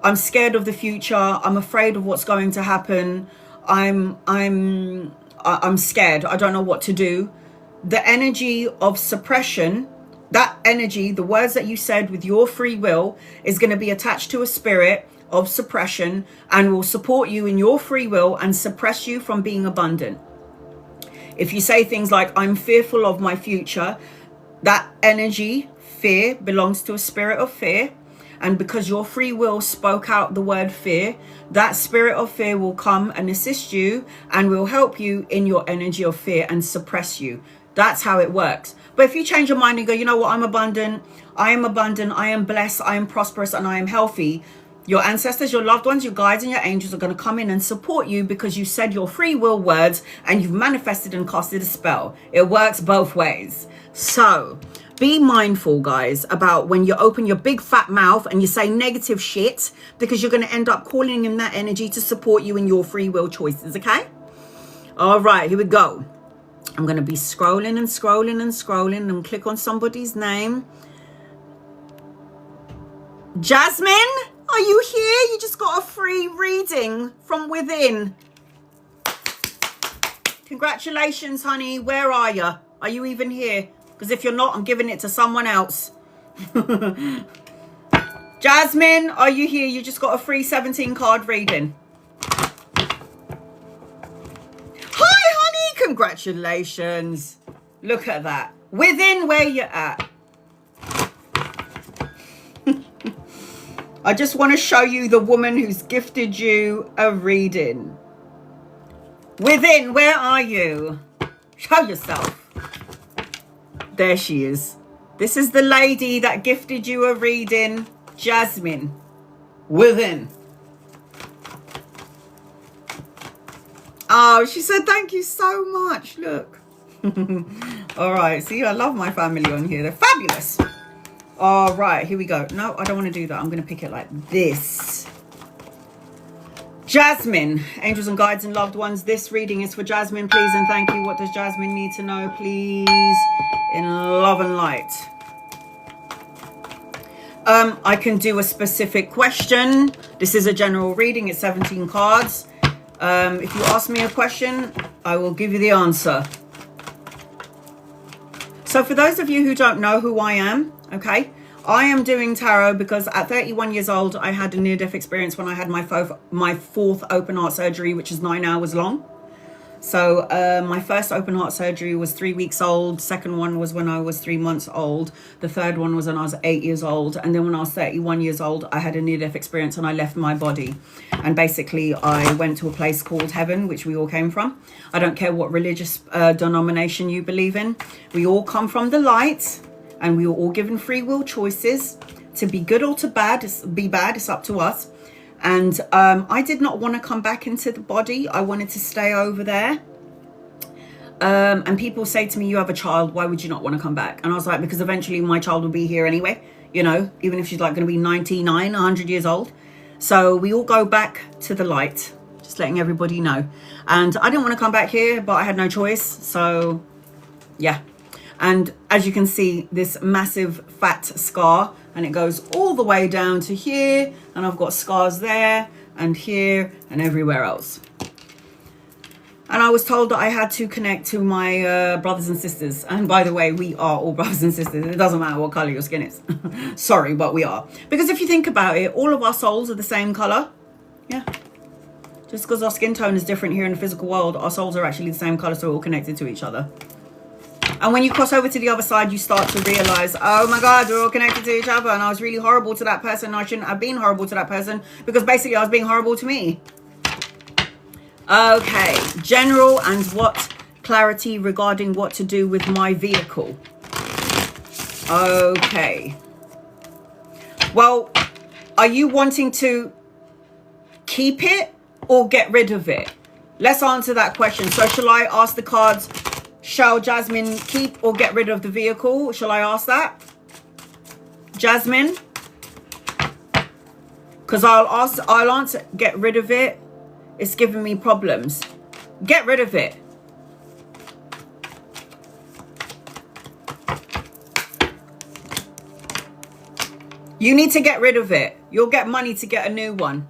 I'm scared of the future, I'm afraid of what's going to happen, I'm scared, I don't know what to do, the energy of suppression, that energy, the words that you said with your free will, is going to be attached to a spirit of suppression and will support you in your free will and suppress you from being abundant. If you say things like, I'm fearful of my future, that energy, fear, belongs to a spirit of fear. And because your free will spoke out the word fear, that spirit of fear will come and assist you and will help you in your energy of fear and suppress you. That's how it works. But if you change your mind and go, you know what, I'm abundant, I am blessed, I am prosperous, and I am healthy, your ancestors, your loved ones, your guides, and your angels are going to come in and support you because you said your free will words and you've manifested and casted a spell. It works both ways. So be mindful, guys, about when you open your big fat mouth and you say negative shit, because you're going to end up calling in that energy to support you in your free will choices, okay? All right, here we go. I'm going to be scrolling and scrolling and scrolling and click on somebody's name. Jasmine, are you here? You just got a free reading from within. Congratulations, honey. Where are you? Are you even here? Because if you're not, I'm giving it to someone else. Jasmine, are you here? You just got a free 17 card reading. Hi, honey. Congratulations. Look at that. Within where you're at. I just want to show you the woman who's gifted you a reading. Within, where are you? Show yourself. There she is. This is the lady that gifted you a reading, Jasmine. Within. Oh, she said thank you so much. Look. All right. See, I love my family on here. They're fabulous. All right. Here we go. No, I don't want to do that. I'm going to pick it like this. Jasmine, angels and guides and loved ones. This reading is for Jasmine, please, and thank you. What does Jasmine need to know, please? In love and light. I can do a specific question. This is a general reading. It's 17 cards. If you ask me a question, I will give you the answer. So for those of you who don't know who I am, okay, I am doing tarot because at 31 years old, I had a near-death experience when I had my fourth open heart surgery, which is 9 hours long. So my first open heart surgery was 3 weeks old. Second one was when I was 3 months old. The third one was when I was 8 years old. And then when I was 31 years old, I had a near-death experience and I left my body. And basically, I went to a place called heaven, which we all came from. I don't care what religious denomination you believe in. We all come from the light and we were all given free will choices to be good or to be bad. It's up to us. And I did not want to come back into the body. I wanted to stay over there. And people say to me, you have a child. Why would you not want to come back? And I was like, because eventually my child will be here anyway. You know, even if she's like going to be 99, 100 years old. So we all go back to the light. Just letting everybody know. And I didn't want to come back here, but I had no choice. So, yeah. And as you can see, this massive fat scar, and it goes all the way down to here, and I've got scars there and here and everywhere else. And I was told that I had to connect to my brothers and sisters. And by the way, we are all brothers and sisters. It doesn't matter what color your skin is. Sorry, but we are. Because if you think about it, all of our souls are the same color. Yeah. Just because our skin tone is different here in the physical world, our souls are actually the same color, so we're all connected to each other. And when you cross over to the other side, you start to realize, oh my God, we're all connected to each other. And I was really horrible to that person. I shouldn't have been horrible to that person because basically I was being horrible to me. Okay, general and what clarity regarding what to do with my vehicle. Okay. Well, are you wanting to keep it or get rid of it? Let's answer that question. So shall I ask the cards, shall Jasmine keep or get rid of the vehicle? Shall I ask that? Jasmine? Because I'll answer get rid of it. It's giving me problems. Get rid of it. You need to get rid of it. You'll get money to get a new one.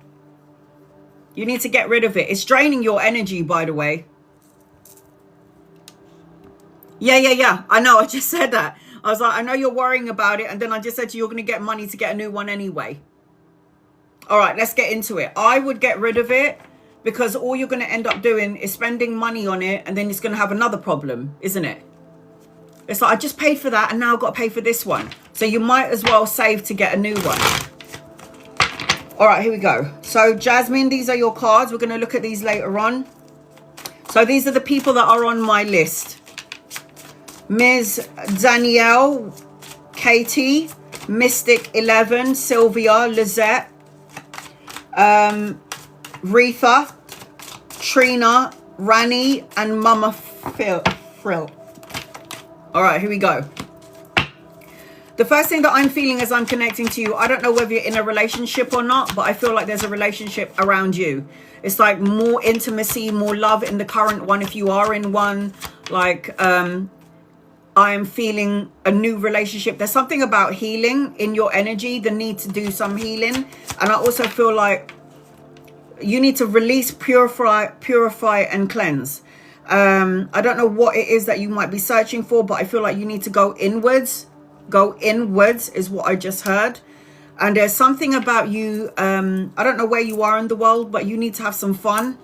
You need to get rid of it. It's draining your energy, by the way. Yeah. I know. I just said that. I was like, I know you're worrying about it. And then I just said to you, you're going to get money to get a new one anyway. All right, let's get into it. I would get rid of it because all you're going to end up doing is spending money on it, and then it's going to have another problem, isn't it? It's like, I just paid for that and now I've got to pay for this one. So you might as well save to get a new one. All right, here we go. So Jasmine, these are your cards. We're going to look at these later on. So these are the people that are on my list. Ms. Danielle, Katie, Mystic 11, Sylvia, Lizette, Retha, Trina, Rani, and Mama Frill. All right, here we go. The first thing that I'm feeling as I'm connecting to you, I don't know whether you're in a relationship or not, but I feel like there's a relationship around you. It's like more intimacy, more love in the current one. If you are in one, like, I am feeling a new relationship. There's something about healing in your energy, the need to do some healing. And I also feel like you need to release, purify and cleanse. I don't know what it is that you might be searching for, but I feel like you need to go inwards. Go inwards is what I just heard. And there's something about you, I don't know where you are in the world, but you need to have some fun.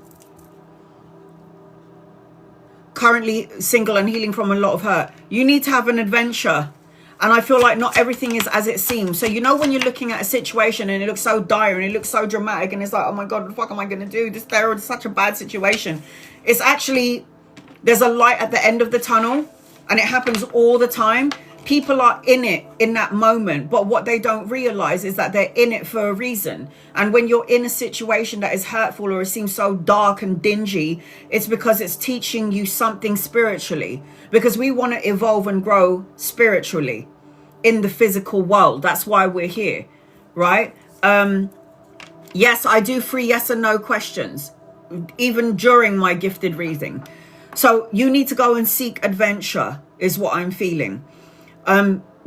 Currently single and healing from a lot of hurt. You need to have an adventure. And I feel like not everything is as it seems. So you know when you're looking at a situation and it looks so dire and it looks so dramatic and it's like, oh my God, what the fuck am I going to do? This is such a bad situation. It's actually, there's a light at the end of the tunnel, and it happens all the time. People are in it in that moment, but what they don't realize is that they're in it for a reason. And when you're in a situation that is hurtful or it seems so dark and dingy, it's because it's teaching you something spiritually, because we want to evolve and grow spiritually in the physical world. That's why we're here, right? Yes, I do free yes and no questions, even during my gifted reading. So you need to go and seek adventure is what I'm feeling.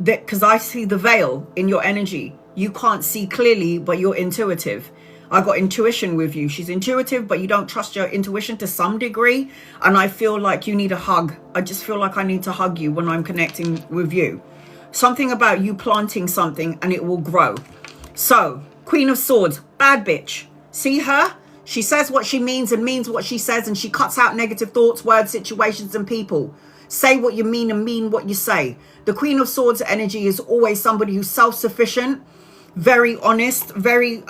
Because I see the veil in your energy. You can't see clearly, but you're intuitive. I got intuition with you. She's intuitive, but you don't trust your intuition to some degree. And I feel like you need a hug. I just feel like I need to hug you when I'm connecting with you. Something about you planting something and it will grow. So, Queen of Swords, bad bitch. See her? She says what she means and means what she says, and she cuts out negative thoughts, words, situations, and people. Say what you mean and mean what you say. The Queen of Swords energy is always somebody who's self-sufficient, very honest, very,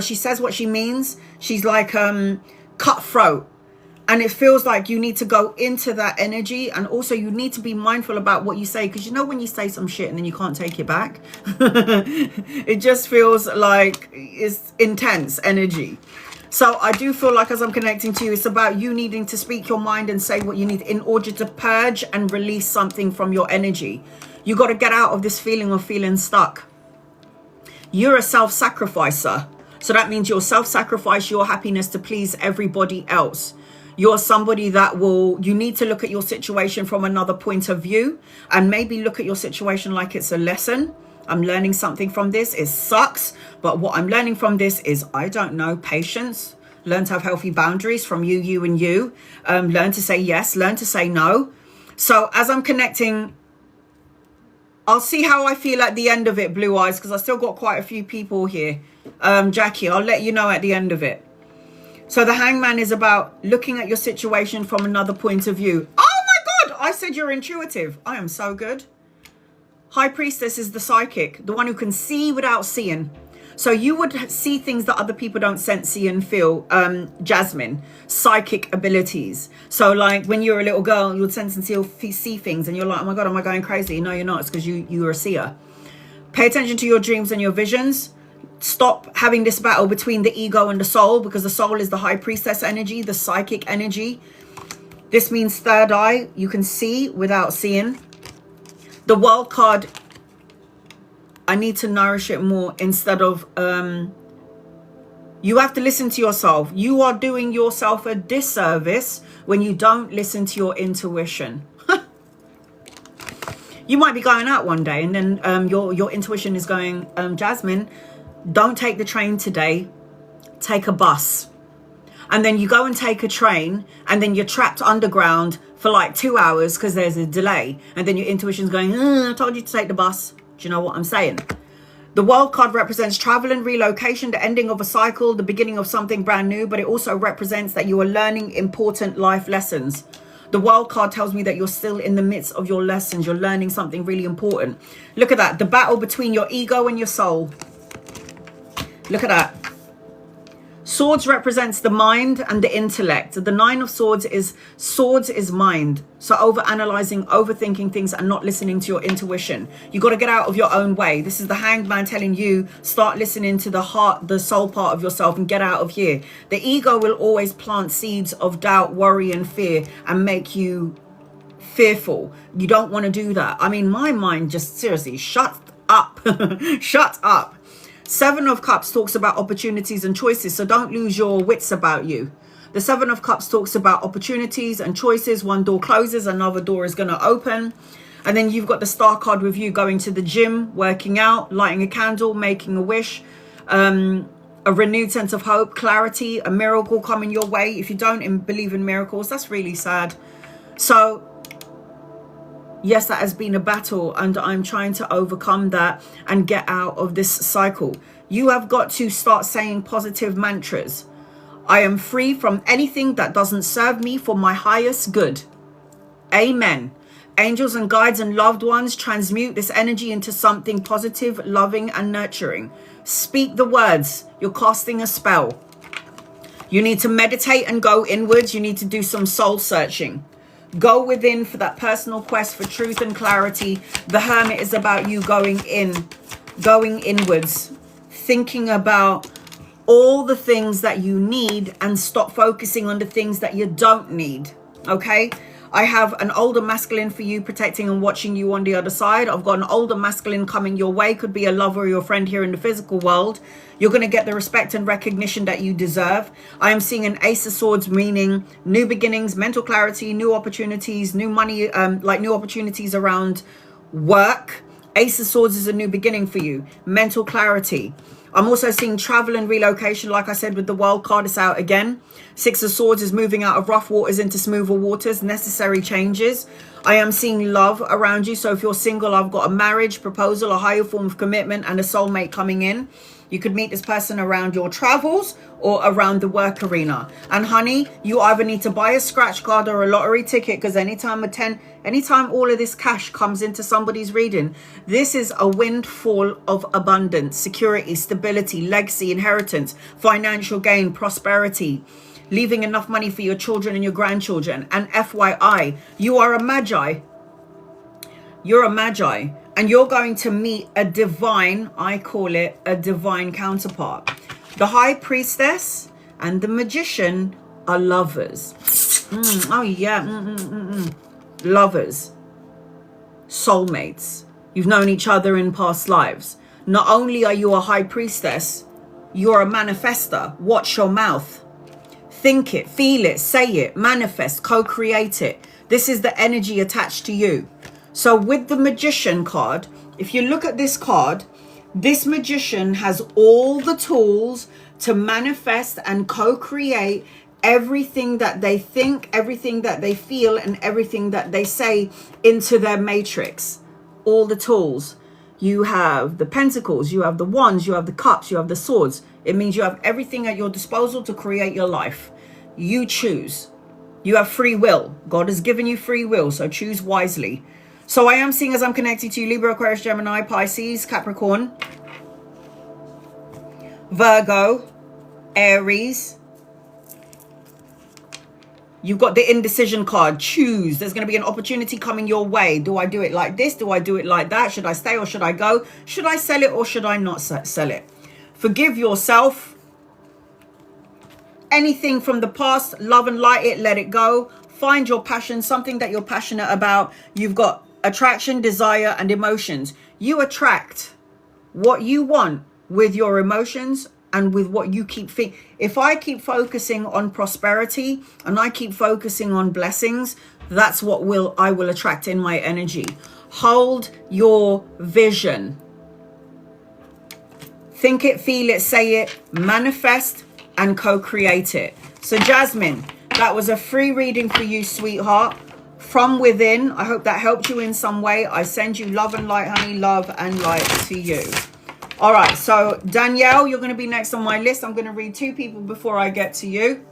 she says what she means. She's like cutthroat. And it feels like you need to go into that energy. And also you need to be mindful about what you say. Because you know when you say some shit and then you can't take it back? It just feels like it's intense energy. So I do feel like as I'm connecting to you, it's about you needing to speak your mind and say what you need in order to purge and release something from your energy. You got to get out of this feeling of feeling stuck. You're a self-sacrificer. So that means you'll self-sacrifice your happiness to please everybody else. You're somebody that you need to look at your situation from another point of view and maybe look at your situation like it's a lesson. I'm learning something from this. It sucks. But what I'm learning from this is, I don't know, patience. Learn to have healthy boundaries from you, and you. Learn to say yes. Learn to say no. So as I'm connecting, I'll see how I feel at the end of it, Blue Eyes, because I still got quite a few people here. Jackie, I'll let you know at the end of it. So the Hangman is about looking at your situation from another point of view. Oh my God, I said you're intuitive. I am so good. High Priestess is the psychic, the one who can see without seeing. So you would see things that other people don't sense, see and feel. Jasmine, psychic abilities. So like when you're a little girl, you would sense and see things and you're like, oh my God, am I going crazy? No, you're not. It's because you're a seer. Pay attention to your dreams and your visions. Stop having this battle between the ego and the soul, because the soul is the High Priestess energy, the psychic energy. This means third eye. You can see without seeing. The World card, I need to nourish it more instead of, you have to listen to yourself. You are doing yourself a disservice when you don't listen to your intuition. You might be going out one day and then your intuition is going, Jasmine, don't take the train today, take a bus. And then you go and take a train and then you're trapped underground for like 2 hours because there's a delay. And then your intuition's going, I told you to take the bus. Do you know what I'm saying? The World card represents travel and relocation, the ending of a cycle, the beginning of something brand new, but it also represents that you are learning important life lessons. The World card tells me that you're still in the midst of your lessons. You're learning something really important. Look at that. The battle between your ego and your soul. Look at that. Swords represents the mind and the intellect. The Nine of Swords is mind. So over-analyzing, overthinking things and not listening to your intuition. You got to get out of your own way. This is the Hanged Man telling you, start listening to the heart, the soul part of yourself and get out of here. The ego will always plant seeds of doubt, worry and fear and make you fearful. You don't want to do that. I mean, my mind just seriously, shut up. Shut up. Seven of Cups talks about opportunities and choices, so don't lose your wits about you. The Seven of Cups talks about opportunities and choices. One door closes, another door is going to open. And then you've got the Star card with you going to the gym, working out, lighting a candle, making a wish, a renewed sense of hope, clarity, a miracle coming your way. If you don't believe in miracles, that's really sad. So yes, that has been a battle and I'm trying to overcome that and get out of this cycle. You have got to start saying positive mantras. I am free from anything that doesn't serve me for my highest good. Amen. Angels and guides and loved ones, transmute this energy into something positive, loving and nurturing. Speak the words. You're casting a spell. You need to meditate and go inwards. You need to do some soul searching. Go within for that personal quest for truth and clarity. The Hermit is about you going inwards, thinking about all the things that you need and stop focusing on the things that you don't need. Okay? I have an older masculine for you, protecting and watching you on the other side. I've got an older masculine coming your way. Could be a lover or your friend here in the physical world. You're going to get the respect and recognition that you deserve. I am seeing an Ace of Swords, meaning new beginnings, mental clarity, new opportunities, new money, like new opportunities around work. Ace of Swords is a new beginning for you. Mental clarity. I'm also seeing travel and relocation. Like I said, with the World card, it's out again. Six of Swords is moving out of rough waters into smoother waters. Necessary changes. I am seeing love around you. So if you're single, I've got a marriage proposal, a higher form of commitment and a soulmate coming in. You could meet this person around your travels or around the work arena. And honey, you either need to buy a scratch card or a lottery ticket, because anytime all of this cash comes into somebody's reading, this is a windfall of abundance, security, stability, legacy, inheritance, financial gain, prosperity, leaving enough money for your children and your grandchildren. And FYI, you are a magi. You're a magi. And you're going to meet a divine, I call it a divine counterpart. The High Priestess and the Magician are lovers. Oh yeah, lovers, soulmates. You've known each other in past lives. Not only are you a High Priestess, you're a manifester. Watch your mouth. Think it, feel it, say it, manifest, co-create it. This is the energy attached to you. So with the Magician card, if you look at this card, this Magician has all the tools to manifest and co-create everything that they think, everything that they feel, and everything that they say into their matrix. All the tools. You have the Pentacles, you have the Wands, you have the Cups, you have the Swords. It means you have everything at your disposal to create your life. You choose. You have free will. God has given you free will, so choose wisely. So I am seeing, as I'm connected to you, Libra, Aquarius, Gemini, Pisces, Capricorn, Virgo, Aries. You've got the indecision card. Choose. There's going to be an opportunity coming your way. Do I do it like this? Do I do it like that? Should I stay or should I go? Should I sell it or should I not sell it? Forgive yourself. Anything from the past, love and light it, let it go. Find your passion, something that you're passionate about. You've got attraction, desire, and emotions. You attract what you want with your emotions and with what you keep thinking. If I keep focusing on prosperity and I keep focusing on blessings, that's what I will attract in my energy. Hold your vision. Think it, feel it, say it, manifest, and co-create it. So Jasmine, that was a free reading for you, sweetheart. From within. I hope that helped you in some way. I send you love and light, honey. Love and light to you. All right, so Danielle, you're going to be next on my list. I'm going to read 2 people before I get to you.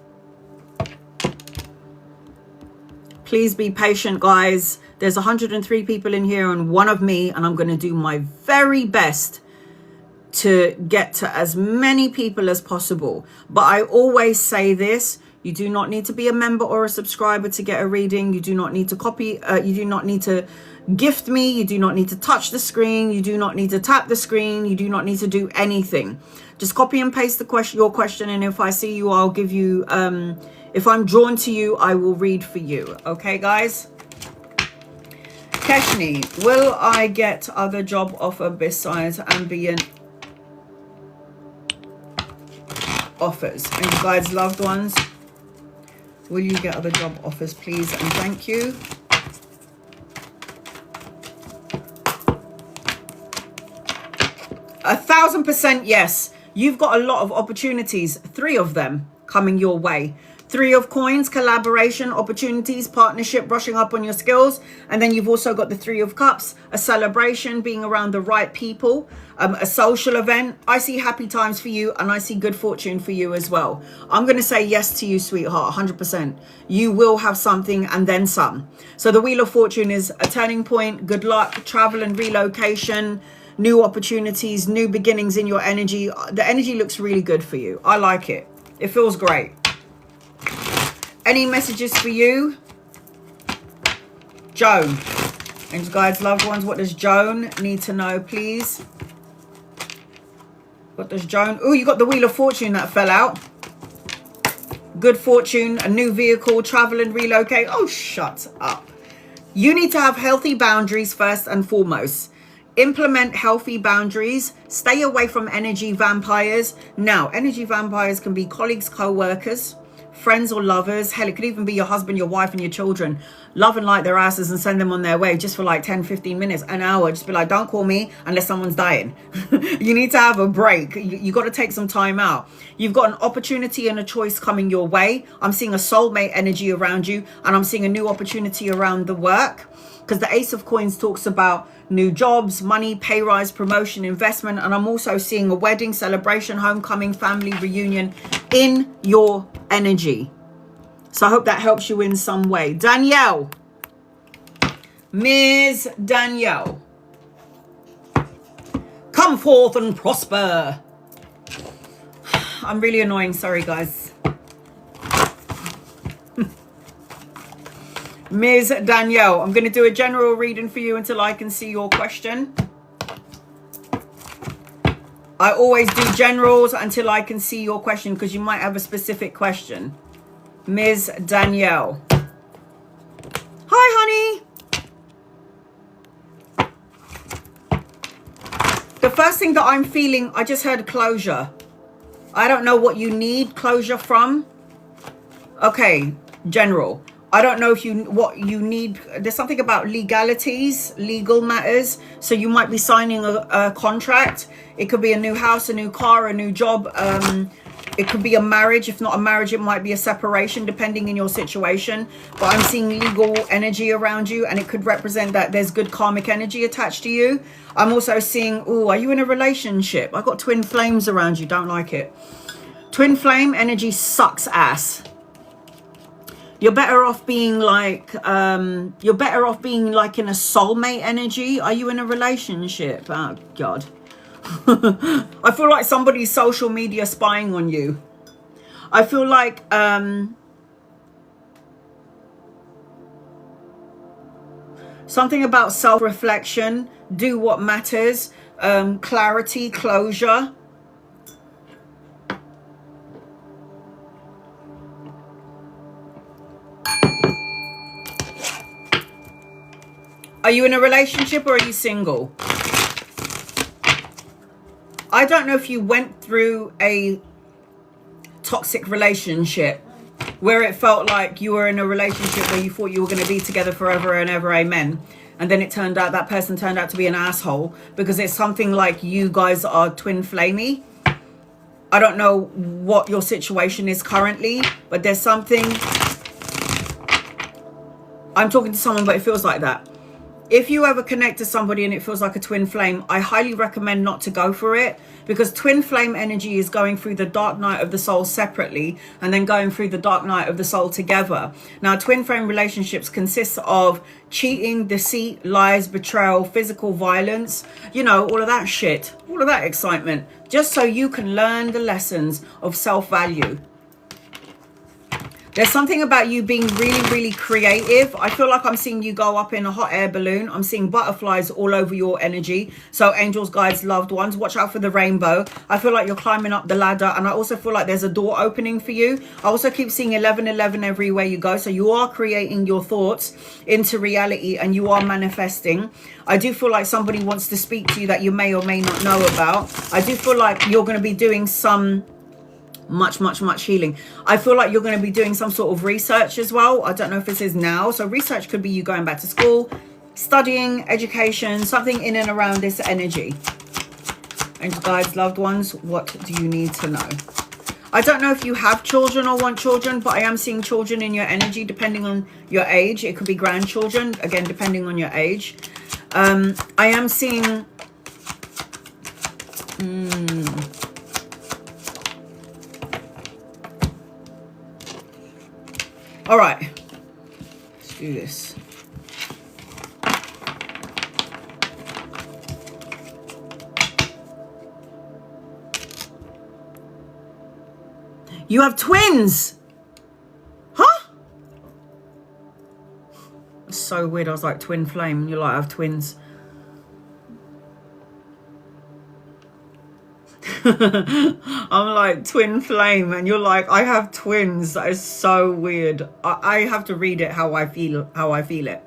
Please be patient, guys. There's 103 people in here and 1 of me, and I'm going to do my very best to get to as many people as possible. But I always say this: you do not need to be a member or a subscriber to get a reading. You do not need to copy. You do not need to gift me. You do not need to touch the screen. You do not need to tap the screen. You do not need to do anything. Just copy and paste the question, your question, and if I see you, I'll give you. If I'm drawn to you, I will read for you. Okay, guys. Keshni, will I get other job offer besides ambient offers? And you guys, loved ones, will you get other job offers, please and thank you? A 1000% yes. You've got a lot of opportunities, 3 of them coming your way. 3 of coins, collaboration, opportunities, partnership, brushing up on your skills. And then you've also got the 3 of cups, a celebration, being around the right people, a social event. I see happy times for you, and I see good fortune for you as well. I'm going to say yes to you, sweetheart, 100%. You will have something and then some. So the Wheel of Fortune is a turning point, good luck, travel and relocation, new opportunities, new beginnings in your energy. The energy looks really good for you. I like it. It feels great. Any messages for you? Joan. And guys, loved ones, what does Joan need to know, please? What does Joan... Oh, you got the Wheel of Fortune that fell out. Good fortune, a new vehicle, travel and relocate. Oh, shut up. You need to have healthy boundaries first and foremost. Implement healthy boundaries. Stay away from energy vampires. Now, energy vampires can be colleagues, co-workers, friends or lovers. Hell, it could even be your husband, your wife and your children. Love and light their asses and send them on their way just for like 10-15 minutes, an hour. Just be like, don't call me unless someone's dying. You need to have a break. You got to take some time out. You've got an opportunity and a choice coming your way. I'm seeing a soulmate energy around you, and I'm seeing a new opportunity around the work, because the Ace of Coins talks about new jobs, money, pay rise, promotion, investment. And I'm also seeing a wedding, celebration, homecoming, family reunion in your energy. So I hope that helps you in some way. Danielle. Ms. Danielle. Come forth and prosper. I'm really annoying. Sorry, guys. Ms. Danielle, I'm going to do a general reading for you until I can see your question. I always do generals until I can see your question, because you might have a specific question. Ms. Danielle. Hi, honey. The first thing that I'm feeling, I just heard closure. I don't know what you need closure from. Okay, general. I don't know if what you need. There's something about legalities, legal matters. So you might be signing a contract. It could be a new house, a new car, a new job. It could be a marriage. If not a marriage, it might be a separation, depending on your situation. But I'm seeing legal energy around you, and it could represent that there's good karmic energy attached to you. I'm also seeing, oh, are you in a relationship? I got twin flames around you. Don't like it. Twin flame energy sucks ass. You're better off being like, in a soulmate energy. Are you in a relationship? Oh, God. I feel like somebody's social media spying on you. I feel like, something about self-reflection, do what matters, clarity, closure. Are you in a relationship or are you single? I don't know if you went through a toxic relationship where it felt like you were in a relationship where you thought you were going to be together forever and ever, amen. And then it turned out that person turned out to be an asshole, because it's something like you guys are twin flamey. I don't know what your situation is currently, but there's something. I'm talking to someone, but it feels like that. if you ever connect to somebody and it feels like a twin flame, I highly recommend not to go for it, because twin flame energy is going through the dark night of the soul separately and then going through the dark night of the soul together. Now, twin flame relationships consist of cheating, deceit, lies, betrayal, physical violence, you know, all of that shit, all of that excitement, just so you can learn the lessons of self-value. There's something about you being really, really creative. I feel like I'm seeing you go up in a hot air balloon. I'm seeing butterflies all over your energy. So angels, guides, loved ones, watch out for the rainbow. I feel like you're climbing up the ladder. And I also feel like there's a door opening for you. I also keep seeing 1111 everywhere you go. So you are creating your thoughts into reality and you are manifesting. I do feel like somebody wants to speak to you that you may or may not know about. I do feel like you're going to be doing some much healing. I feel like you're going to be doing some sort of research as well. I don't know if this is now. So research could be you going back to school, studying, education, something in and around this energy. And guides, loved ones, what do you need to know? I don't know if you have children or want children, but I am seeing children in your energy depending on your age. It could be grandchildren, again, depending on your age. I am seeing... All right, let's do this. You have twins. Huh? It's so weird. I was like, twin flame. You're like, I have twins. I'm like, twin flame, and you're like, I have twins. That is so weird. I have to read it how I feel it.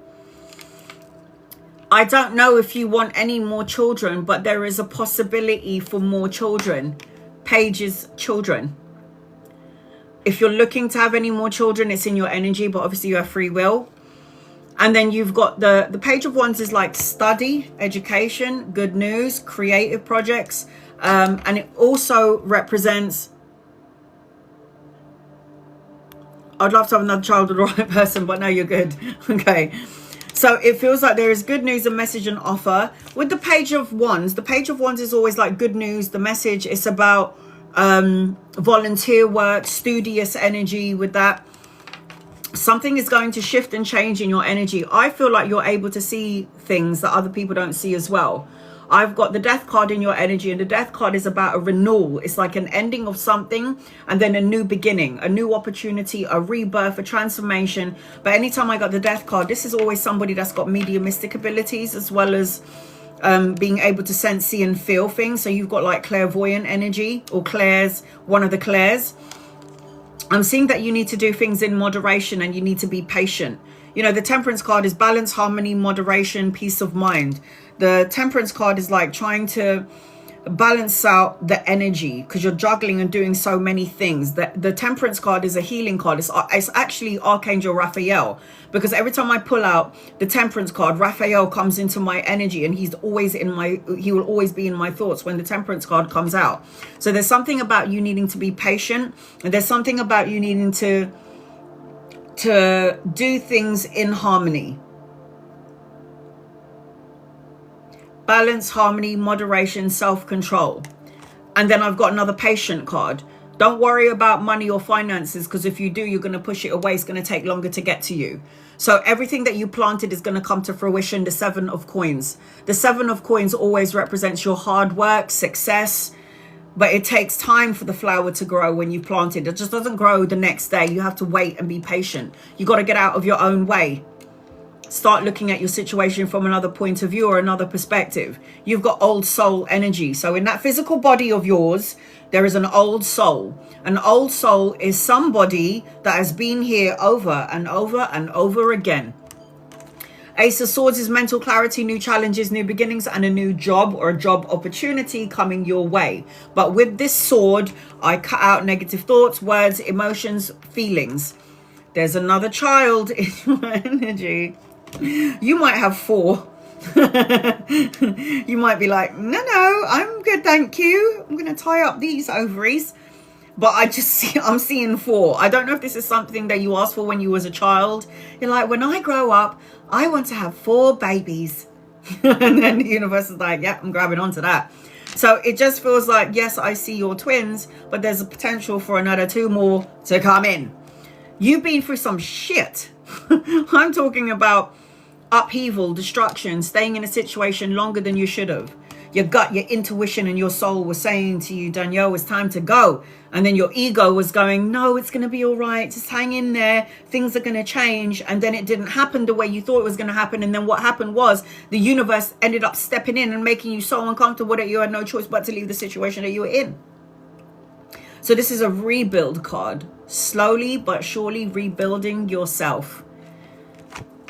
I don't know if you want any more children, but there is a possibility for more children. Page's children. If you're looking to have any more children, it's in your energy, but obviously you have free will. And then you've got the Page of Wands is like study, education, good news, creative projects. And it also represents, I'd love to have another child with the right person, but no, you're good. Okay. So it feels like there is good news, a message, and offer. With the Page of Wands is always like good news, the message. It's about volunteer work, studious energy with that. Something is going to shift and change in your energy. I feel like you're able to see things that other people don't see as well. I've got the Death card in your energy, and the Death card is about a renewal. It's like an ending of something and then a new beginning, a new opportunity, a rebirth, a transformation. But anytime I got the Death card, this is always somebody that's got mediumistic abilities as well as being able to sense, see, and feel things. So you've got like clairvoyant energy, or clairs, one of the clairs. I'm seeing that you need to do things in moderation and you need to be patient. You know, the Temperance card is balance, harmony, moderation, peace of mind. The Temperance card is like trying to balance out the energy because you're juggling and doing so many things. The Temperance card is a healing card. It's actually Archangel Raphael, because every time I pull out the Temperance card, Raphael comes into my energy, and he will always be in my thoughts when the Temperance card comes out. So there's something about you needing to be patient, and there's something about you needing to do things in harmony. Balance, harmony, moderation, self-control. And then I've got another patient card. Don't worry about money or finances, because if you do, you're going to push it away. It's going to take longer to get to you. So everything that you planted is going to come to fruition. The Seven of Coins. The Seven of Coins always represents your hard work, success. But it takes time for the flower to grow when you plant it. It just doesn't grow the next day. You have to wait and be patient. You got to get out of your own way. Start looking at your situation from another point of view or another perspective. You've got old soul energy. So in that physical body of yours, there is an old soul. An old soul is somebody that has been here over and over and over again. Ace of Swords is mental clarity, new challenges, new beginnings, and a new job or a job opportunity coming your way. But with this sword, I cut out negative thoughts, words, emotions, feelings. There's another child in your energy. You might have 4. You might be like, no, I'm good, thank you. I'm going to tie up these ovaries. But I just see, I'm seeing 4. I don't know if this is something that you asked for when you was a child. You're like, when I grow up, I want to have 4 babies. And then the universe is like, yeah, I'm grabbing onto that. So it just feels like, yes, I see your twins, but there's a potential for another 2 more to come in. You've been through some shit. I'm talking about upheaval, destruction, staying in a situation longer than you should have. Your gut, your intuition, and your soul was saying to you, Danielle, it's time to go. And then your ego was going, no, it's going to be all right. Just hang in there. Things are going to change. And then it didn't happen the way you thought it was going to happen. And then what happened was the universe ended up stepping in and making you so uncomfortable that you had no choice but to leave the situation that you were in. So this is a rebuild card. Slowly but surely rebuilding yourself.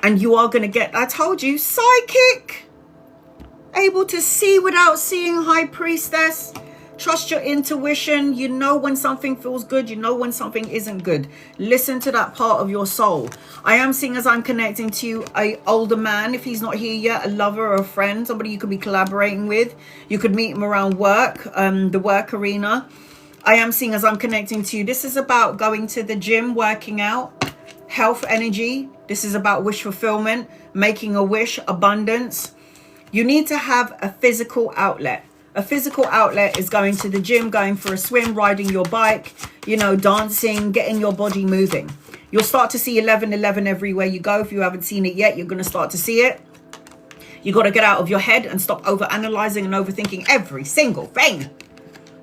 And you are going to get, I told you, psychic. Able to see without seeing, High Priestess. Trust your intuition. You know when something feels good. You know when something isn't good. Listen to that part of your soul. I am seeing, as I'm connecting to an older man, if he's not here yet, a lover or a friend, somebody you could be collaborating with. You could meet him around work, the work arena. I am seeing, as I'm connecting to you, this is about going to the gym, working out, health, energy. This is about wish fulfillment, making a wish, abundance. You need to have a physical outlet. A physical outlet is going to the gym, going for a swim, riding your bike, you know, dancing, getting your body moving. You'll start to see 1111 everywhere you go. If you haven't seen it yet, you're going to start to see it. You got to get out of your head and stop overanalyzing and overthinking every single thing.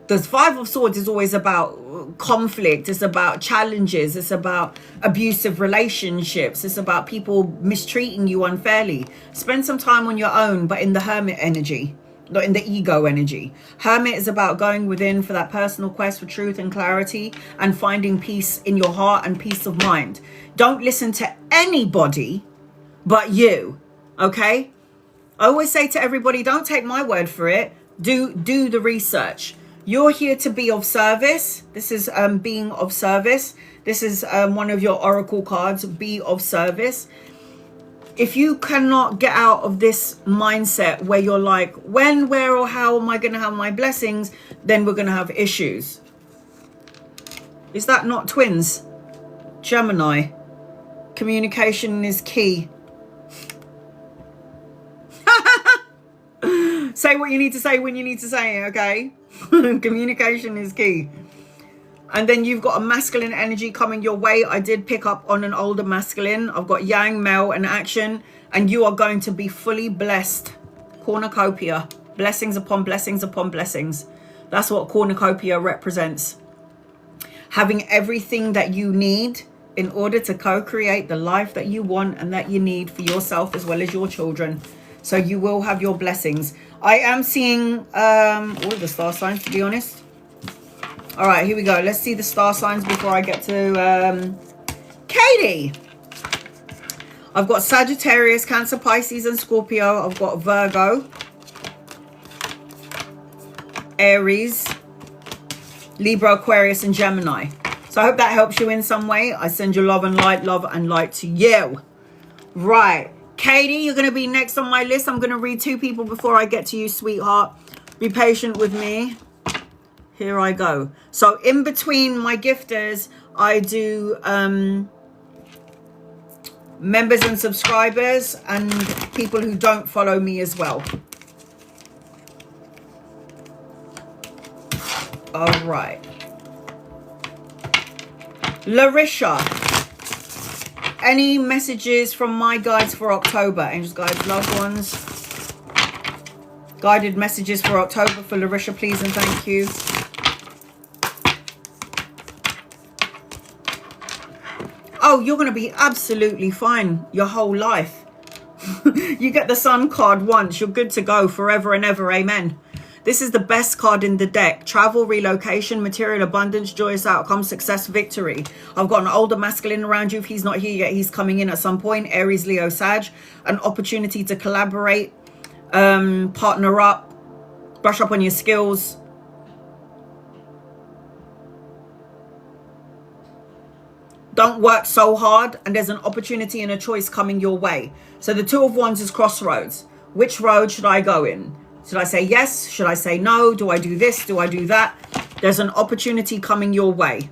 The 5 of Swords is always about conflict. It's about challenges. It's about abusive relationships. It's about people mistreating you unfairly. Spend some time on your own, but in the hermit energy, not in the ego energy. Hermit is about going within for that personal quest for truth and clarity and finding peace in your heart and peace of mind. Don't listen to anybody but you, okay? I always say to everybody, don't take my word for it. Do the research. You're here to be of service. This is being of service. This is one of your oracle cards, be of service. If you cannot get out of this mindset where you're like, when, where, or how am I going to have my blessings, then we're going to have issues. Is that not twins? Gemini. Communication is key. Say what you need to say when you need to say it, okay? Communication is key. And then you've got a masculine energy coming your way. I did pick up on an older masculine. I've got yang, male, and action. And you are going to be fully blessed. Cornucopia. Blessings upon blessings upon blessings. That's what cornucopia represents. Having everything that you need in order to co-create the life that you want and that you need for yourself as well as your children. So you will have your blessings. I am seeing all the star signs, to be honest. All right, here we go. Let's see the star signs before I get to Katie. I've got Sagittarius, Cancer, Pisces, and Scorpio. I've got Virgo, Aries, Libra, Aquarius, and Gemini. So I hope that helps you in some way. I send you love and light to you. Right. Katie, you're going to be next on my list. I'm going to read 2 people before I get to you, sweetheart. Be patient with me. Here I go. So in between my gifters, I do members and subscribers and people who don't follow me as well. All right. Larisha. Any messages from my guides for October? Angels, guides, loved ones. Guided messages for October for Larisha, please and thank you. Oh, you're going to be absolutely fine your whole life. You get the Sun card once, you're good to go forever and ever. Amen. This is the best card in the deck. Travel, relocation, material abundance, joyous outcome, success, victory. I've got an older masculine around you. If he's not here yet, he's coming in at some point. Aries, Leo, Sag. An opportunity to collaborate, partner up, brush up on your skills. Don't work so hard, and there's an opportunity and a choice coming your way. So the 2 of Wands is crossroads. Which road should I go in? Should I say yes? Should I say no? Do I do this? Do I do that? There's an opportunity coming your way.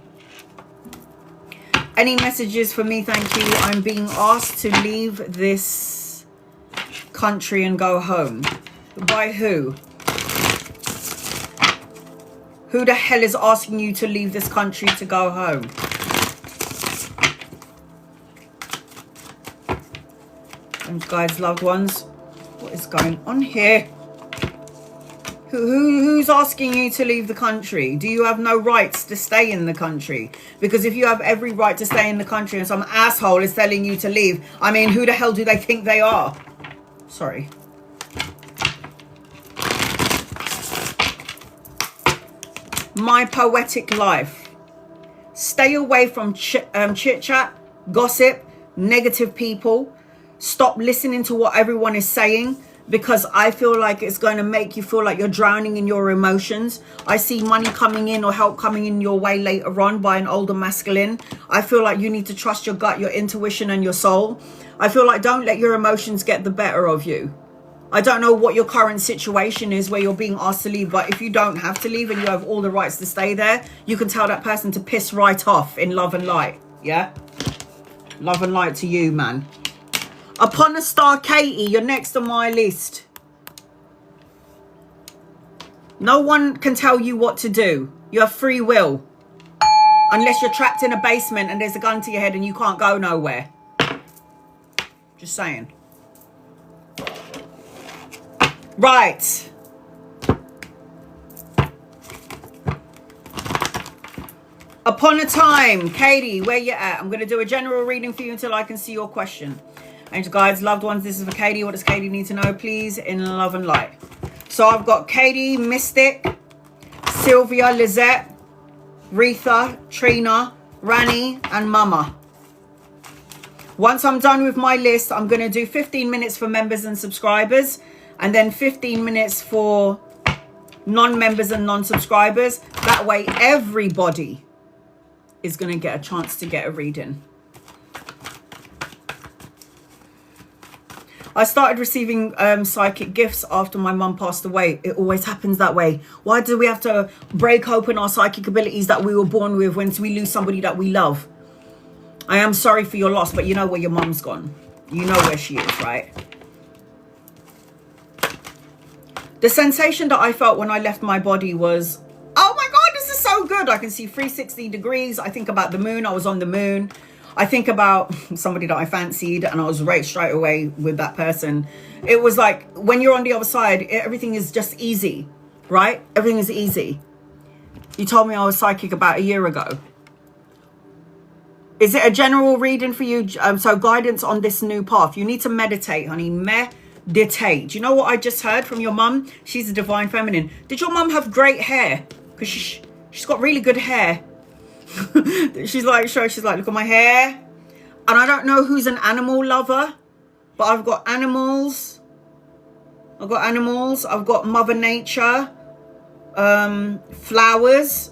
Any messages for me? Thank you. I'm being asked to leave this country and go home. By who? Who the hell is asking you to leave this country to go home? And guys, loved ones, what is going on here? Who's asking you to leave the country? Do you have no rights to stay in the country? Because if you have every right to stay in the country and some asshole is telling you to leave, I mean, who the hell do they think they are? Sorry. My poetic life. Stay away from chit-chat, gossip, negative people. Stop listening to what everyone is saying, because I feel like it's going to make you feel like you're drowning in your emotions. I see money coming in or help coming in your way later on by an older masculine. I feel like you need to trust your gut, your intuition and your soul. I feel like don't let your emotions get the better of you. I don't know what your current situation is where you're being asked to leave, but if you don't have to leave and you have all the rights to stay there, you can tell that person to piss right off in love and light. Yeah? Love and light to you, man. Upon a star, Katie, you're next on my list. No one can tell you what to do. You have free will. Unless you're trapped in a basement and there's a gun to your head and you can't go nowhere. Just saying. Right. Upon a time, Katie, where you at? I'm going to do a general reading for you until I can see your question. Angel guides, loved ones, this is for Katie. What does Katie need to know, please, in love and light? So I've got Katie, Mystic, Sylvia, Lizette, Retha, Trina, Rani, and Mama. Once I'm done with my list, I'm going to do 15 minutes for members and subscribers, and then 15 minutes for non-members and non-subscribers. That way, everybody is going to get a chance to get a reading. I started receiving psychic gifts after my mum passed away. It always happens that way. Why do we have to break open our psychic abilities that we were born with when we lose somebody that we love? I am sorry for your loss, but you know where your mum's gone. You know where she is, right? The sensation that I felt when I left my body was, oh my God, this is so good. I can see 360 degrees. I think about the moon. I was on the moon. I think about somebody that I fancied and I was right straight away with that person. It was like when you're on the other side, everything is just easy, right? Everything is easy. You told me I was psychic about a year ago. Is it a general reading for you? So guidance on this new path. You need to meditate, honey. Meditate. Do you know what I just heard from your mum? She's a divine feminine. Did your mum have great hair? Because she's got really good hair. she's like, look at my hair. And I don't know who's an animal lover, but I've got animals. I've got Mother Nature, flowers.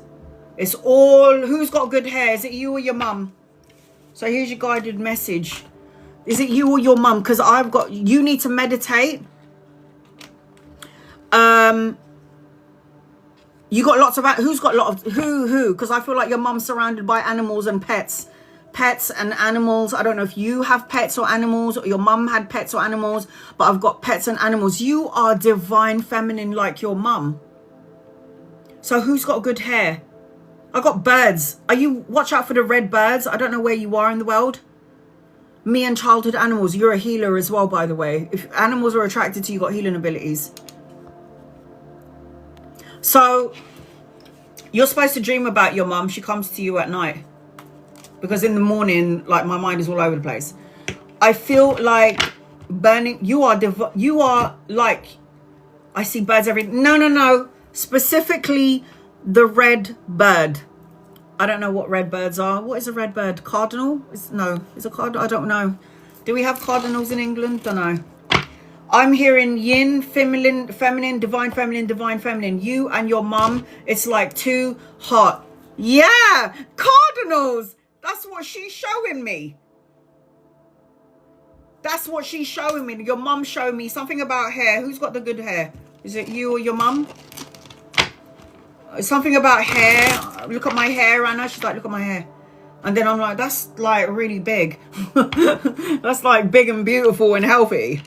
It's all, who's got good hair? Is it you or your mum? So here's your guided message. Is it you or your mum? Because I've got, you need to meditate. You got lots of, who's got a lot of, who? Because I feel like your mum's surrounded by animals and pets. Pets and animals. I don't know if you have pets or animals, or your mum had pets or animals, but I've got pets and animals. You are divine feminine like your mum. So who's got good hair? I got birds. Watch out for the red birds. I don't know where you are in the world. Me and childhood animals. You're a healer as well, by the way. If animals are attracted to you, got healing abilities. So you're supposed to dream about your mum. She comes to you at night. Because in the morning, like, my mind is all over the place. I feel like burning. You are like, I see birds every, no. Specifically the red bird. I don't know what red birds are. What is a red bird? Cardinal? Is a cardinal? I don't know. Do we have cardinals in England? Don't know. I'm hearing yin, feminine, divine feminine. You and your mum, it's like too hot. Yeah, cardinals. That's what she's showing me. Your mum showed me something about hair. Who's got the good hair? Is it you or your mum? something about hair. Look at my hair, Anna. She's like, look at my hair. And then I'm like, that's like really big. That's like big and beautiful and healthy.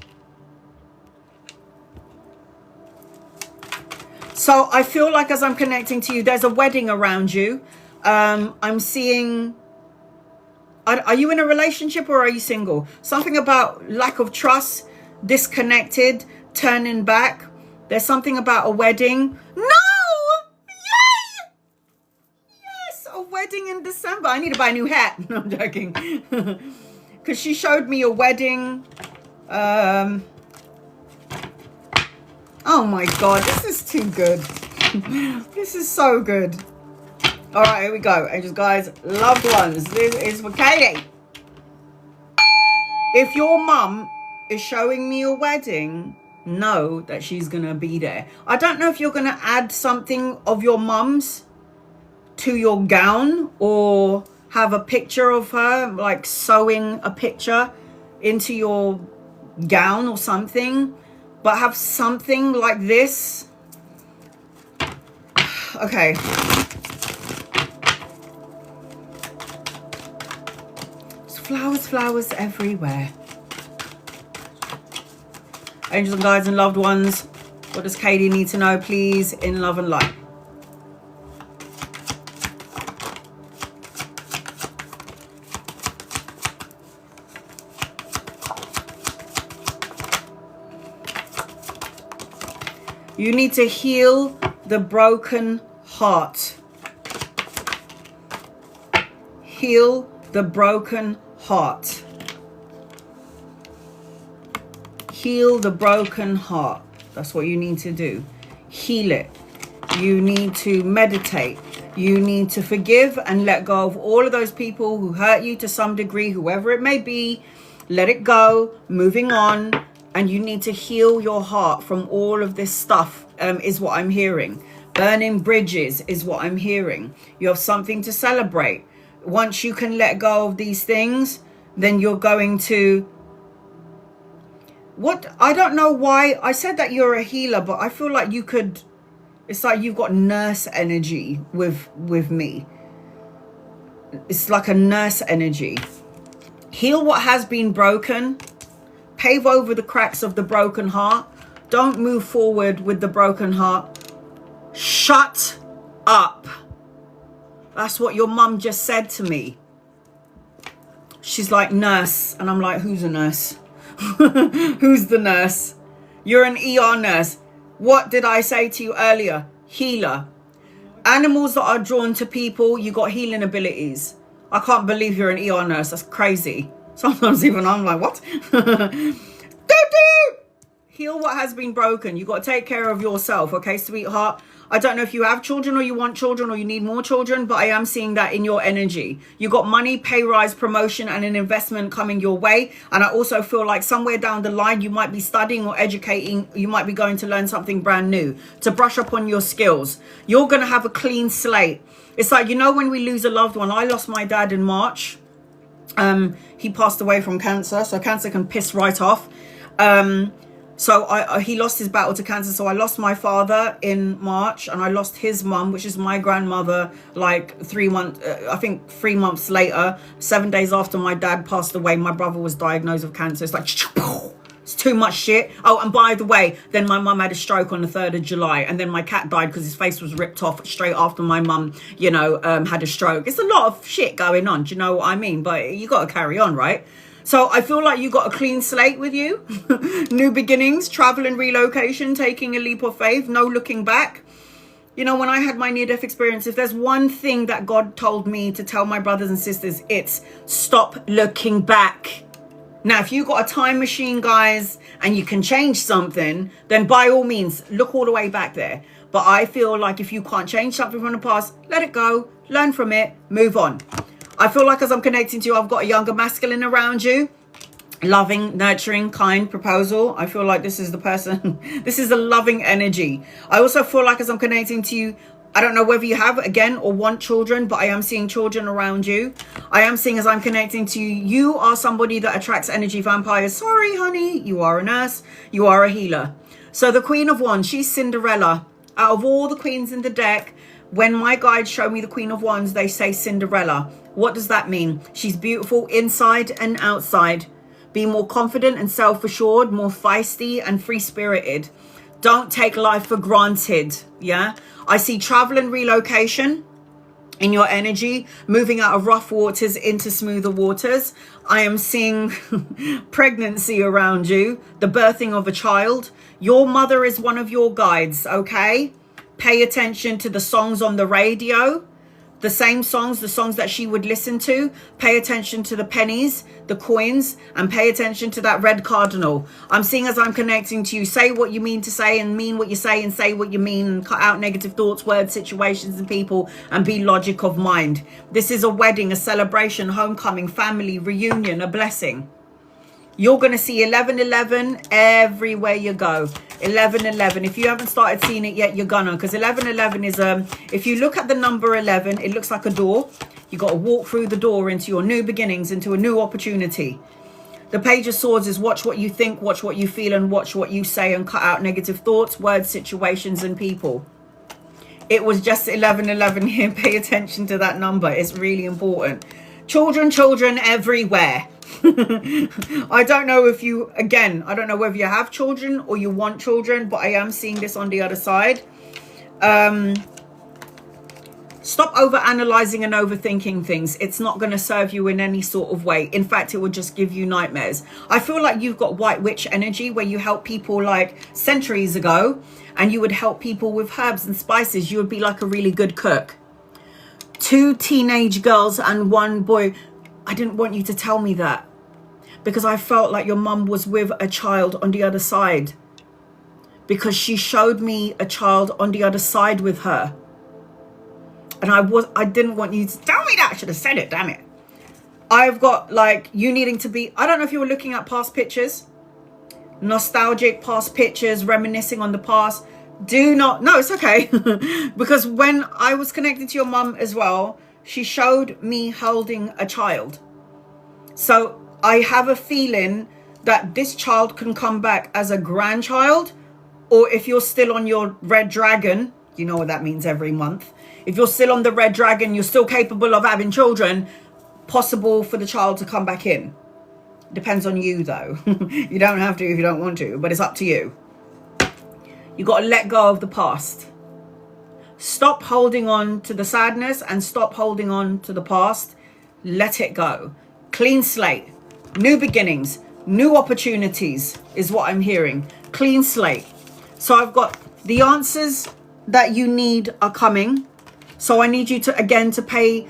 So I feel like as I'm connecting to you, there's a wedding around you. I'm seeing, are you in a relationship or are you single? Something about lack of trust, disconnected, turning back. There's something about a wedding. No! Yay! Yes, a wedding in December. I need to buy a new hat. No, I'm joking. Because she showed me a wedding. Oh my God, this is too good. This is so good. All right, here we go. Angels, guys, loved ones. This is for Kellee. If your mum is showing me a wedding, know that she's going to be there. I don't know if you're going to add something of your mum's to your gown or have a picture of her, like sewing a picture into your gown or something. But have something like this. Okay. There's flowers, flowers everywhere. Angels and guides and loved ones. What does Kellee need to know, please, in love and light? You need to heal the broken heart. Heal the broken heart. Heal the broken heart. That's what you need to do. Heal it. You need to meditate. You need to forgive and let go of all of those people who hurt you to some degree, whoever it may be. Let it go. Moving on. And you need to heal your heart from all of this stuff, is what I'm hearing. Burning bridges is what I'm hearing. You have something to celebrate. Once you can let go of these things, then you're going to... What? I don't know why. I said that you're a healer, but I feel like you could... It's like you've got nurse energy with me. It's like a nurse energy. Heal what has been broken. Pave over the cracks of the broken heart. Don't move forward with the broken heart. Shut up. That's what your mum just said to me. She's like, nurse. And I'm like, who's a nurse? Who's the nurse? You're an ER nurse. What did I say to you earlier? Healer. Animals that are drawn to people, you got healing abilities. I can't believe you're an ER nurse. That's crazy. Sometimes even I'm like, what? Heal what has been broken. You got to take care of yourself, okay, sweetheart? I don't know if you have children or you want children or you need more children, but I am seeing that in your energy. You got money, pay rise, promotion, and an investment coming your way. And I also feel like somewhere down the line, you might be studying or educating. You might be going to learn something brand new to brush up on your skills. You're going to have a clean slate. It's like, you know, when we lose a loved one, I lost my dad in March. He passed away from cancer, so cancer can piss right off. So he lost his battle to cancer. So I lost my father in March, and I lost his mum, which is my grandmother, like 3 months, I think 3 months later. 7 days after my dad passed away, my brother was diagnosed with cancer. It's like, it's too much shit. Oh, and by the way, then my mum had a stroke on the 3rd of July. And then my cat died because his face was ripped off straight after my mum, you know, had a stroke. It's a lot of shit going on. Do you know what I mean? But you got to carry on, right? So I feel like you got a clean slate with you. New beginnings, travel and relocation, taking a leap of faith, no looking back. You know, when I had my near-death experience, if there's one thing that God told me to tell my brothers and sisters, it's stop looking back. Now, if you got a time machine, guys, and you can change something, then by all means, look all the way back there. But I feel like if you can't change something from the past, let it go, learn from it, move on. I feel like as I'm connecting to you, I've got a younger masculine around you. Loving, nurturing, kind proposal. I feel like this is the person. This is a loving energy. I also feel like as I'm connecting to you, I don't know whether you have, again, or want children, but I am seeing children around you. I am seeing as I'm connecting to you, you are somebody that attracts energy vampires. Sorry, honey, you are a nurse. You are a healer. So the Queen of Wands, she's Cinderella. Out of all the queens in the deck, When my guides show me the Queen of Wands, they say Cinderella. What does that mean? She's beautiful inside and outside. Be more confident and self-assured, more feisty and free-spirited. Don't take life for granted. Yeah. I see travel and relocation in your energy, moving out of rough waters into smoother waters. I am seeing pregnancy around you, the birthing of a child. Your mother is one of your guides, okay? Pay attention to the songs on the radio, the same songs, the songs that she would listen to. Pay attention to the pennies, the coins, and pay attention to that red cardinal. I'm seeing as I'm connecting to you, say what you mean to say and mean what you say what you mean, and cut out negative thoughts, words, situations, and people, and be logic of mind. This is a wedding, a celebration, homecoming, family, reunion, a blessing. You're going to see 1111 everywhere you go. 1111. If you haven't started seeing it yet, you're gonna, because 1111 is if you look at the number 11, it looks like a door. You got to walk through the door into your new beginnings, into a new opportunity. The Page of Swords is watch what you think, watch what you feel, and watch what you say, and cut out negative thoughts, words, situations, and people. It was just 1111 here. Pay attention to that number. It's really important. Children everywhere. I don't know if you, again, I don't know whether you have children or you want children, but I am seeing this on the other side. Stop over analyzing and overthinking things. It's not going to serve you in any sort of way. In fact, it would just give you nightmares. I feel like you've got white witch energy, where you help people like centuries ago, and you would help people with herbs and spices. You would be like a really good cook. 2 teenage girls and 1 boy. I didn't want you to tell me that, because I felt like your mum was with a child on the other side, because she showed me a child on the other side with her. And I didn't want you to tell me that. I should have said it, damn it. I've got like you needing to be, I don't know if you were looking at past pictures, nostalgic past pictures, reminiscing on the past. Do not, no, it's okay. Because when I was connected to your mum as well, she showed me holding a child. So I have a feeling that this child can come back as a grandchild, or if you're still on your red dragon, you know what that means every month. If you're still on the red dragon, you're still capable of having children, possible for the child to come back in. Depends on you though. You don't have to if you don't want to, but it's up to you. You got to let go of the past. Stop holding on to the sadness and stop holding on to the past. Let it go. Clean slate. New beginnings. New opportunities is what I'm hearing. Clean slate. So I've got the answers that you need are coming. So I need you to, again, to pay.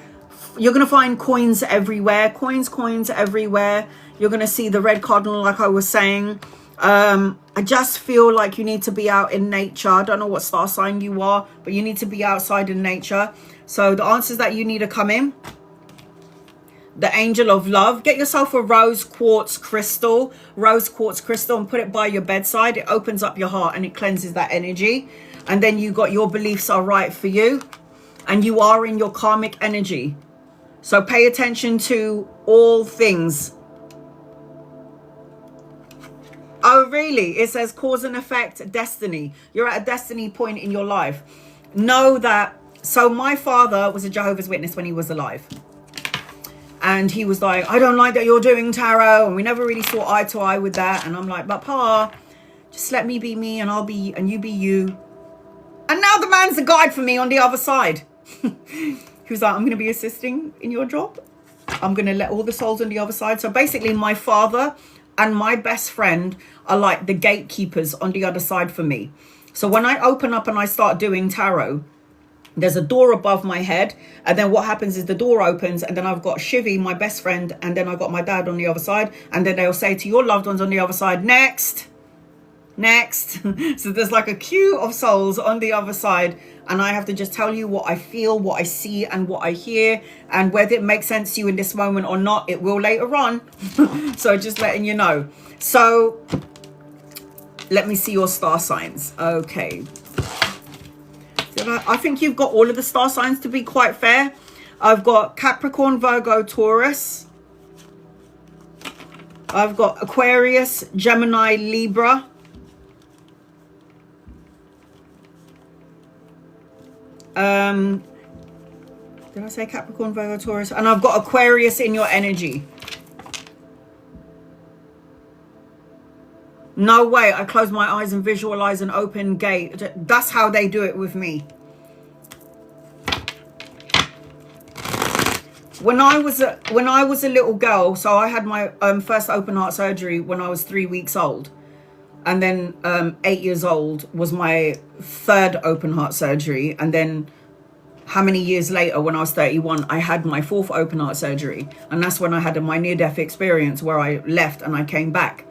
You're going to find coins everywhere. Coins everywhere. You're going to see the red cardinal, like I was saying. I just feel like you need to be out in nature. I don't know what star sign you are, but you need to be outside in nature. So the answers that you need are coming. The angel of love. Get yourself a rose quartz crystal, and put it by your bedside. It opens up your heart and it cleanses that energy. And then you got your beliefs are right for you, and you are in your karmic energy. So pay attention to all things. Oh, really? It says cause and effect, destiny. You're at a destiny point in your life. Know that. So my father was a Jehovah's Witness when he was alive. And he was like, I don't like that you're doing tarot. And we never really saw eye to eye with that. And I'm like, but Pa, just let me be me and I'll be, and you be you. And now the man's a guide for me on the other side. He was like, I'm going to be assisting in your job. I'm going to let all the souls on the other side. So basically my father and my best friend are like the gatekeepers on the other side for me. So when I open up and I start doing tarot, there's a door above my head. And then what happens is the door opens and then I've got Shivy, my best friend. And then I've got my dad on the other side. And then they'll say to your loved ones on the other side, next. So there's like a queue of souls on the other side. And I have to just tell you what I feel, what I see, and what I hear. And whether it makes sense to you in this moment or not, it will later on. So just letting you know. So let me see your star signs. Okay. I think you've got all of the star signs, to be quite fair. I've got Capricorn, Virgo, Taurus. I've got Aquarius, Gemini, Libra. Did I say Capricorn, Virgo, Taurus? And I've got Aquarius in your energy. No way. I close my eyes and visualize an open gate. That's how they do it with me. When I was a little girl, so I had my first open heart surgery when I was 3 weeks old. And then 8 years old was my third open heart surgery. And then how many years later, when I was 31, I had my fourth open heart surgery. And that's when I had my near-death experience where I left and I came back.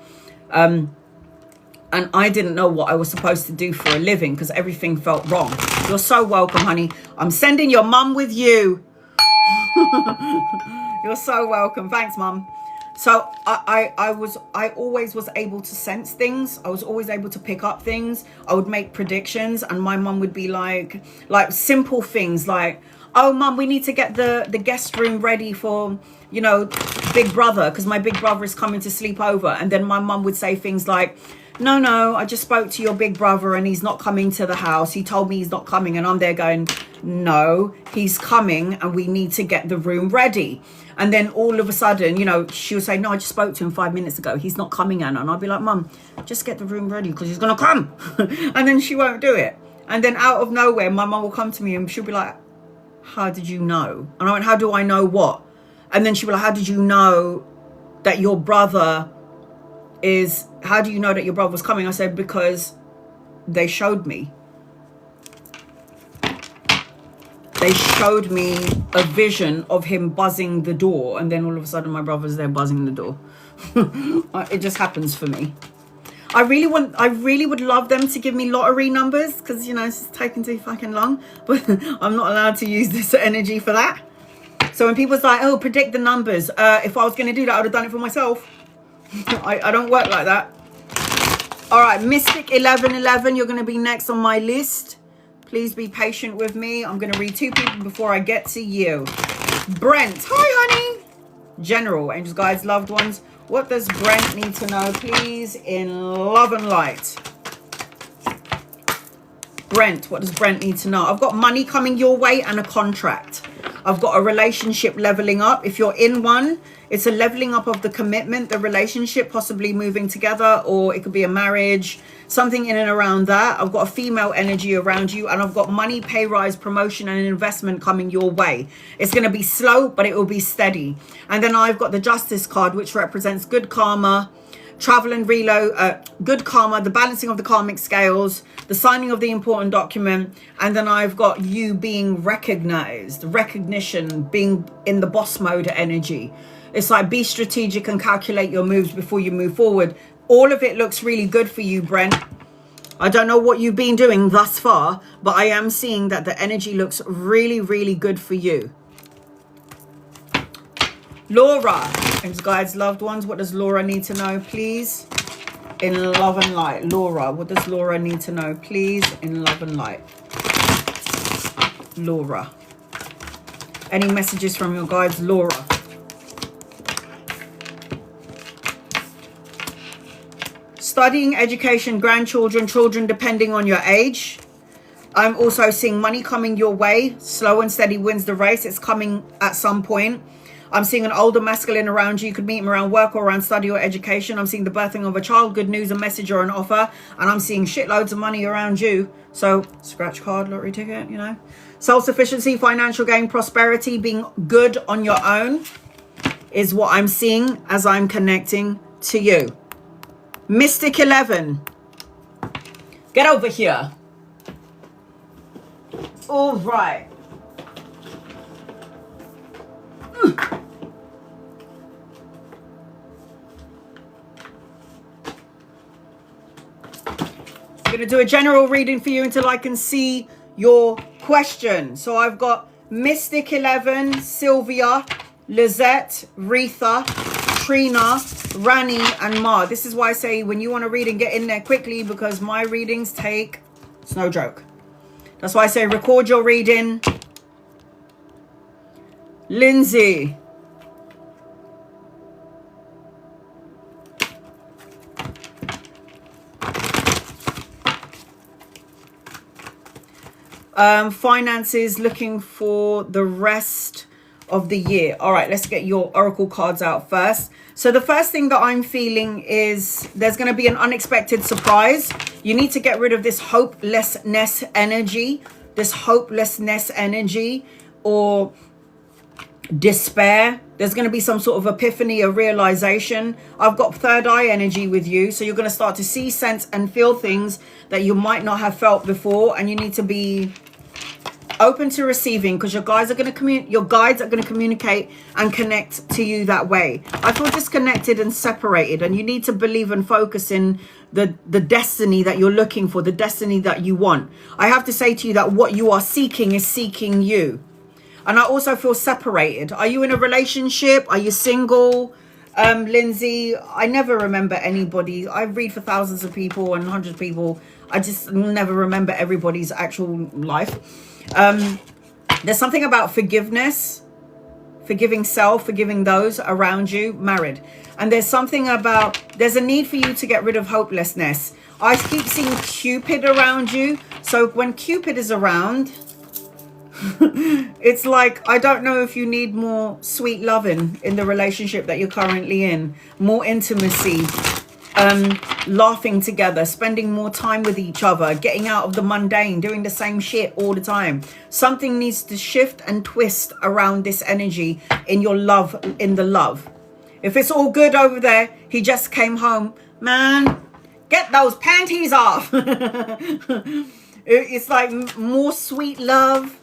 And I didn't know what I was supposed to do for a living because everything felt wrong. You're so welcome, honey. I'm sending your mum with you. You're so welcome. Thanks, Mum. So I always was able to sense things. I was always able to pick up things. I would make predictions, and my mum would be like simple things like, oh, Mum, we need to get the guest room ready for, you know, Big Brother, because my big brother is coming to sleep over. And then my mum would say things like, no, I just spoke to your big brother and he's not coming to the house. He told me he's not coming. And I'm there going, no, he's coming and we need to get the room ready. And then all of a sudden, you know, she would say, no, I just spoke to him 5 minutes ago. He's not coming, Anna. And I'd be like, Mum, just get the room ready because he's going to come. And then she won't do it. And then out of nowhere, my mum will come to me and she'll be like, how did you know? And I went, how do I know what? And then she'll be like, how did you know that your brother is, how do you know that your brother was coming? I said, because they showed me. They showed me a vision of him buzzing the door. And then all of a sudden my brother's there buzzing the door. It just happens for me. I really would love them to give me lottery numbers because, you know, it's taking too fucking long. But I'm not allowed to use this energy for that. So when people's like, oh, predict the numbers. If I was going to do that, I would have done it for myself. I don't work like that. All right, Mystic 1111, you're going to be next on my list. Please be patient with me. I'm going to read 2 people before I get to you. Brent, hi, honey. General, angels, guides, loved ones. What does Brent need to know, please, in love and light? Brent, what does Brent need to know? I've got money coming your way and a contract. I've got a relationship leveling up. If you're in one, it's a leveling up of the commitment, the relationship, possibly moving together, or it could be a marriage, something in and around that. I've got a female energy around you, and I've got money, pay rise, promotion, and investment coming your way. It's going to be slow, but it will be steady. And then I've got the Justice card, which represents good karma, travel and reload, good karma, the balancing of the karmic scales, the signing of the important document, and then I've got you being recognized, recognition, being in the boss mode energy. It's like be strategic and calculate your moves before you move forward. All of it looks really good for you, Brent. I don't know what you've been doing thus far, but I am seeing that the energy looks really, really good for you. Laura, angels, guides, loved ones, what does Laura need to know, please? In love and light. Laura, what does Laura need to know, please? In love and light. Laura. Any messages from your guides, Laura? Studying, education, grandchildren, children, depending on your age. I'm also seeing money coming your way. Slow and steady wins the race. It's coming at some point. I'm seeing an older masculine around you. You could meet him around work or around study or education. I'm seeing the birthing of a child, good news, a message or an offer. And I'm seeing shitloads of money around you. So scratch card, lottery ticket, you know. Self-sufficiency, financial gain, prosperity, being good on your own is what I'm seeing as I'm connecting to you. Mystic 11. Get over here. All right. I'm going to do a general reading for you until I can see your question. So I've got Mystic 11, Sylvia, Lizette, Retha, Trina, Rani, and Ma. This is why I say when you want to read and get in there quickly, because my readings take, it's no joke. That's why I say record your reading. Lindsay. Finances, looking for the rest of the year. All right, let's get your oracle cards out first. So the first thing that I'm feeling is there's going to be an unexpected surprise. You need to get rid of this hopelessness energy, or despair. There's going to be some sort of epiphany, a realization. I've got third eye energy with you, so you're going to start to see, sense, and feel things that you might not have felt before, and you need to be open to receiving, because your guides are going to communicate and connect to you that way. I feel disconnected and separated, and you need to believe and focus in the destiny that you're looking for, the destiny that you want. I have to say to you that what you are seeking is seeking you. And I also feel separated. Are you in a relationship? Are you single? Lindsay, I never remember anybody. I read for thousands of people and hundreds of people. I just never remember everybody's actual life. There's something about forgiveness, forgiving self, forgiving those around you, married. And there's something about, there's a need for you to get rid of hopelessness. I keep seeing Cupid around you. So when Cupid is around, it's like, I don't know if you need more sweet loving in the relationship that you're currently in, more intimacy, laughing together, spending more time with each other, getting out of the mundane, doing the same shit all the time. Something needs to shift and twist around this energy in your love, in the love. If it's all good over there, he just came home, man, get those panties off. It's like more sweet love.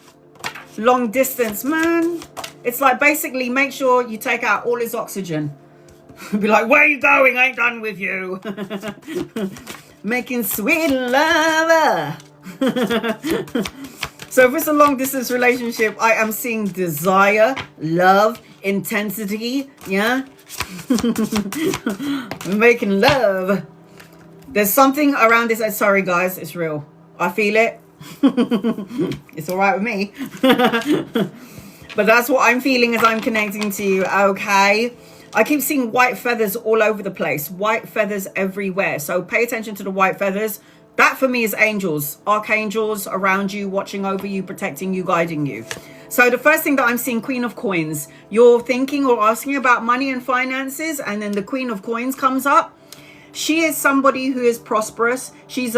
Long distance, man. It's like, basically make sure you take out all his oxygen. Be like, where are you going? I ain't done with you. Making sweet love. So if it's a long distance relationship, I am seeing desire, love, intensity. Yeah. Making love. There's something around this. Sorry guys, it's real. I feel it. It's all right with me. But that's what I'm feeling as I'm connecting to you. Okay, I keep seeing white feathers all over the place, white feathers everywhere, so pay attention to the white feathers. That for me is angels, archangels around you, watching over you, protecting you, guiding you. So the first thing that I'm seeing, Queen of Coins. You're thinking or asking about money and finances, and then the Queen of Coins comes up. She is somebody who is prosperous. She's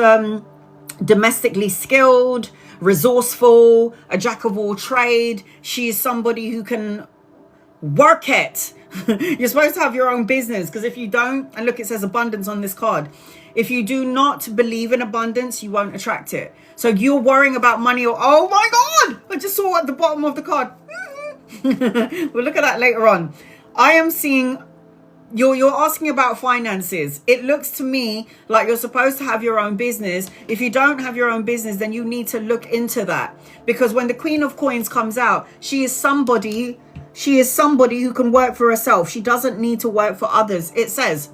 domestically skilled, resourceful, a jack of all trade. She is somebody who can work it. You're supposed to have your own business, because if you don't, and look, it says abundance on this card. If you do not believe in abundance, you won't attract it. So you're worrying about money, or, oh my God, I just saw at the bottom of the card. We'll look at that later on. I am seeing you're asking about finances. It looks to me like you're supposed to have your own business. If you don't have your own business, then you need to look into that, because when the Queen of Coins comes out, she is somebody who can work for herself. She doesn't need to work for others. It says,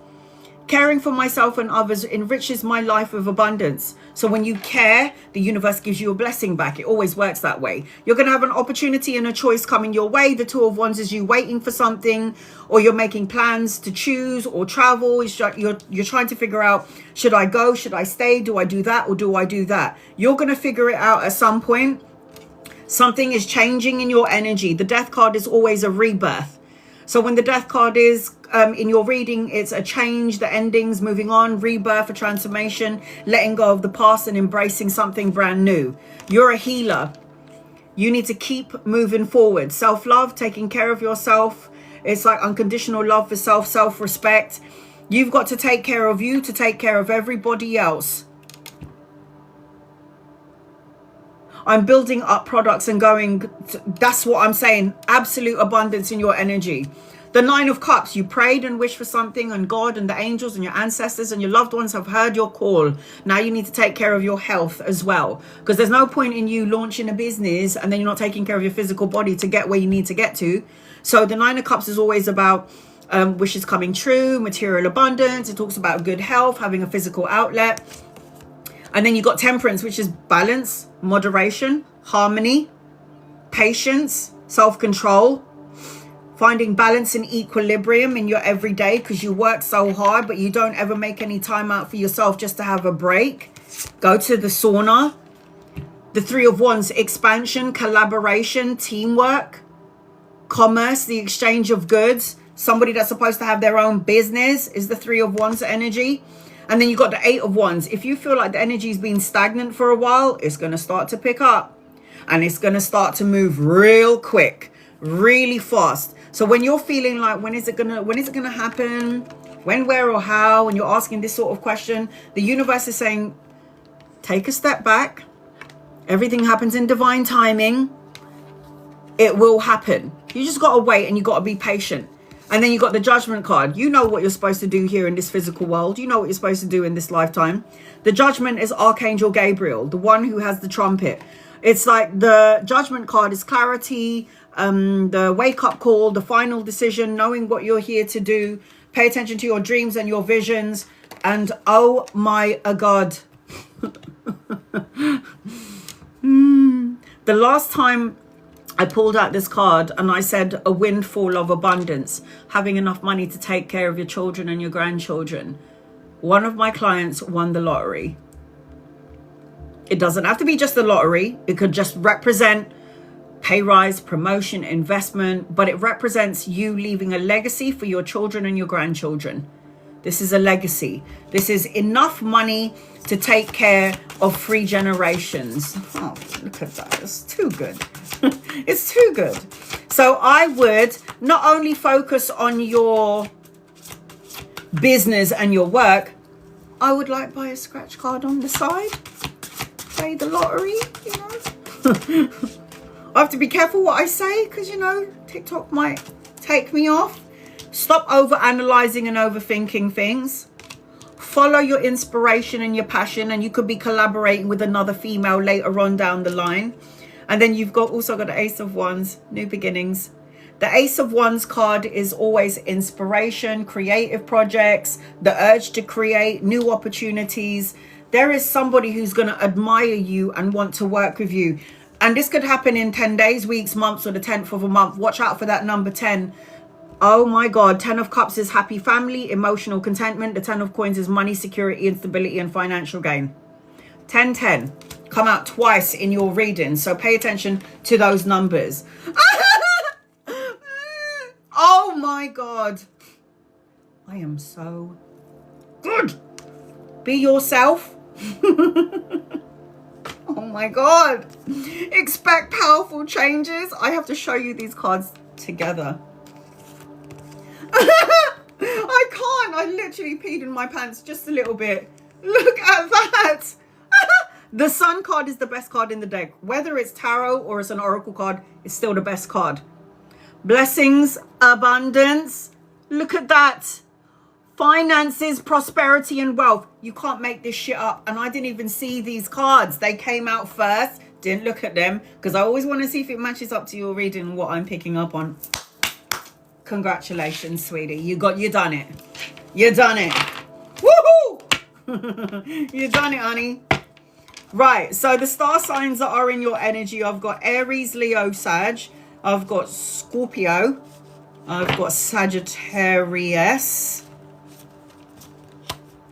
caring for myself and others enriches my life with abundance. So when you care, the universe gives you a blessing back. It always works that way. You're going to have an opportunity and a choice coming your way. The Two of Wands is you waiting for something, or you're making plans to choose or travel. You're trying to figure out, should I go? Should I stay? Do I do that or do I do that? You're going to figure it out at some point. Something is changing in your energy. The Death card is always a rebirth. So when the Death card is in your reading, it's a change, the endings, moving on, rebirth, a transformation, letting go of the past and embracing something brand new. You're a healer. You need to keep moving forward. Self-love, taking care of yourself. It's like unconditional love for self, self-respect. You've got to take care of you to take care of everybody else. I'm building up products and going, that's what I'm saying. Absolute abundance in your energy. The Nine of Cups, you prayed and wished for something, and God and the angels and your ancestors and your loved ones have heard your call. Now you need to take care of your health as well, because there's no point in you launching a business and then you're not taking care of your physical body to get where you need to get to. So the Nine of Cups is always about wishes coming true, material abundance. It talks about good health, having a physical outlet. And then you got Temperance, which is balance, moderation, harmony, patience, self-control, finding balance and equilibrium in your everyday, because you work so hard, but you don't ever make any time out for yourself just to have a break. Go to the sauna. The Three of Wands, expansion, collaboration, teamwork, commerce, the exchange of goods. Somebody that's supposed to have their own business is the Three of Wands energy. And then you've got the Eight of Wands. If you feel like the energy's been stagnant for a while, it's going to start to pick up. And it's going to start to move real quick, really fast. So when you're feeling like, when is it going to happen? When, where, or how? And you're asking this sort of question, the universe is saying, take a step back. Everything happens in divine timing. It will happen. You just got to wait and you got to be patient. And then you got the Judgment card. You know what you're supposed to do here in this physical world. You know what you're supposed to do in this lifetime. The Judgment is Archangel Gabriel, the one who has the trumpet. It's like the Judgment card is clarity, the wake-up call, the final decision, knowing what you're here to do. Pay attention to your dreams and your visions. And oh my God. The last time I pulled out this card and I said a windfall of abundance, having enough money to take care of your children and your grandchildren. One of my clients won the lottery. It doesn't have to be just the lottery. It could just represent pay rise, promotion, investment, but it represents you leaving a legacy for your children and your grandchildren. This is a legacy. This is enough money to take care of 3 generations. Oh, look at that. It's too good. It's too good. So I would not only focus on your business and your work, I would like buy a scratch card on the side. Play the lottery, you know. I have to be careful what I say because, you know, TikTok might take me off. Stop over-analyzing and overthinking things. Follow your inspiration and your passion, and you could be collaborating with another female later on down the line. And then you've also got the Ace of Wands, new beginnings. The Ace of Wands card is always inspiration, creative projects, the urge to create new opportunities. There is somebody who's going to admire you and want to work with you. And this could happen in 10 days, weeks, months, or the 10th of a month. Watch out for that number 10. Oh my God. 10 of Cups is happy family, emotional contentment. The 10 of Coins is money, security, and stability and financial gain. 10-10 come out twice in your reading. So pay attention to those numbers. Oh my God. I am so good. Be yourself. Oh my God. Expect powerful changes. I have to show you these cards together. I can't. I literally peed in my pants just a little bit. Look at that. The Sun card is the best card in the deck. Whether it's tarot or it's an oracle card, it's still the best card. Blessings, abundance. Look at that. Finances, prosperity, and wealth. You can't make this shit up. And I didn't even see these cards. They came out first. Didn't look at them because I always want to see if it matches up to your reading, what I'm picking up on. Congratulations, sweetie. You done it. You done it. Woohoo! You done it, honey. Right. So the star signs that are in your energy, I've got Aries, Leo, Sag. I've got Scorpio. I've got Sagittarius,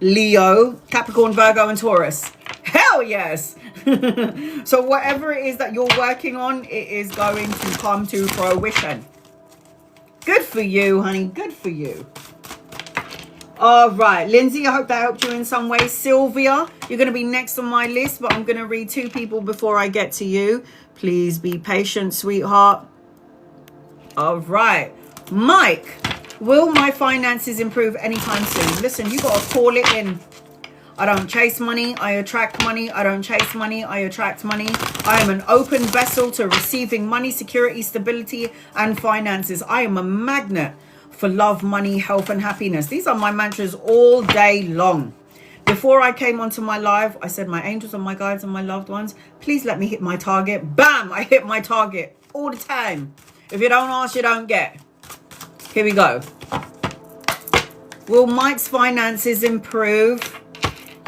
Leo, Capricorn, Virgo, and Taurus. Hell yes. So whatever it is that you're working on, it is going to come to fruition. Good for you, honey. Good for you. All right, Lindsay, I hope that helped you in some way. Sylvia, you're going to be next on my list, but I'm going to read 2 people before I get to you. Please be patient, sweetheart. All right. Mike, will my finances improve anytime soon? Listen, you got to call it in. I don't chase money, I attract money. I don't chase money, I attract money. I am an open vessel to receiving money, security, stability, and finances. I am a magnet for love, money, health, and happiness. These are my mantras all day long. Before I came onto my live, I said, my angels and my guides and my loved ones, please let me hit my target. Bam! I hit my target all the time. If you don't ask, you don't get. Here we go. Will Mike's finances improve?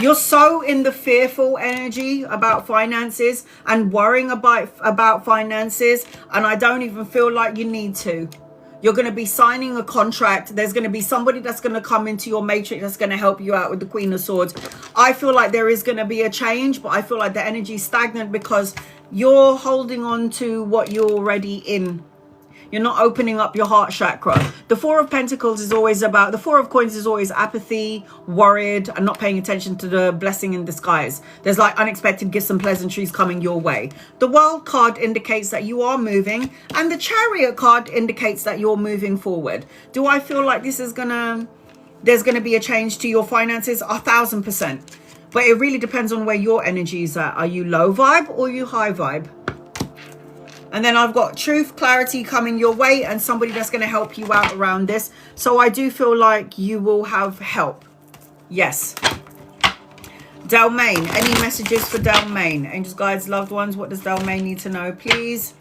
You're so in the fearful energy about finances and worrying about finances, and I don't even feel like you need to. You're going to be signing a contract. There's going to be somebody that's going to come into your matrix that's going to help you out with the Queen of Swords. I feel like there is going to be a change, but I feel like the energy is stagnant because you're holding on to what you're already in. You're not opening up your heart chakra. The Four of Pentacles is always about, the Four of Coins is always apathy, worried, and not paying attention to the blessing in disguise. There's like unexpected gifts and pleasantries coming your way. The World card indicates that you are moving, and the Chariot card indicates that you're moving forward. Do I feel like this is there's gonna be a change to your finances? 1000%. But it really depends on where your energy is at. Are you low vibe or are you high vibe? And then I've got truth, clarity coming your way, and somebody that's going to help you out around this. So I do feel like you will have help. Yes. Delmain. Any messages for Delmain? Angels, guides, loved ones. What does Delmain need to know, please?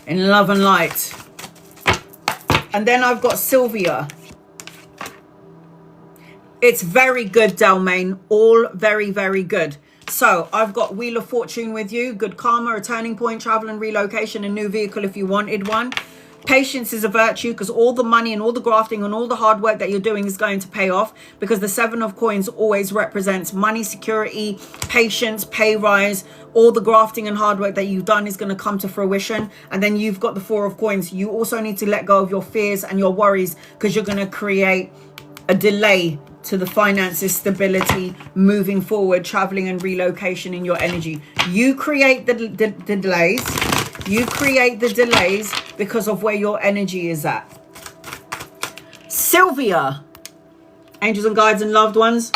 In love and light. And then I've got Sylvia. It's very good, Delmain. All very, very good. So I've got Wheel of Fortune with you, good karma, a turning point, travel and relocation, a new vehicle if you wanted one. Patience is a virtue because all the money and all the grafting and all the hard work that you're doing is going to pay off, because the Seven of Coins always represents money, security, patience, pay rise. All the grafting and hard work that you've done is going to come to fruition. And then you've got the Four of Coins. You also need to let go of your fears and your worries, because you're going to create a delay to the finances, stability, moving forward, traveling and relocation in your energy. You create the delays. You create the delays because of where your energy is at. Sylvia. Angels and guides and loved ones.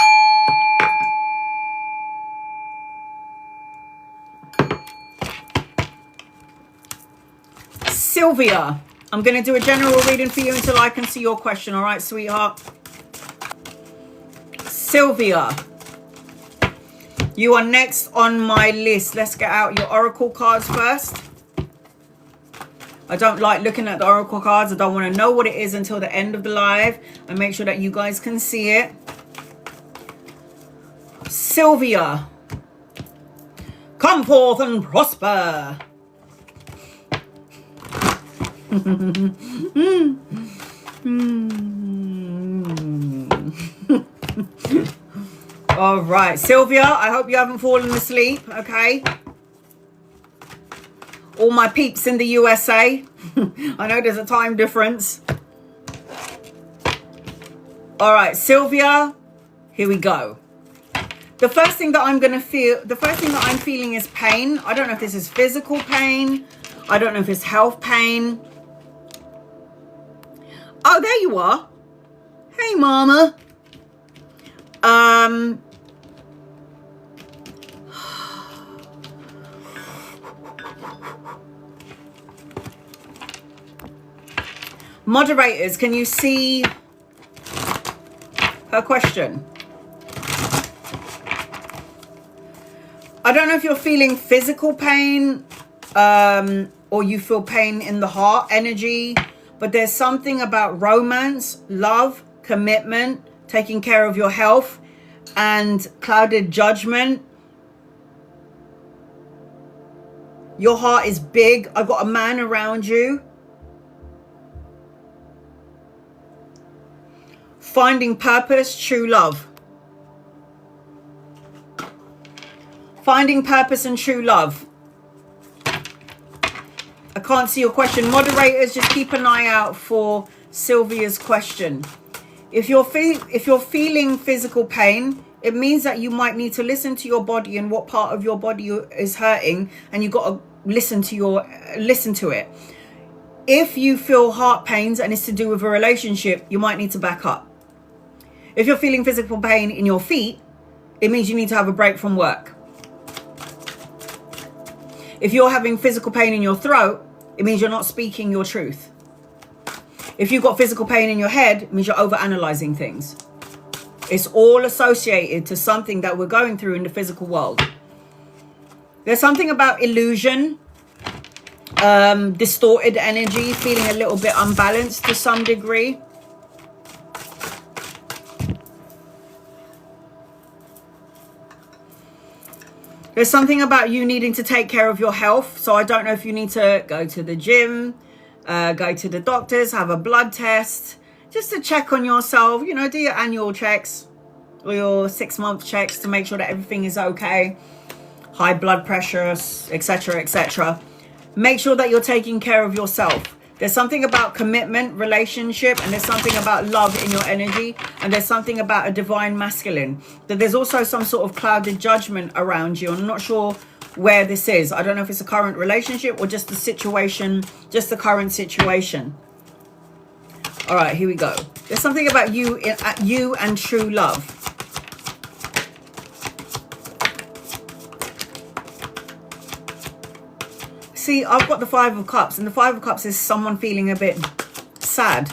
Sylvia. I'm going to do a general reading for you until I can see your question. All right, sweetheart? Sylvia, you are next on my list. Let's get out your oracle cards first. I don't like looking at the oracle cards. I don't want to know what it is until the end of the live, and make sure that you guys can see it. Sylvia, come forth and prosper. All right, Sylvia, I hope you haven't fallen asleep, okay? All my peeps in the USA. I know there's a time difference. All right, Sylvia, here we go. The first thing that I'm feeling is pain. I don't know if this is physical pain. I don't know if it's health pain. Oh, there you are. Hey, mama. Moderators, can you see her question? I don't know if you're feeling physical pain, or you feel pain in the heart energy, but there's something about romance, love, commitment, taking care of your health, and clouded judgment. Your heart is big. I've got a man around you. Finding purpose, true love. Finding purpose and true love. I can't see your question. Moderators, just keep an eye out for Sylvia's question. If you're feeling physical pain, it means that you might need to listen to your body and what part of your body is hurting, and you've got to listen to it. If you feel heart pains and it's to do with a relationship, you might need to back up. If you're feeling physical pain in your feet, it means you need to have a break from work. If you're having physical pain in your throat, it means you're not speaking your truth. If you've got physical pain in your head, it means you're overanalyzing things. It's all associated to something that we're going through in the physical world. There's something about illusion, distorted energy, feeling a little bit unbalanced to some degree. There's something about you needing to take care of your health. So I don't know if you need to go to the gym, go to the doctors, have a blood test, just to check on yourself, you know, do your annual checks or your 6-month checks to make sure that everything is okay. High blood pressure, etc., etc. Make sure that you're taking care of yourself. There's something about commitment, relationship, and there's something about love in your energy, and there's something about a divine masculine. That there's also some sort of clouded judgment around you. I'm not sure where this is. I don't know if it's a current relationship or just the situation, just the current situation. All right, here we go. There's something about you and true love. See, I've got the 5 of Cups, and the 5 of Cups is someone feeling a bit sad.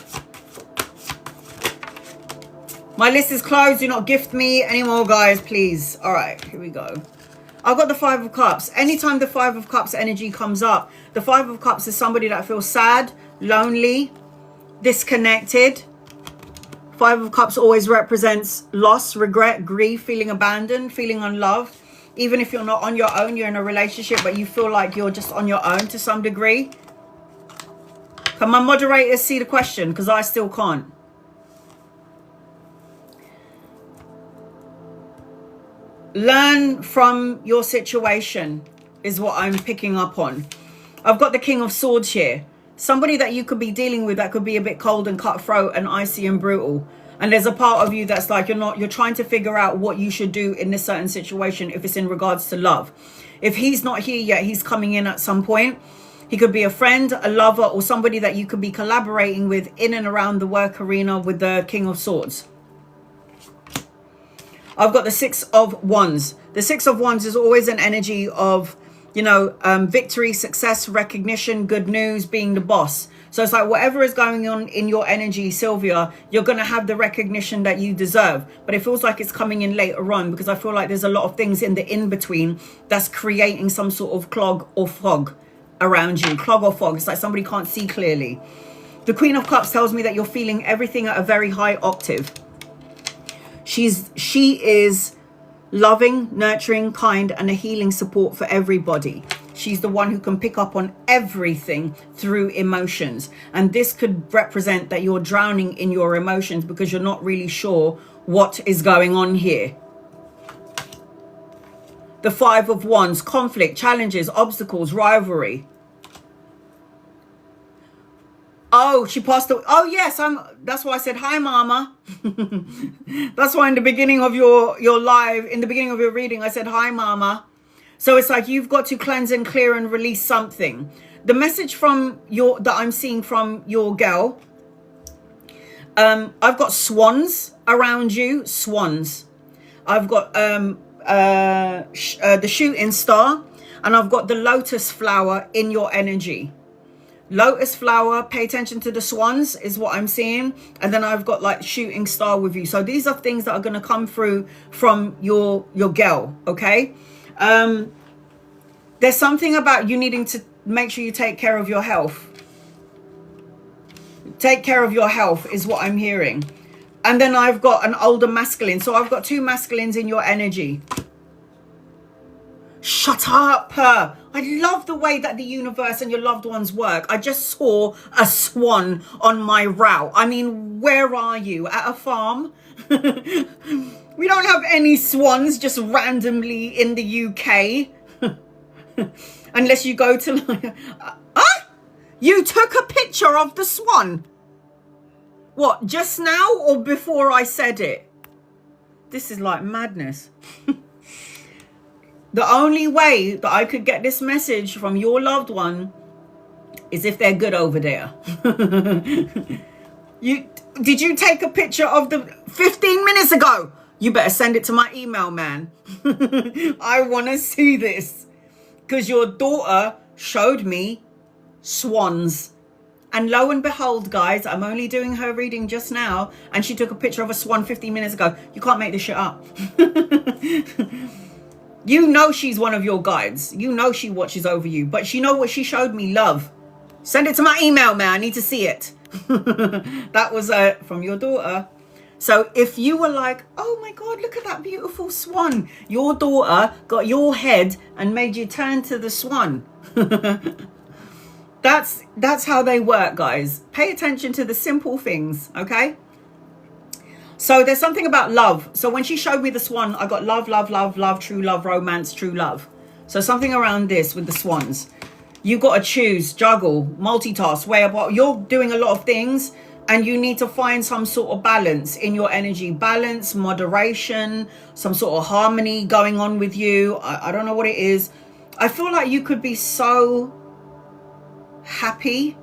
My list is closed. Do not gift me anymore, guys, please. All right, here we go. I've got the 5 of Cups. Anytime the 5 of Cups energy comes up, the 5 of Cups is somebody that feels sad, lonely, disconnected. 5 of Cups always represents loss, regret, grief, feeling abandoned, feeling unloved. Even if you're not on your own, you're in a relationship, but you feel like you're just on your own to some degree. Can my moderators see the question? Because I still can't. Learn from your situation is what I'm picking up on. I've got the King of Swords here. Somebody that you could be dealing with that could be a bit cold and cutthroat and icy and brutal. And there's a part of you that's like, you're trying to figure out what you should do in this certain situation if it's in regards to love. If he's not here yet, he's coming in at some point. He could be a friend, a lover, or somebody that you could be collaborating with in and around the work arena with the King of Swords. I've got the 6 of Wands. The 6 of Wands is always an energy of, you know, victory, success, recognition, good news, being the boss. So it's like whatever is going on in your energy, Sylvia, you're going to have the recognition that you deserve. But it feels like it's coming in later on, because I feel like there's a lot of things in the in-between that's creating some sort of clog or fog around you. Clog or fog. It's like somebody can't see clearly. The Queen of Cups tells me that you're feeling everything at a very high octave. She is loving, nurturing, kind, and a healing support for everybody. She's the one who can pick up on everything through emotions. And this could represent that you're drowning in your emotions because you're not really sure what is going on here. The 5 of Wands, conflict, challenges, obstacles, rivalry. Oh, she passed away. Oh, yes. That's why I said, hi, Mama. That's why in the beginning of your live, in the beginning of your reading, I said, hi, Mama. So it's like you've got to cleanse and clear and release something. The message from that I'm seeing from your girl, I've got swans around you. Swans. I've got the shooting star, and I've got the lotus flower in your energy. Lotus flower, pay attention to the swans is what I'm seeing. And then I've got like shooting star with you. So these are things that are going to come through from your girl, okay? There's something about you needing to make sure you take care of your health. Take care of your health is what I'm hearing. And then I've got an older masculine. So I've got 2 masculines in your energy. Shut up. I love the way that the universe and your loved ones work. I just saw a swan on my route. I mean, where are you? At a farm? We don't have any swans just randomly in the UK. Unless you go to like... You took a picture of the swan. What, just now or before I said it? This is like madness. The only way that I could get this message from your loved one is if they're good over there. Did you take a picture of the 15 minutes ago? You better send it to my email, man. I want to see this. Because your daughter showed me swans. And lo and behold, guys, I'm only doing her reading just now. And she took a picture of a swan 15 minutes ago. You can't make this shit up. You know she's one of your guides. You know she watches over you. But you know what she showed me? Love. Send it to my email, man. I need to see it. That was from your daughter. So if you were like, oh my God, look at that beautiful swan. Your daughter got your head and made you turn to the swan. That That's how they work, guys. Pay attention to the simple things, okay? So there's something about love. So when she showed me the swan, I got love, love, love, love, true love, romance, true love. So something around this with the swans. You got to choose, juggle, multitask, weigh up. You're doing a lot of things and you need to find some sort of balance in your energy. Balance, moderation, some sort of harmony going on with you. I don't know what it is. I feel like you could be so happy,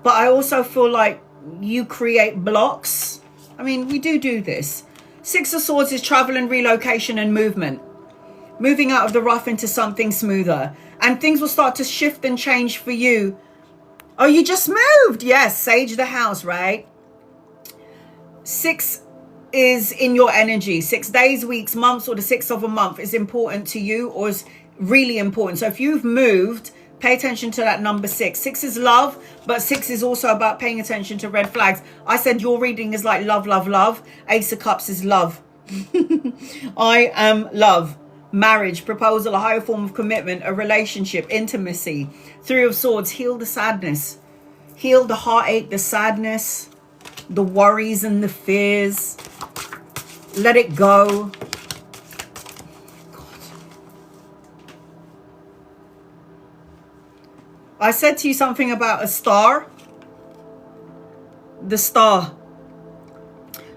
but I also feel like you create blocks. I mean, we do this. Six of Swords is travel and relocation and movement. Moving out of the rough into something smoother. And things will start to shift and change for you. Oh, you just moved. Yes, sage the house, right? 6 is in your energy. 6 days, weeks, months, or the 6th of a month is important to you or is really important. So if you've moved, pay attention to that number 6. 6 is love, but 6 is also about paying attention to red flags. I said your reading is like love, love, love. Ace of Cups is love. I am love. Marriage, proposal, a higher form of commitment, a relationship, intimacy. 3 of Swords, heal the sadness. Heal the heartache, the sadness, the worries and the fears. Let it go. God. I said to you something about a star. The star.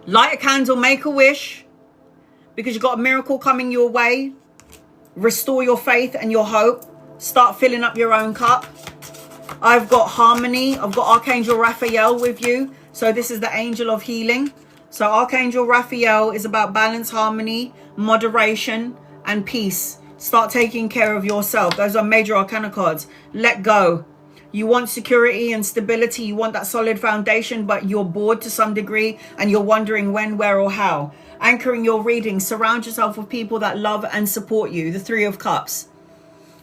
Light a candle, make a wish. Because you've got a miracle coming your way. Restore your faith and your hope. Start filling up your own cup. I've got harmony. I've got Archangel Raphael with you. So this is the angel of healing. So Archangel Raphael is about balance, harmony, moderation, and peace. Start taking care of yourself. Those are major arcana cards. Let go. You want security and stability. You want that solid foundation, but you're bored to some degree and you're wondering when, where, or how. Anchoring your reading. Surround yourself with people that love and support you. The 3 of Cups.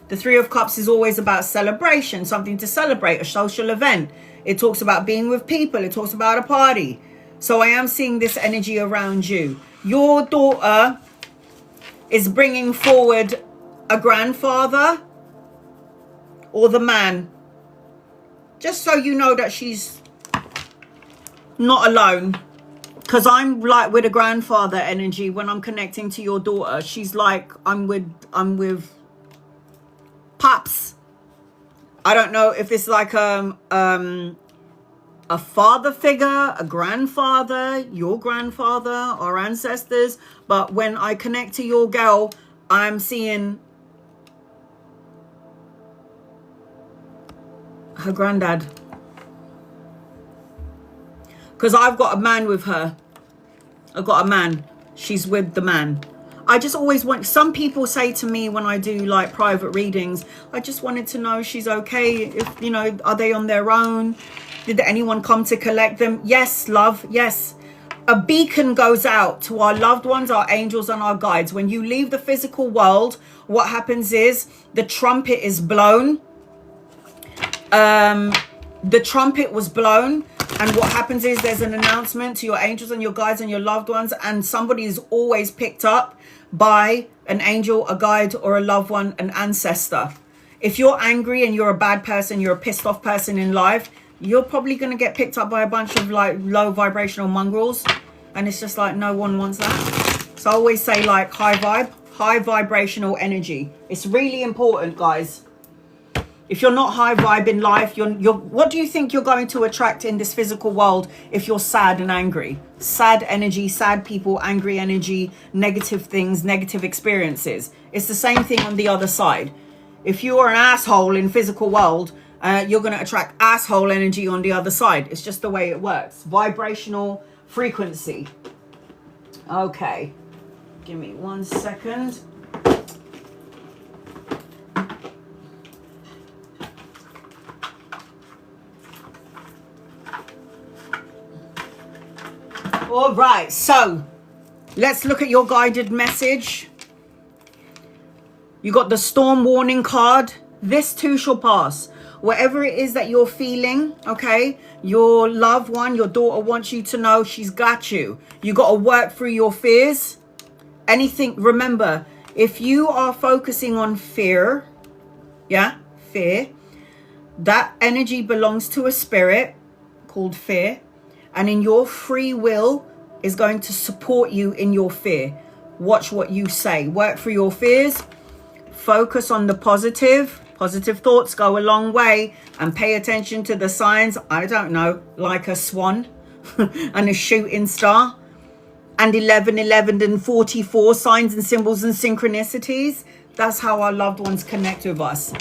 The 3 of Cups is always about celebration, something to celebrate, a social event. It talks about being with people. It talks about a party. So I am seeing this energy around you. Your daughter is bringing forward a grandfather or the man. Just so you know that she's not alone. Because I'm like with a grandfather energy when I'm connecting to your daughter. She's like, I'm with Pops. I don't know if it's like a father figure, a grandfather, your grandfather, our ancestors. But when I connect to your girl, I'm seeing her granddad. Because I've got a man with her. I've got a man. She's with the man. I just always want... Some people say to me when I do like private readings, I just wanted to know she's okay. If, you know, are they on their own? Did anyone come to collect them? Yes, love. Yes. A beacon goes out to our loved ones, our angels and our guides. When you leave the physical world, what happens is the trumpet is blown. The trumpet was blown. And what happens is there's an announcement to your angels and your guides and your loved ones. And somebody is always picked up by an angel, a guide, or a loved one, an ancestor. If you're angry and you're a bad person, you're a pissed off person in life, you're probably going to get picked up by a bunch of like low vibrational mongrels. And it's just like no one wants that. So I always say like high vibe, high vibrational energy. It's really important, guys. If you're not high vibe in life, you're what do you think you're going to attract in this physical world if you're sad and angry? Sad energy, sad people, angry energy, negative things, negative experiences. It's the same thing on the other side. If you are an asshole in physical world, you're going to attract asshole energy on the other side. It's just the way it works. Vibrational frequency. Okay. Give me 1 second. All right, so let's look at your guided message. You got the storm warning card. This too shall pass. Whatever it is that you're feeling, okay, your loved one, your daughter wants you to know she's got you. You got to work through your fears. Anything, remember, if you are focusing on fear, yeah, fear, That energy belongs to a spirit called fear, and in your free will is going to support you in your fear. Watch what you say. Work through your fears. Focus on the positive. Positive thoughts go a long way, and pay attention to the signs. I don't know, like a swan and a shooting star and 11, 11 and 44 signs and symbols and synchronicities. That's how our loved ones connect with us.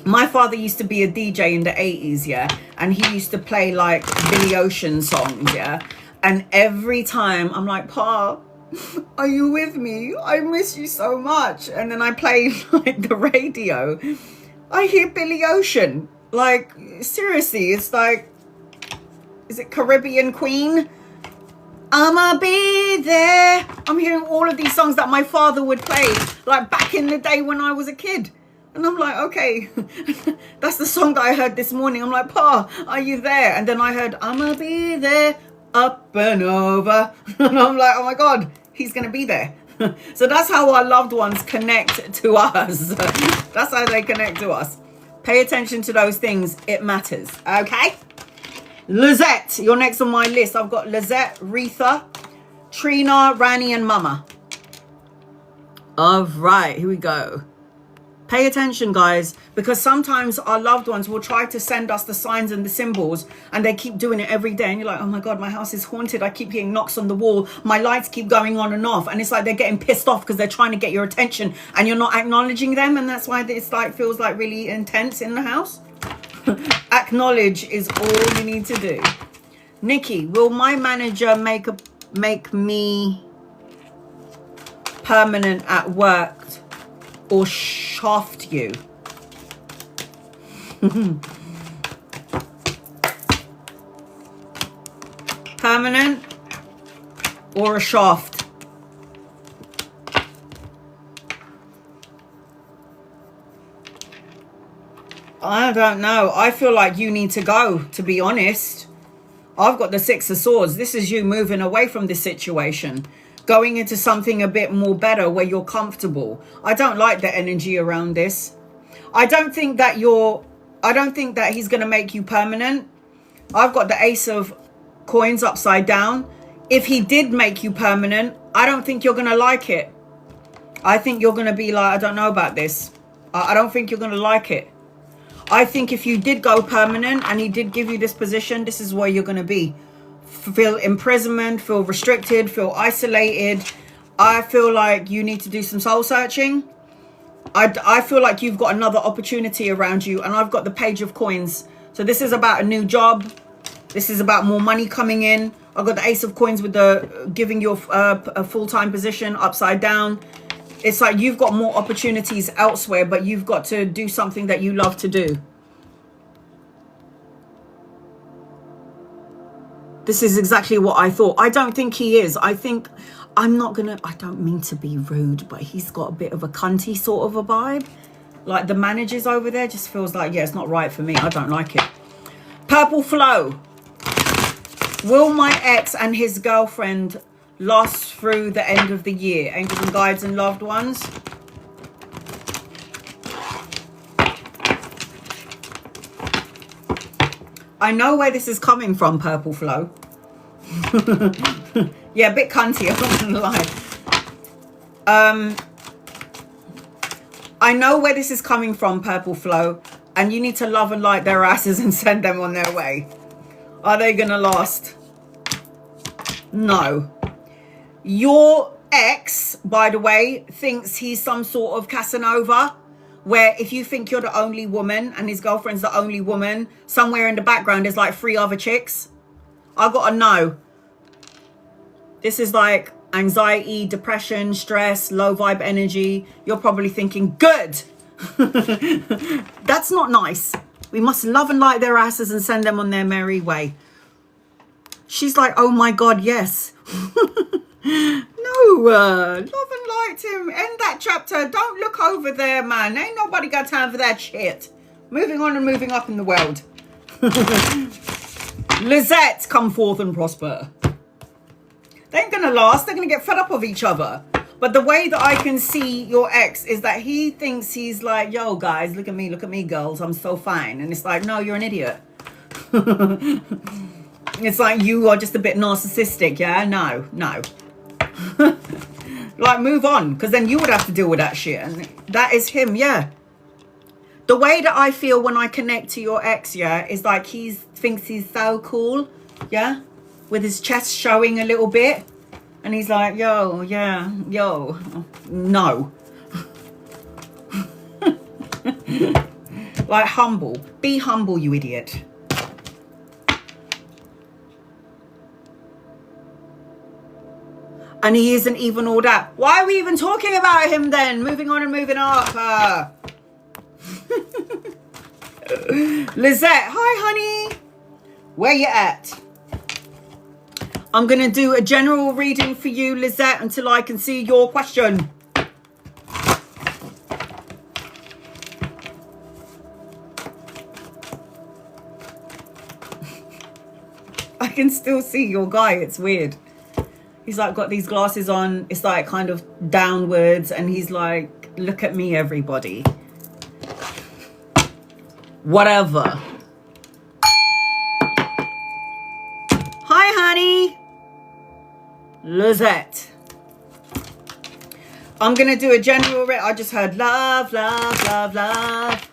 My father used to be a DJ in the 80s, yeah, and he used to play like Billy Ocean songs, yeah, and every time I'm like, Pa, are you with me? I miss you so much. And then I play like the radio, I hear Billy Ocean. Like, seriously, it's like, is it Caribbean Queen? I'ma be there. I'm hearing all of these songs that my father would play like back in the day when I was a kid. And I'm like, okay, that's the song that I heard this morning. I'm like, Pa, are you there? And then I heard, I'ma be there, up and over. And I'm like, oh my God, he's going to be there. So that's how our loved ones connect to us. That's how they connect to us. Pay attention to those things. It matters. Okay? Lizette, you're next on my list. I've got Lizette, Retha, Trina, Rani, and Mama. All right, here we go. Pay attention, guys, because sometimes our loved ones will try to send us the signs and the symbols, and they keep doing it every day. And you're like, oh my God, my house is haunted. I keep hearing knocks on the wall. My lights keep going on and off. And it's like they're getting pissed off because they're trying to get your attention and you're not acknowledging them. And that's why it's like feels like really intense in the house. Acknowledge is all you need to do. Nikki, will my manager make me permanent at work or shaft you? Permanent or a shaft? I don't know. I feel like you need to go, to be honest. I've got the Six of Swords. This is you moving away from this situation, going into something a bit more better where you're comfortable. I don't like the energy around this. I don't think that he's going to make you permanent. I've got the Ace of Coins upside down. If he did make you permanent, I don't think you're going to like it. I think you're going to be like, I don't know about this. I don't think you're going to like it. I think if you did go permanent and he did give you this position, this is where you're going to be. Feel imprisonment, feel restricted, feel isolated. I feel like you need to do some soul searching. I feel like you've got another opportunity around you, and I've got the Page of Coins. So this is about a new job. This is about more money coming in. I've got the Ace of Coins with the giving you a full-time position upside down. It's like you've got more opportunities elsewhere, but you've got to do something that you love to do. This is exactly what I thought. I don't think he is. I think I don't mean to be rude, but he's got a bit of a cunty sort of a vibe. Like the managers over there just feels like, yeah, it's not right for me. I don't like it. Purple Flow. Will my ex and his girlfriend last through the end of the year? Angels and guides and loved ones. I know where this is coming from, Purple Flow. Yeah, a bit cunty, I'm not gonna lie. I know where this is coming from, Purple Flow, and you need to love and light their asses and send them on their way. Are they gonna last? No. Your ex, by the way, thinks he's some sort of Casanova, where if you think you're the only woman and his girlfriend's the only woman, somewhere in the background there's like 3 other chicks. I gotta know. This is like anxiety, depression, stress, low vibe energy. You're probably thinking, good. That's not nice. We must love and light their asses and send them on their merry way. She's like, oh my God, yes. No, love and light him. End that chapter. Don't look over there, man. Ain't nobody got time for that shit. Moving on and moving up in the world. Lizette, come forth and prosper. They ain't gonna last. They're gonna get fed up of each other. But the way that I can see your ex is that he thinks he's like, yo, guys, look at me, girls. I'm so fine. And it's like, no, you're an idiot. It's like you are just a bit narcissistic. Yeah, no. Like, move on, because then you would have to deal with that shit. And that is him. Yeah. The way that I feel when I connect to your ex, yeah, is like he thinks he's so cool. Yeah. With his chest showing a little bit. And he's like, yo, yeah, yo, no. Like, humble. Be humble, you idiot. And he isn't even all that. Why are we even talking about him then? Moving on and moving up. Lizette, hi, honey. Where you at? I'm going to do a general reading for you, Lizette, until I can see your question. I can still see your guy. It's weird. He's like got these glasses on. It's like kind of downwards. And he's like, look at me, everybody. Whatever. Hi, honey. Lizette. I'm going to do a general I just heard love, love, love, love.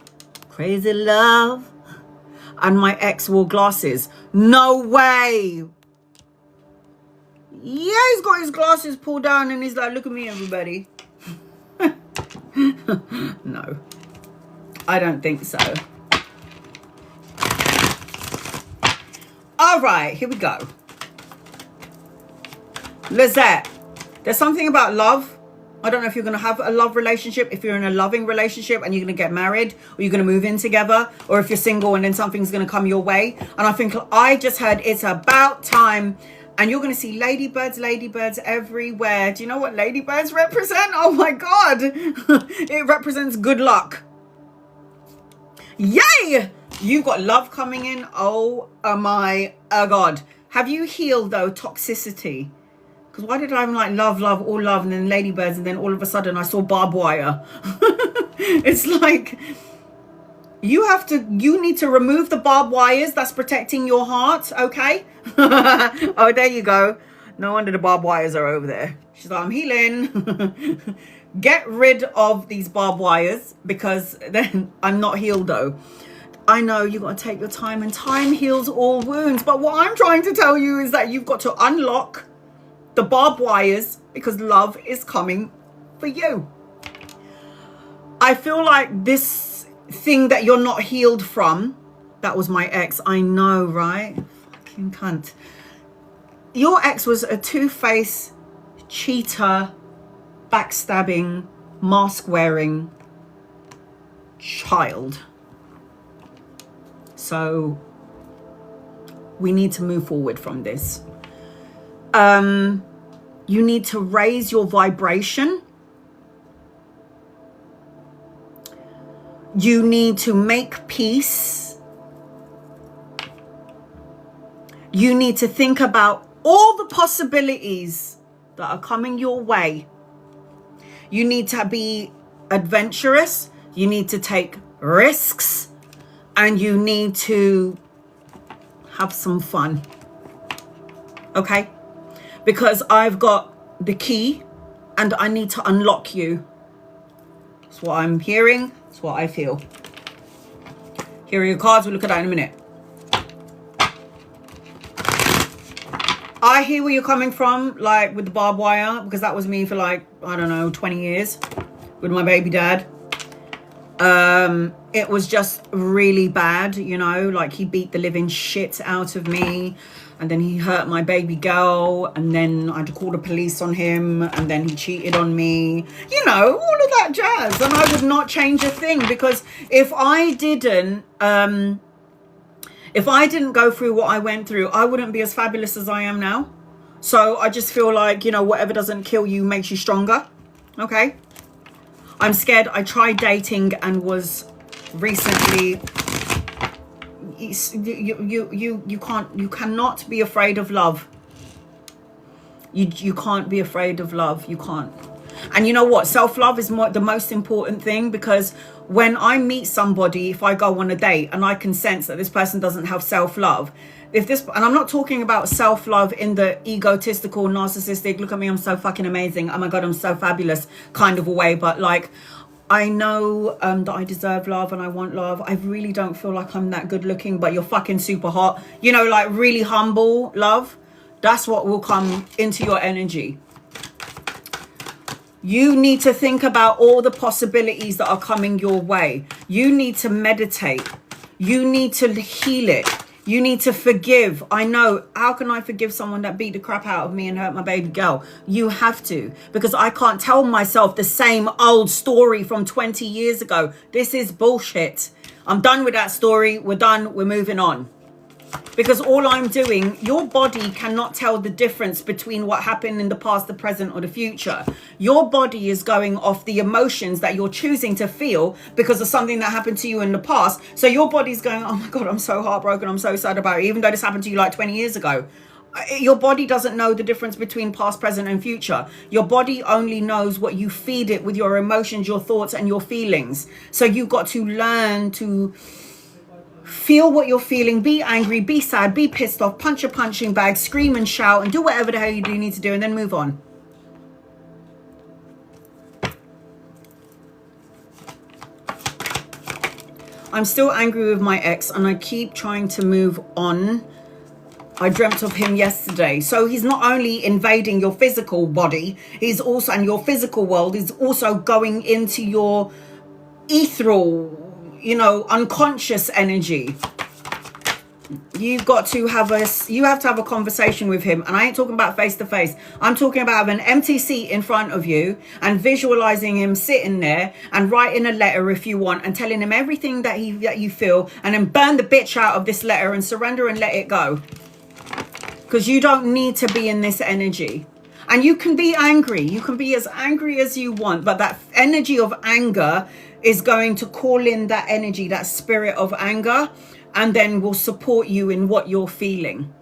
Crazy love. And my ex wore glasses. No way. Yeah, he's got his glasses pulled down and he's like, look at me, everybody. No. I don't think so. All right, here we go. Lizette, there's something about love. I don't know if you're going to have a love relationship, if you're in a loving relationship and you're going to get married, or you're going to move in together, or if you're single and then something's going to come your way. And I think I just heard it's about time. And you're going to see ladybirds everywhere. Do you know what ladybirds represent? Oh my God. It represents good luck. Yay! You've got love coming in. Oh my God. Have you healed though toxicity? Because why did I like love, all love, and then ladybirds, and then all of a sudden I saw barbed wire? It's like you need to remove the barbed wires that's protecting your heart, okay? Oh, there you go. No wonder the barbed wires are over there. She's like, I'm healing. Get rid of these barbed wires, because then I'm not healed though. I know you got to take your time, and time heals all wounds. But what I'm trying to tell you is that you've got to unlock the barbed wires, because love is coming for you. I feel like this thing that you're not healed from, that was my ex. I know, right? Fucking cunt. Your ex was a two-faced cheater, backstabbing, mask-wearing child. So we need to move forward from this. You need to raise your vibration. You need to make peace. You need to think about all the possibilities that are coming your way. You need to be adventurous. You need to take risks. And you need to have some fun. Okay? Because I've got the key and I need to unlock you. That's what I'm hearing. That's what I feel. Here are your cards. We'll look at that in a minute. I hear where you're coming from, like with the barbed wire, because that was me for like, I don't know, 20 years with my baby dad. It was just really bad, you know, like he beat the living shit out of me. And then he hurt my baby girl, and then I had to call the police on him, and then he cheated on me. You know, all of that jazz. And I would not change a thing, because if I didn't go through what I went through, I wouldn't be as fabulous as I am now. So I just feel like, you know, whatever doesn't kill you makes you stronger. Okay? I'm scared. I tried dating and was recently... You cannot be afraid of love. You can't be afraid of love. You can't. And you know what? Self-love is the most important thing, because when I meet somebody, if I go on a date and I can sense that this person doesn't have self-love, and I'm not talking about self-love in the egotistical, narcissistic, look at me, I'm so fucking amazing, oh my God, I'm so fabulous kind of a way, but like, I know that I deserve love and I want love. I really don't feel like I'm that good looking, but you're fucking super hot. You know, like really humble love. That's what will come into your energy. You need to think about all the possibilities that are coming your way. You need to meditate. You need to heal it. You need to forgive. I know. How can I forgive someone that beat the crap out of me and hurt my baby girl? You have to, because I can't tell myself the same old story from 20 years ago. This is bullshit. I'm done with that story. We're done. We're moving on. Because all I'm doing, your body cannot tell the difference between what happened in the past, the present, or the future. Your body is going off the emotions that you're choosing to feel because of something that happened to you in the past. So your body's going, oh my God, I'm so heartbroken. I'm so sad about it, even though this happened to you like 20 years ago. Your body doesn't know the difference between past, present, and future. Your body only knows what you feed it with your emotions, your thoughts, and your feelings. So you've got to learn to feel what you're feeling, be angry, be sad, be pissed off, punch a punching bag, scream and shout, and do whatever the hell you do need to do, and then move on. I'm still angry with my ex and I keep trying to move on. I dreamt of him yesterday. So he's not only invading your physical body, he's also, and your physical world, is also going into your ethereal, you know, unconscious energy. You've got to have a conversation with him. And I ain't talking about face to face. I'm talking about having an empty seat in front of you and visualizing him sitting there and writing a letter if you want and telling him everything that you feel, and then burn the bitch out of this letter and surrender and let it go. Because you don't need to be in this energy. And you can be angry. You can be as angry as you want. But that energy of anger is going to call in that energy, that spirit of anger, and then will support you in what you're feeling.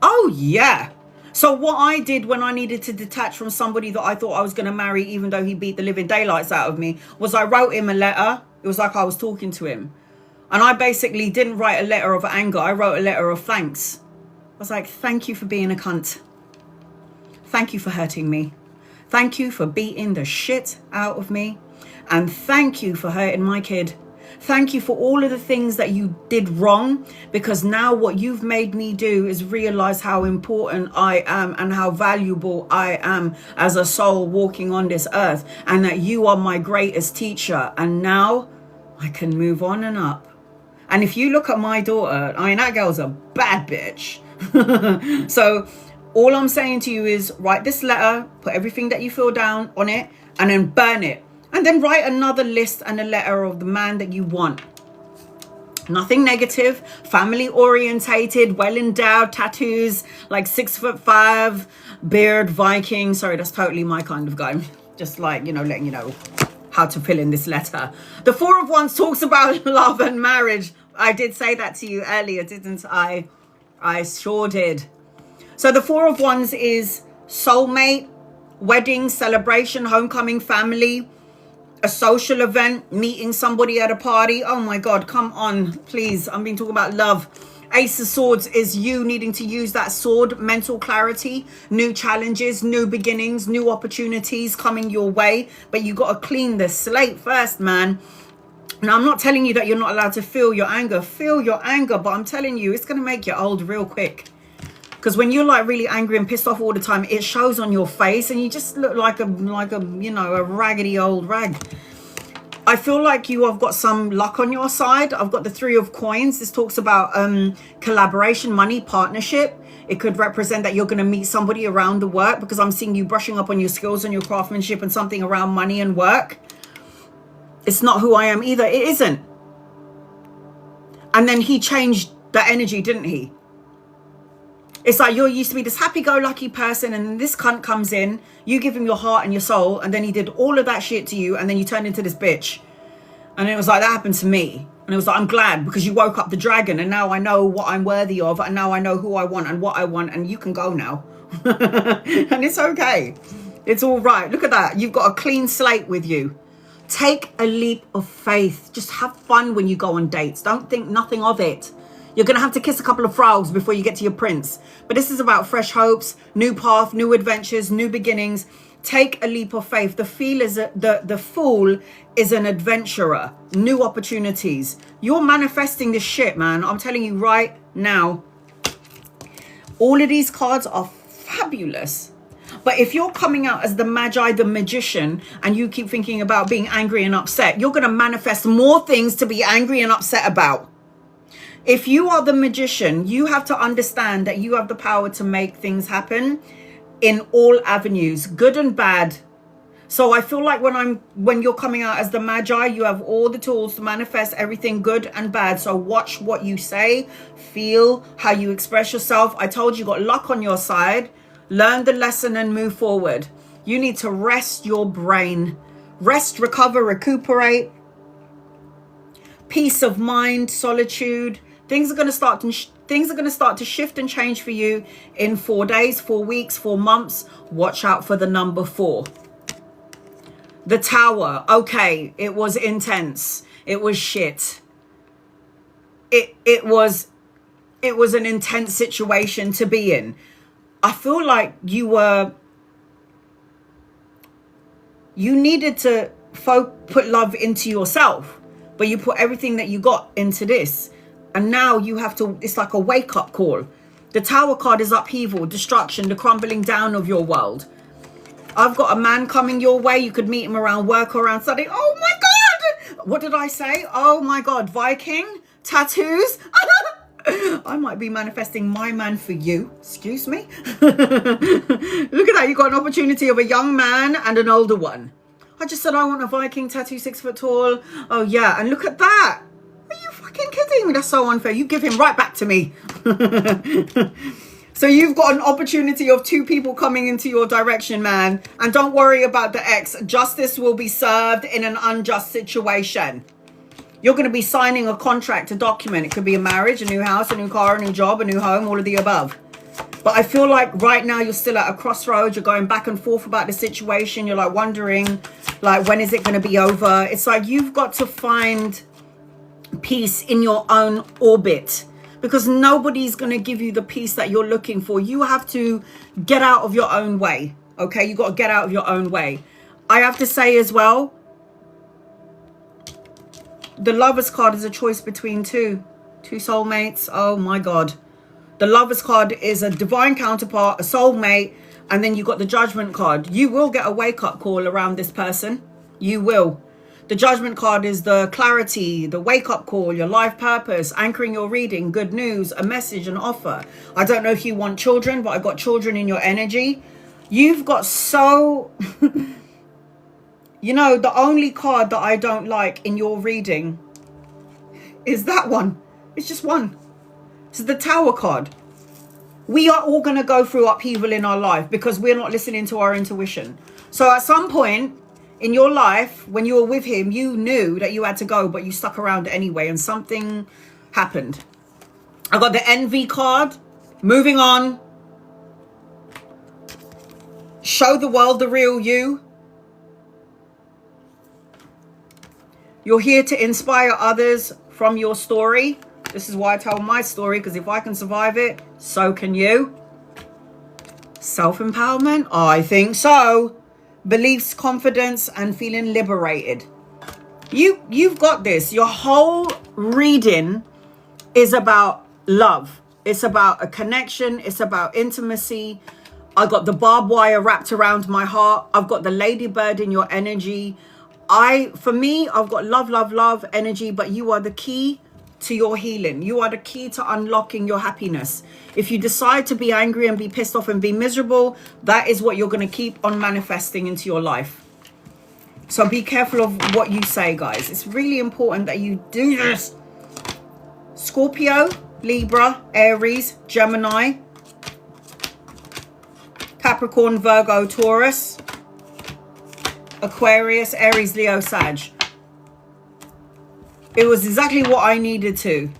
Oh, yeah. So what I did when I needed to detach from somebody that I thought I was going to marry, even though he beat the living daylights out of me, was I wrote him a letter. It was like I was talking to him. And I basically didn't write a letter of anger. I wrote a letter of thanks. I was like, thank you for being a cunt. Thank you for hurting me. Thank you for beating the shit out of me. And thank you for hurting my kid. Thank you for all of the things that you did wrong, because now what you've made me do is realize how important I am and how valuable I am as a soul walking on this earth, and that you are my greatest teacher. And now I can move on and up. And if you look at my daughter, I mean, that girl's a bad bitch. So all I'm saying to you is write this letter, put everything that you feel down on it, and then burn it. And then write another list and a letter of the man that you want. Nothing negative, family orientated, well endowed, tattoos, like 6'5", beard, Viking. Sorry, that's totally my kind of guy. Just like, you know, letting you know how to fill in this letter. The Four of Wands talks about love and marriage. I did say that to you earlier, didn't I? I sure did. So the Four of Wands is soulmate, wedding, celebration, homecoming, family, a social event, meeting somebody at a party. Oh my God, come on, please. I've been talking about love. Ace of Swords is you needing to use that sword, mental clarity, new challenges, new beginnings, new opportunities coming your way. But you got to clean the slate first, man. Now, I'm not telling you that you're not allowed to feel your anger. Feel your anger, but I'm telling you, it's going to make you old real quick. Because when you're like really angry and pissed off all the time, it shows on your face and you just look like a you know, a raggedy old rag. I feel like you have got some luck on your side. I've got the Three of Coins. This talks about collaboration, money, partnership. It could represent that you're going to meet somebody around the work, because I'm seeing you brushing up on your skills and your craftsmanship and something around money and work. It's not who I am either. It isn't. And then he changed that energy, didn't he? It's like you used to be this happy-go-lucky person, and then this cunt comes in, you give him your heart and your soul, and then he did all of that shit to you, and then you turned into this bitch. And it was like, that happened to me. And it was like, I'm glad, because you woke up the dragon, and now I know what I'm worthy of, and now I know who I want and what I want, and you can go now. And it's okay. It's all right. Look at that. You've got a clean slate with you. Take a leap of faith. Just have fun when you go on dates. Don't think nothing of it. You're going to have to kiss a couple of frogs before you get to your prince. But this is about fresh hopes, new path, new adventures, new beginnings. Take a leap of faith. The fool is an adventurer. New opportunities. You're manifesting this shit, man. I'm telling you right now. All of these cards are fabulous. But if you're coming out as the Magi, the magician, and you keep thinking about being angry and upset, you're going to manifest more things to be angry and upset about. If you are the magician, you have to understand that you have the power to make things happen in all avenues, good and bad. So I feel like when you're coming out as the Magi, you have all the tools to manifest everything good and bad. So watch what you say, feel how you express yourself. I told you got luck on your side. Learn the lesson and move forward. You need to rest your brain. Rest, recover, recuperate. Peace of mind, solitude. Things are going to start to shift and change for you in 4 days, 4 weeks, 4 months. Watch out for the number 4. The Tower. Okay, it was intense. It was shit. It was an intense situation to be in. I feel like you needed to put love into yourself, but you put everything that you got into this. And now you have to, it's like a wake-up call. The Tower card is upheaval, destruction, the crumbling down of your world. I've got a man coming your way. You could meet him around work or around study. Oh my God! What did I say? Oh my God, Viking, tattoos. I might be manifesting my man for you. Excuse me. Look at that. You got an opportunity of a young man and an older one. I just said I want a Viking tattoo, 6 foot tall. Oh yeah. And look at that. Are you fucking kidding me? That's so unfair. You give him right back to me. So you've got an opportunity of 2 people coming into your direction, man. And don't worry about the ex. Justice will be served in an unjust situation. You're going to be signing a contract, a document. It could be a marriage, a new house, a new car, a new job, a new home, all of the above. But I feel like right now you're still at a crossroads. You're going back and forth about the situation. You're like wondering, like, when is it going to be over? It's like you've got to find peace in your own orbit, because nobody's going to give you the peace that you're looking for. You have to get out of your own way. Okay, you got to get out of your own way. I have to say as well, the Lovers card is a choice between two soulmates. Oh my God. The Lovers card is a divine counterpart, a soulmate, and then you got the Judgment card. You will get a wake-up call around this person. You will. The Judgment card is the clarity, the wake-up call, your life purpose, anchoring your reading, good news, a message, an offer. I don't know if you want children, but I got children in your energy. You've got so... You know, the only card that I don't like in your reading is that one. It's just one. It's the Tower card. We are all going to go through upheaval in our life because we're not listening to our intuition. So at some point in your life, when you were with him, you knew that you had to go, but you stuck around anyway, and something happened. I got the Envy card. Moving on. Show the world the real you. You're here to inspire others from your story. This is why I tell my story, because if I can survive it, so can you. Self-empowerment? I think so. Beliefs, confidence, and feeling liberated. You've got this. Your whole reading is about love. It's about a connection. It's about intimacy. I got the barbed wire wrapped around my heart. I've got the ladybird in your energy. For me, I've got love, love, love energy, but you are the key to your healing. You are the key to unlocking your happiness. If you decide to be angry and be pissed off and be miserable, that is what you're going to keep on manifesting into your life. So be careful of what you say, guys. It's really important that you do this. Scorpio, Libra, Aries, Gemini, Capricorn, Virgo, Taurus, Aquarius, Aries, Leo, Sag. It was exactly what I needed to.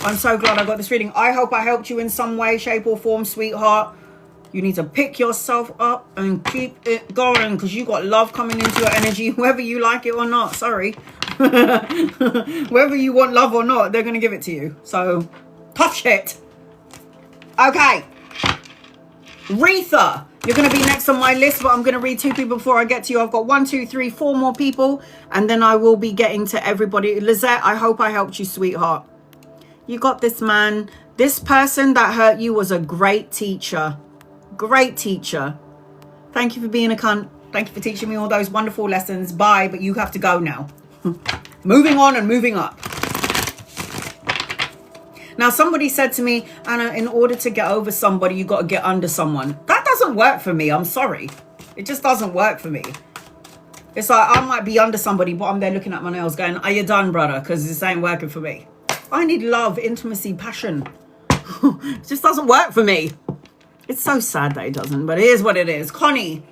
I'm so glad I got this reading. I hope I helped you in some way, shape or form, sweetheart. You need to pick yourself up and keep it going, because you got love coming into your energy, whether you like it or not. Sorry. Whether you want love or not, they're going to give it to you. So, tough shit. Okay. Retha, you're going to be next on my list, but I'm going to read 2 people before I get to you. I've got 1, 2, 3, 4 more people, and then I will be getting to everybody. Lizette, I hope I helped you, sweetheart. You got this, man. This person that hurt you was a great teacher. Great teacher. Thank you for being a cunt. Thank you for teaching me all those wonderful lessons. Bye, but you have to go now. Moving on and moving up. Now, somebody said to me, Anna, in order to get over somebody, you got to get under someone. That doesn't work for me. I'm sorry. It just doesn't work for me. It's like I might be under somebody, but I'm there looking at my nails going, are you done, brother? Because this ain't working for me. I need love, intimacy, passion. It just doesn't work for me. It's so sad that it doesn't, but it is what it is. Connie,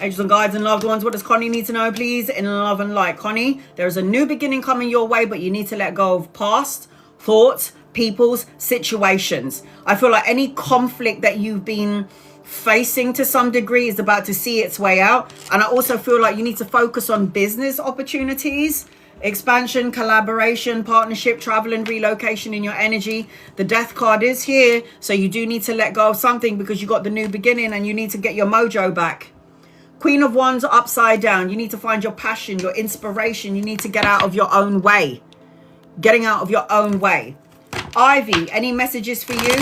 angels and guides and loved ones, what does Connie need to know, please? In love and light. Connie, there's a new beginning coming your way, but you need to let go of past thoughts, people's situations. I feel like any conflict that you've been facing to some degree is about to see its way out. And I also feel like you need to focus on business opportunities, expansion, collaboration, partnership, travel and relocation in your energy. The death card is here, so you do need to let go of something because you got the new beginning and you need to get your mojo back. Queen of Wands upside down. You need to find your passion, your inspiration. You need to get out of your own way. Getting out of your own way. Ivy, any messages for you?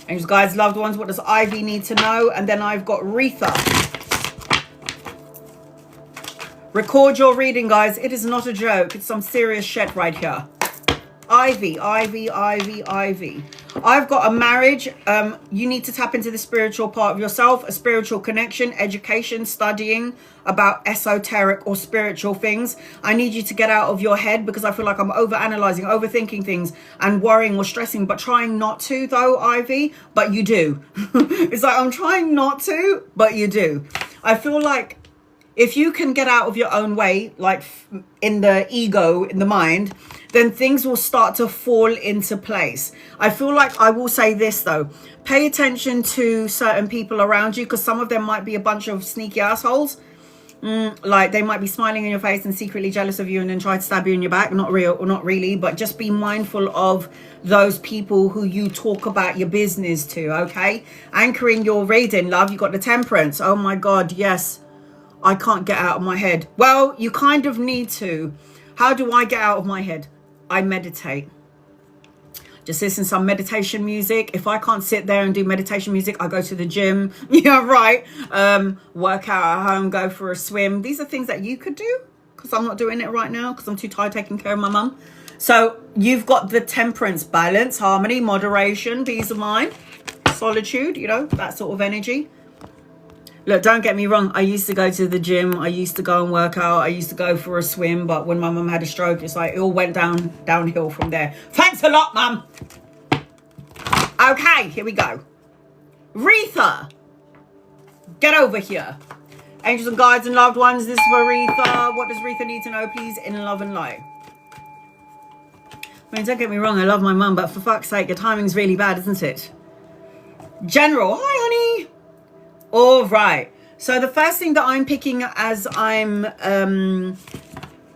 Angels, guides, loved ones, what does Ivy need to know? And then I've got Retha. Record your reading, guys. It is not a joke. It's some serious shit right here. Ivy, Ivy, Ivy, Ivy. I've got a marriage. You need to tap into the spiritual part of yourself, a spiritual connection, education, studying about esoteric or spiritual things. I need you to get out of your head because I feel like I'm over-analyzing, overthinking things and worrying or stressing, but trying not to though, Ivy, but you do. It's like I'm trying not to, but you do. I feel like if you can get out of your own way, like in the ego, in the mind, then things will start to fall into place. I feel like I will say this though, pay attention to certain people around you because some of them might be a bunch of sneaky assholes. Like they might be smiling in your face and secretly jealous of you and then try to stab you in your back. Not real or not really, but just be mindful of those people who you talk about your business to, okay? Anchoring your reading, love, you got the Temperance. Oh my God, yes. I can't get out of my head. Well, you kind of need to. How do I get out of my head? I meditate. Just listen to some meditation music. If I can't sit there and do meditation music, I go to the gym. Yeah, right. Work out at home, go for a swim. These are things that you could do because I'm not doing it right now because I'm too tired taking care of my mum. So you've got the Temperance, balance, harmony, moderation, peace of mind, solitude, you know, that sort of energy. Look, don't get me wrong. I used to go to the gym. I used to go and work out. I used to go for a swim. But when my mum had a stroke, it's like it all went downhill from there. Thanks a lot, mum. Okay, here we go. Retha, get over here. Angels and guides and loved ones, this is for Retha. What does Retha need to know, please, in love and light? I mean, don't get me wrong. I love my mum, but for fuck's sake, your timing's really bad, isn't it? General, hi, honey. All right. So the first thing that I'm picking as I'm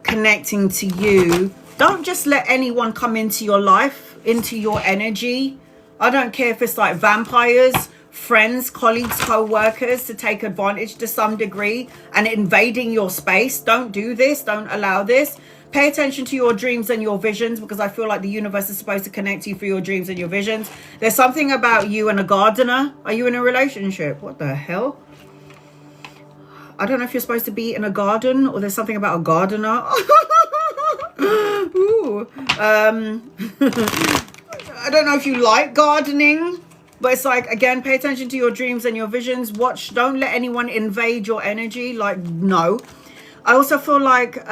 connecting to you, don't just let anyone come into your life, into your energy. I don't care if it's like vampires, friends, colleagues, co-workers to take advantage to some degree and invading your space. Don't do this. Don't allow this. Pay attention to your dreams and your visions because I feel like the universe is supposed to connect you for your dreams and your visions. There's something about you and a gardener. Are you in a relationship? What the hell? I don't know if you're supposed to be in a garden or there's something about a gardener. Ooh. I don't know if you like gardening, but it's like, again, pay attention to your dreams and your visions. Watch, don't let anyone invade your energy. Like, no. I also feel like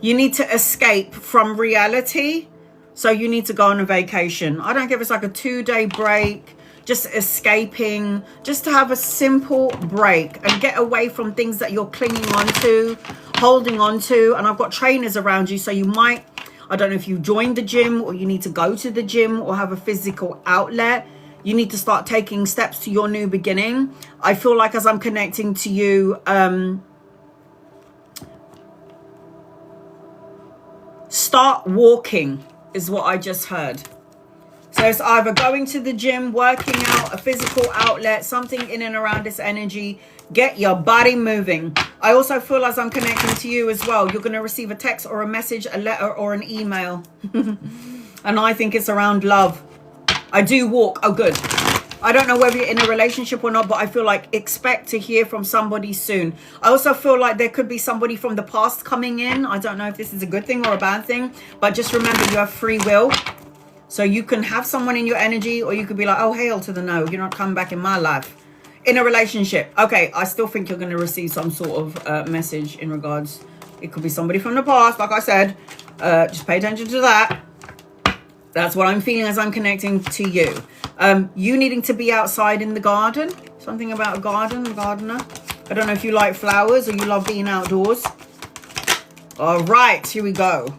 you need to escape from reality. So you need to go on a vacation. I don't care if it's like a 2-day break, just escaping, just to have a simple break and get away from things that you're clinging on to, holding on to. And I've got trainers around you. So you might, I don't know if you joined the gym or you need to go to the gym or have a physical outlet. You need to start taking steps to your new beginning. I feel like as I'm connecting to you, start walking is what I just heard. So it's either going to the gym, working out, a physical outlet, something in and around this energy. Get your body moving. I also feel as I'm connecting to you as well, you're going to receive a text or a message, a letter or an email. And I think it's around love. I do walk. Oh, good. I don't know whether you're in a relationship or not, but I feel like expect to hear from somebody soon. I also feel like there could be somebody from the past coming in. I don't know if this is a good thing or a bad thing, but just remember you have free will. So you can have someone in your energy, or you could be like, oh, hail to the no. You're not coming back in my life. In a relationship. Okay, I still think you're going to receive some sort of message in regards. It could be somebody from the past, like I said. Just pay attention to that. That's what I'm feeling as I'm connecting to you. You needing to be outside in the garden. Something about a garden, a gardener. I don't know if you like flowers or you love being outdoors. All right, here we go.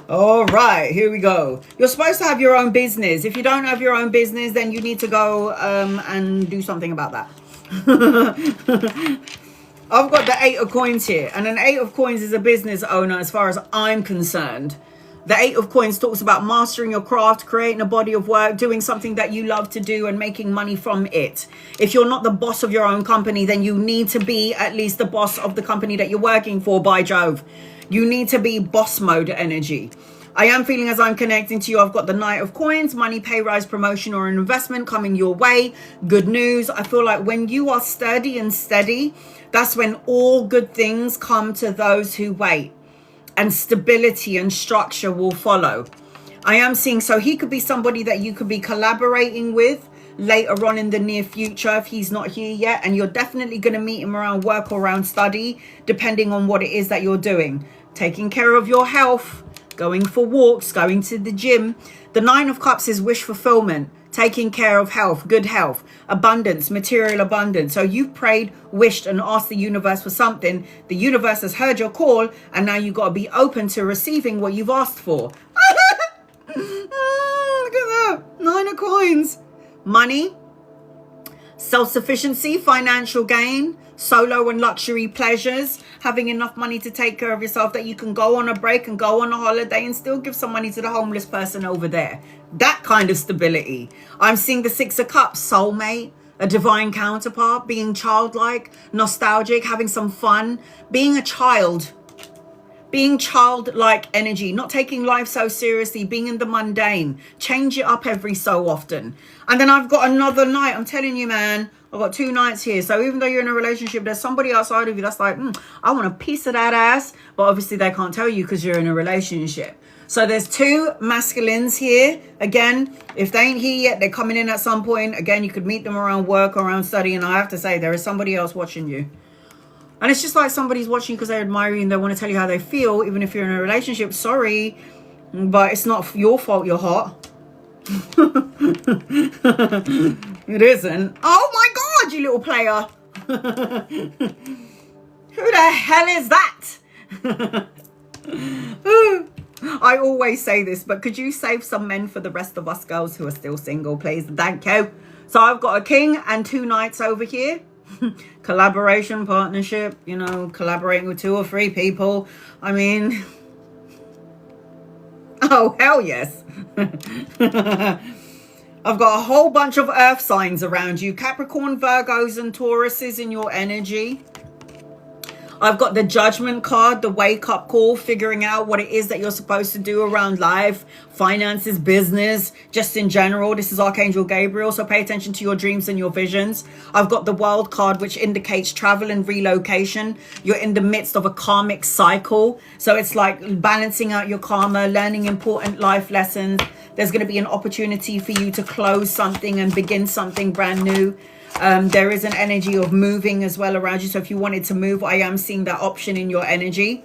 All right, here we go. You're supposed to have your own business. If you don't have your own business, then you need to go and do something about that. I've got the 8 of coins here, and an 8 of coins is a business owner as far as I'm concerned. The 8 of coins talks about mastering your craft, creating a body of work, doing something that you love to do and making money from it. If you're not the boss of your own company, then you need to be at least the boss of the company that you're working for, by Jove. You need to be boss mode energy. I am feeling as I'm connecting to you, I've got the Knight of Coins, money, pay rise, promotion or an investment coming your way. Good news. I feel like when you are sturdy and steady, that's when all good things come to those who wait. And stability and structure will follow. I am seeing, so he could be somebody that you could be collaborating with later on in the near future if he's not here yet. And you're definitely going to meet him around work or around study, depending on what it is that you're doing. Taking care of your health, going for walks, going to the gym. The 9 of Cups is wish fulfillment, taking care of health, good health, abundance, material abundance. So you've prayed, wished and asked the universe for something. The universe has heard your call, and now you've got to be open to receiving what you've asked for. Look at that. 9 of Coins. Money, self-sufficiency, financial gain, solo and luxury pleasures, having enough money to take care of yourself that you can go on a break and go on a holiday and still give some money to the homeless person over there. That kind of stability. I'm seeing the 6 of Cups, soulmate, a divine counterpart, being childlike, nostalgic, having some fun, being a child. Being childlike energy, not taking life so seriously, being in the mundane. Change it up every so often. And then I've got another Knight. I'm telling you, man, I've got 2 Knights here. So even though you're in a relationship, there's somebody outside of you that's like, I want a piece of that ass. But obviously they can't tell you because you're in a relationship. So there's 2 masculines here. Again, if they ain't here yet, they're coming in at some point. Again, you could meet them around work or around study. And I have to say, there is somebody else watching you. And it's just like somebody's watching because they admire you and they want to tell you how they feel, even if you're in a relationship. Sorry, but it's not your fault you're hot. It isn't. Oh my God, you little player. Who the hell is that? I always say this, but could you save some men for the rest of us girls who are still single, please? Thank you. So I've got a king and 2 Knights over here. Collaboration, partnership, you know, collaborating with 2 or 3 people. I mean, oh, hell yes. I've got a whole bunch of earth signs around you. Capricorn, Virgos and Tauruses in your energy. I've got the Judgment card, the wake up call, figuring out what it is that you're supposed to do around life, finances, business, just in general. This is Archangel Gabriel, so pay attention to your dreams and your visions. I've got the World card, which indicates travel and relocation. You're in the midst of a karmic cycle. So it's like balancing out your karma, learning important life lessons. There's going to be an opportunity for you to close something and begin something brand new. There is an energy of moving as well around you. So if you wanted to move, I am seeing that option in your energy.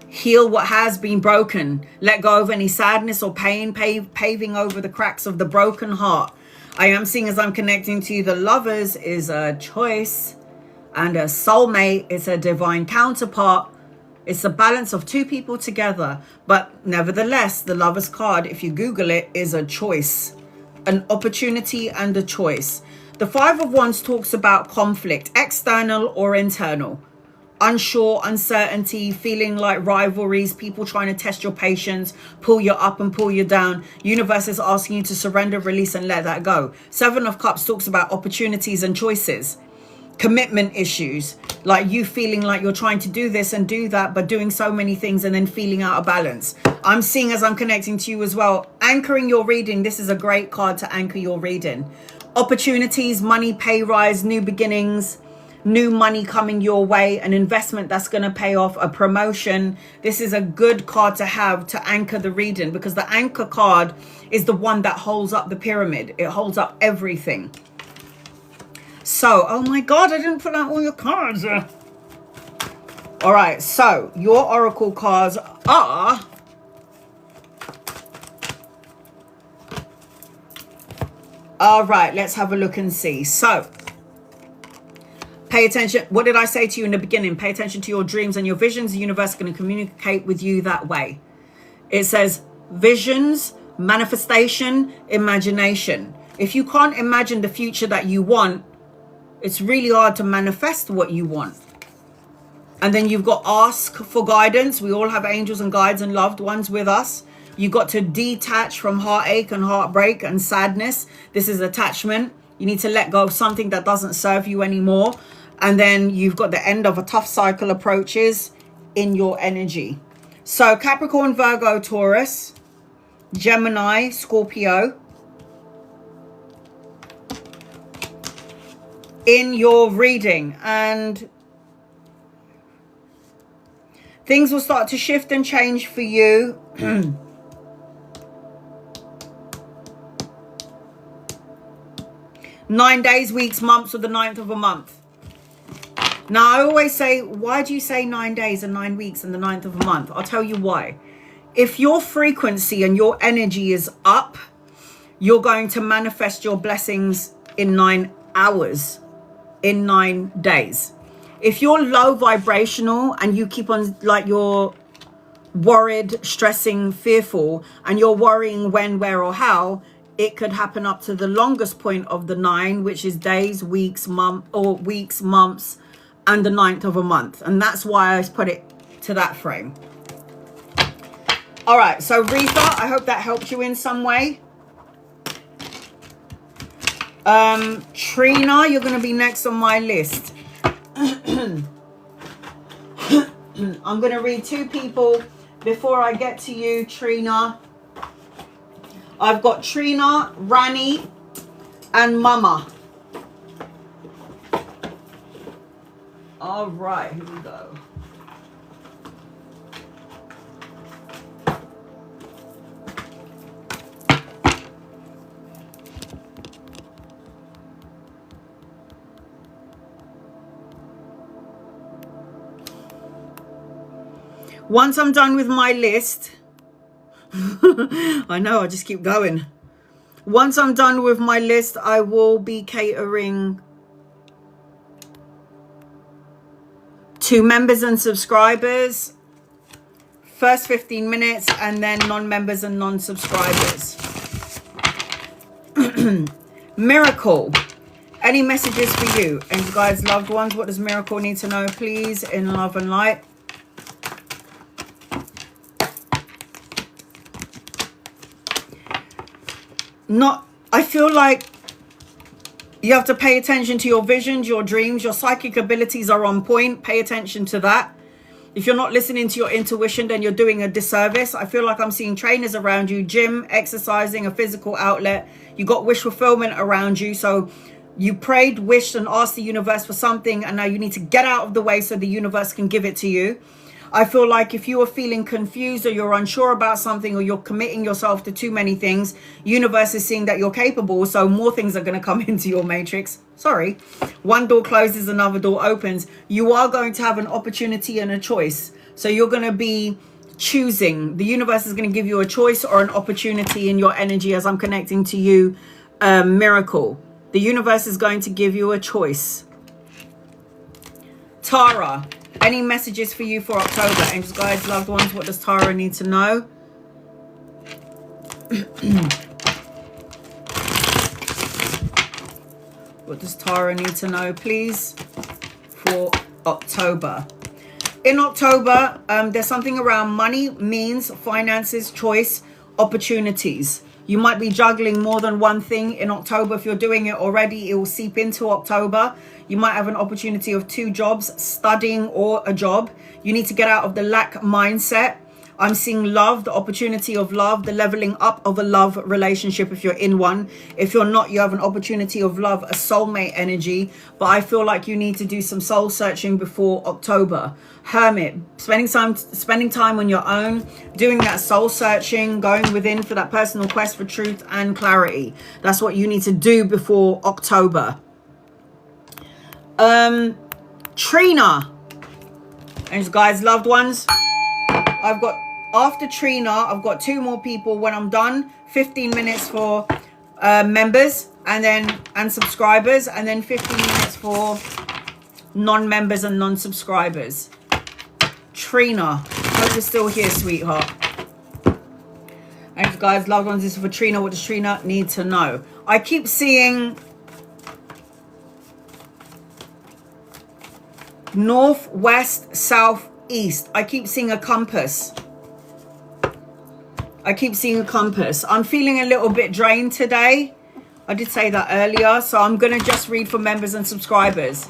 Heal what has been broken. Let go of any sadness or pain, paving over the cracks of the broken heart. I am seeing as I'm connecting to you, the Lovers is a choice. And a soulmate is a divine counterpart. It's the balance of two people together. But nevertheless, the Lover's card, if you Google it, is a choice, an opportunity and a choice. The Five of Wands talks about conflict, external or internal. Unsure, uncertainty, feeling like rivalries, people trying to test your patience, pull you up and pull you down. Universe is asking you to surrender, release, and let that go. Seven of Cups talks about opportunities and choices. Commitment issues, like you feeling like you're trying to do this and do that, but doing so many things and then feeling out of balance. I'm seeing, as I'm connecting to you as well, anchoring your reading. This is a great card to anchor your reading. Opportunities, money, pay rise, new beginnings, new money coming your way, an investment that's going to pay off, a promotion. This is a good card to have to anchor the reading, because the anchor card is the one that holds up the pyramid. It holds up everything. So, oh my God, I didn't put out all your cards. All right, so your oracle cards are... All right, let's have a look and see. So, pay attention. What did I say to you in the beginning? Pay attention to your dreams and your visions. The universe is going to communicate with you that way. It says visions, manifestation, imagination. If you can't imagine the future that you want, it's really hard to manifest what you want. And then you've got ask for guidance. We all have angels and guides and loved ones with us. You've got to detach from heartache and heartbreak and sadness. This is attachment. You need to let go of something that doesn't serve you anymore. And then you've got the end of a tough cycle approaches in your energy. So Capricorn, Virgo, Taurus, Gemini, Scorpio. In your reading, and things will start to shift and change for you. 9 days, weeks, months, or the 9th of a month. Now, I always say, why do you say 9 days and 9 weeks and the 9th of a month? I'll tell you why. If your frequency and your energy is up, you're going to manifest your blessings in 9 hours, in 9 days. If you're low vibrational and you keep on, like, you're worried, stressing, fearful, and you're worrying when, where, or how, it could happen up to the longest point of the 9, which is days, weeks, months, and the 9th of a month. And that's why I put it to that frame. All right, so Retha, I hope that helped you in some way. Trina, you're going to be next on my list. I'm going to read 2 people before I get to you, Trina. I've got Trina, Rani, and Mama. All right, here we go. Once I'm done with my list, I know, I just keep going. Once I'm done with my list, I will be catering to members and subscribers. First 15 minutes, and then non-members and non-subscribers. Miracle. Any messages for you? And you guys, loved ones, what does Miracle need to know, please, in love and light? I feel like you have to pay attention to your visions, your dreams, your psychic abilities are on point. Pay attention to that. If you're not listening to your intuition, then you're doing a disservice. I feel like I'm seeing trainers around you, gym, exercising, a physical outlet. You got wish fulfillment around you. So you prayed, wished, and asked the universe for something, and now you need to get out of the way so the universe can give it to you. I feel like if you are feeling confused or you're unsure about something, or you're committing yourself to too many things, universe is seeing that you're capable, so more things are going to come into your matrix. Sorry. One door closes, another door opens. You are going to have an opportunity and a choice. So you're going to be choosing. The universe is going to give you a choice or an opportunity in your energy as I'm connecting to you. Miracle. The universe is going to give you a choice. Tara, any messages for you for October? Angels, guides, loved ones, what does Tara need to know? What does Tara need to know, please, for October? In October, there's something around money, means, finances, choice, opportunities. You might be juggling more than one thing in October. If you're doing it already, it will seep into October. You might have an opportunity of 2 jobs, studying or a job. You need to get out of the lack mindset. I'm seeing love, the opportunity of love, the leveling up of a love relationship if you're in one. If you're not, you have an opportunity of love, a soulmate energy. But I feel like you need to do some soul searching before October. Hermit, spending time on your own, doing that soul searching, going within for that personal quest for truth and clarity. That's what you need to do before October. Trina, and guys, loved ones, I've got, after Trina, I've got 2 more people. When I'm done, 15 minutes for members and subscribers, and then 15 minutes for non-members and non-subscribers. Trina, hope you're still here, sweetheart. And guys, loved ones, this is for Trina. What does Trina need to know? I keep seeing north, west, south, east. I keep seeing a compass. I keep seeing a compass. I'm feeling a little bit drained today. I did say that earlier, so I'm going to just read for members and subscribers.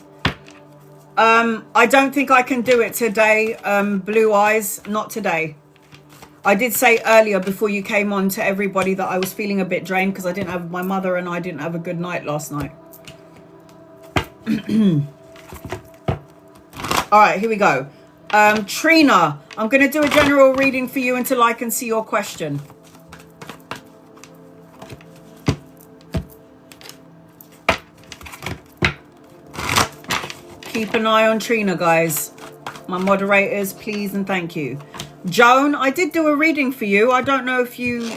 I don't think I can do it today, Blue Eyes, not today. I did say earlier before you came on to everybody that I was feeling a bit drained because I didn't have my mother and I didn't have a good night last night. All right, here we go. Trina, I'm going to do a general reading for you until I can see your question. Keep an eye on Trina, guys. My moderators, please and thank you. Joan, I did do a reading for you. I don't know if you...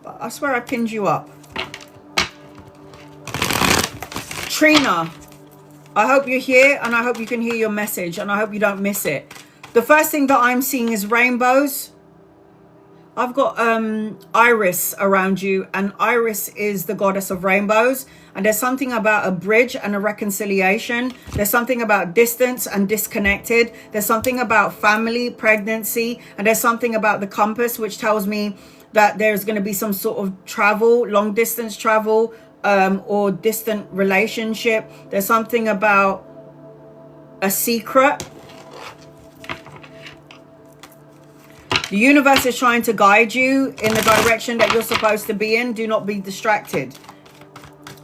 I swear I pinned you up. Trina, I hope you're here and I hope you can hear your message and I hope you don't miss it. The first thing that I'm seeing is rainbows. I've got Iris around you, and Iris is the goddess of rainbows. And there's something about a bridge and a reconciliation. There's something about distance and disconnected. There's something about family, pregnancy, and there's something about the compass, which tells me that there's going to be some sort of travel, long distance travel, or distant relationship. There's something about a secret. The universe is trying to guide you in the direction that you're supposed to be in. Do not be distracted.